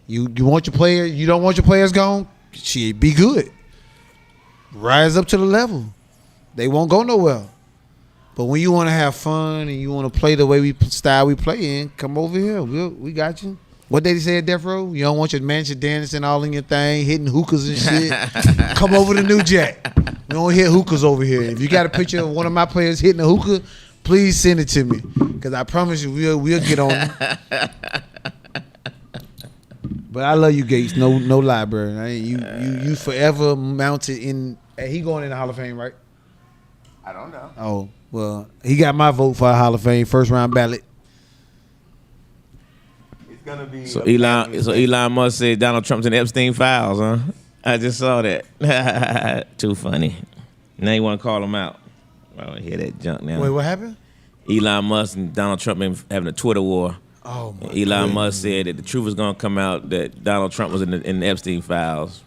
You want your player. You don't want your players gone. Shit, be good. Rise up to the level. They won't go nowhere. But when you want to have fun and you want to play the way we play in, come over here. We got you. What they say at Death Row? You don't want your mansion dancing all in your thing, hitting hookahs and shit. Come over to New Jack. We don't hit hookahs over here. If you got a picture of one of my players hitting a hookah, please send it to me. Because I promise you, we'll get on it. But I love you, Gates. No lie, bro. You forever mounted in. He going in the Hall of Fame, right? I don't know. Oh, well, he got my vote for a Hall of Fame first round ballot. It's gonna be So Elon Musk said Donald Trump's in Epstein files, huh? I just saw that. Too funny. Now you want to call him out. I don't hear that junk now. Wait, what happened? Elon Musk and Donald Trump been having a Twitter war. Oh, my Elon Musk said that the truth was going to come out that Donald Trump was in the Epstein files,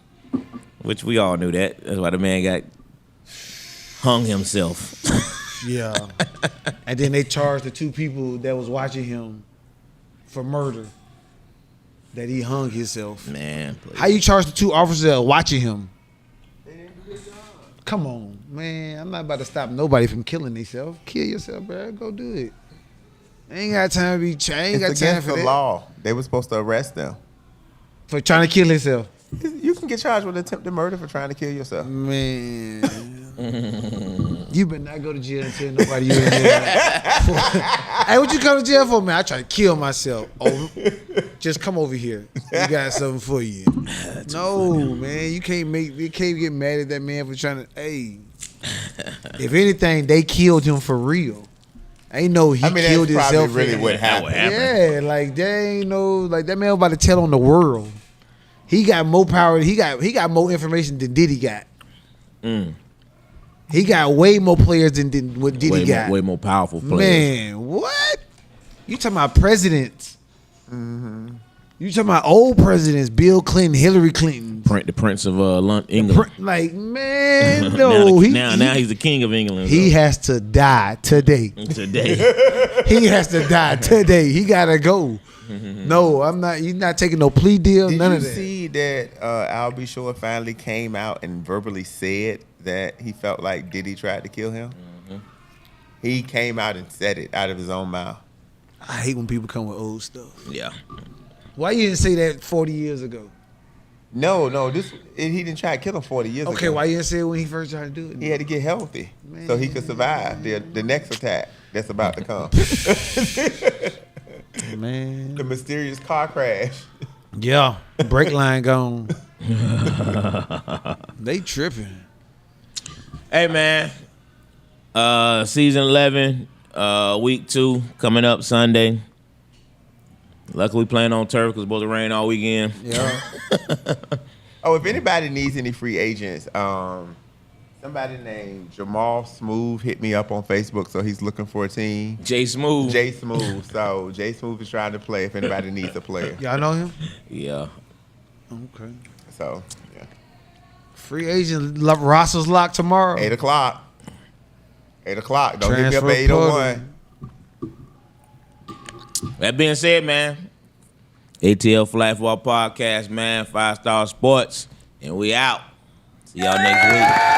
which we all knew that. That's why the man got hung himself. Yeah. And then they charged the 2 people that was watching him for murder. That he hung himself. Man, please. How you charge the 2 officers that are watching him? Come on, man. I'm not about to stop nobody from killing themselves. Kill yourself, bro. Go do it. I ain't got time to be ain't got It's time against for the that. law. They were supposed to arrest them. For trying to kill himself. You can get charged with attempted murder for trying to kill yourself. Man. You better not go to jail and tell nobody you in jail. Hey, what you come to jail for, man? I try to kill myself. Oh, just come over here. We got something for you. No, man. You can't get mad at that man for trying to, hey. If anything, they killed him for real. Ain't no he killed that's himself. probably really what happened. Yeah, like they ain't no like that man was about to tell on the world. He got more power. He got more information than Diddy got. He got way more players than what Diddy got. Way more powerful players. Man, what? You talking about presidents? You talking about old presidents? Bill Clinton, Hillary Clinton. The Prince of England. Like, man, no. now he's the king of England. He has to die today. He has to die today. He gotta go. No, I'm not. You're not taking no plea deal. None of that. Did you see that Al B. Shore finally came out and verbally said that he felt like Diddy tried to kill him? He came out and said it out of his own mouth. I hate when people come with old stuff. Yeah. Why you didn't say that 40 years ago? No, he didn't try to kill him 40 years ago. Okay, why you didn't say it when he first tried to do it? He had to get healthy so he could survive the next attack that's about to come. Man. The mysterious car crash. Yeah. Brake line gone. They tripping. Hey, man. Season 11, week 2, coming up Sunday. Luckily, we playing on turf because it's supposed to rain all weekend. Yeah. Oh, if anybody needs any free agents, somebody named Jamal Smooth hit me up on Facebook, so he's looking for a team. Jay Smooth. So Jay Smooth is trying to play if anybody needs a player. Y'all know him? Yeah. Okay. So, yeah. Free agent roster's locked tomorrow. 8 o'clock. 8 o'clock. Don't hit me up Transfer at 8:01. That being said, man, ATL Flag Football Podcast, man, 5 Star Sports, and we out. See y'all next week.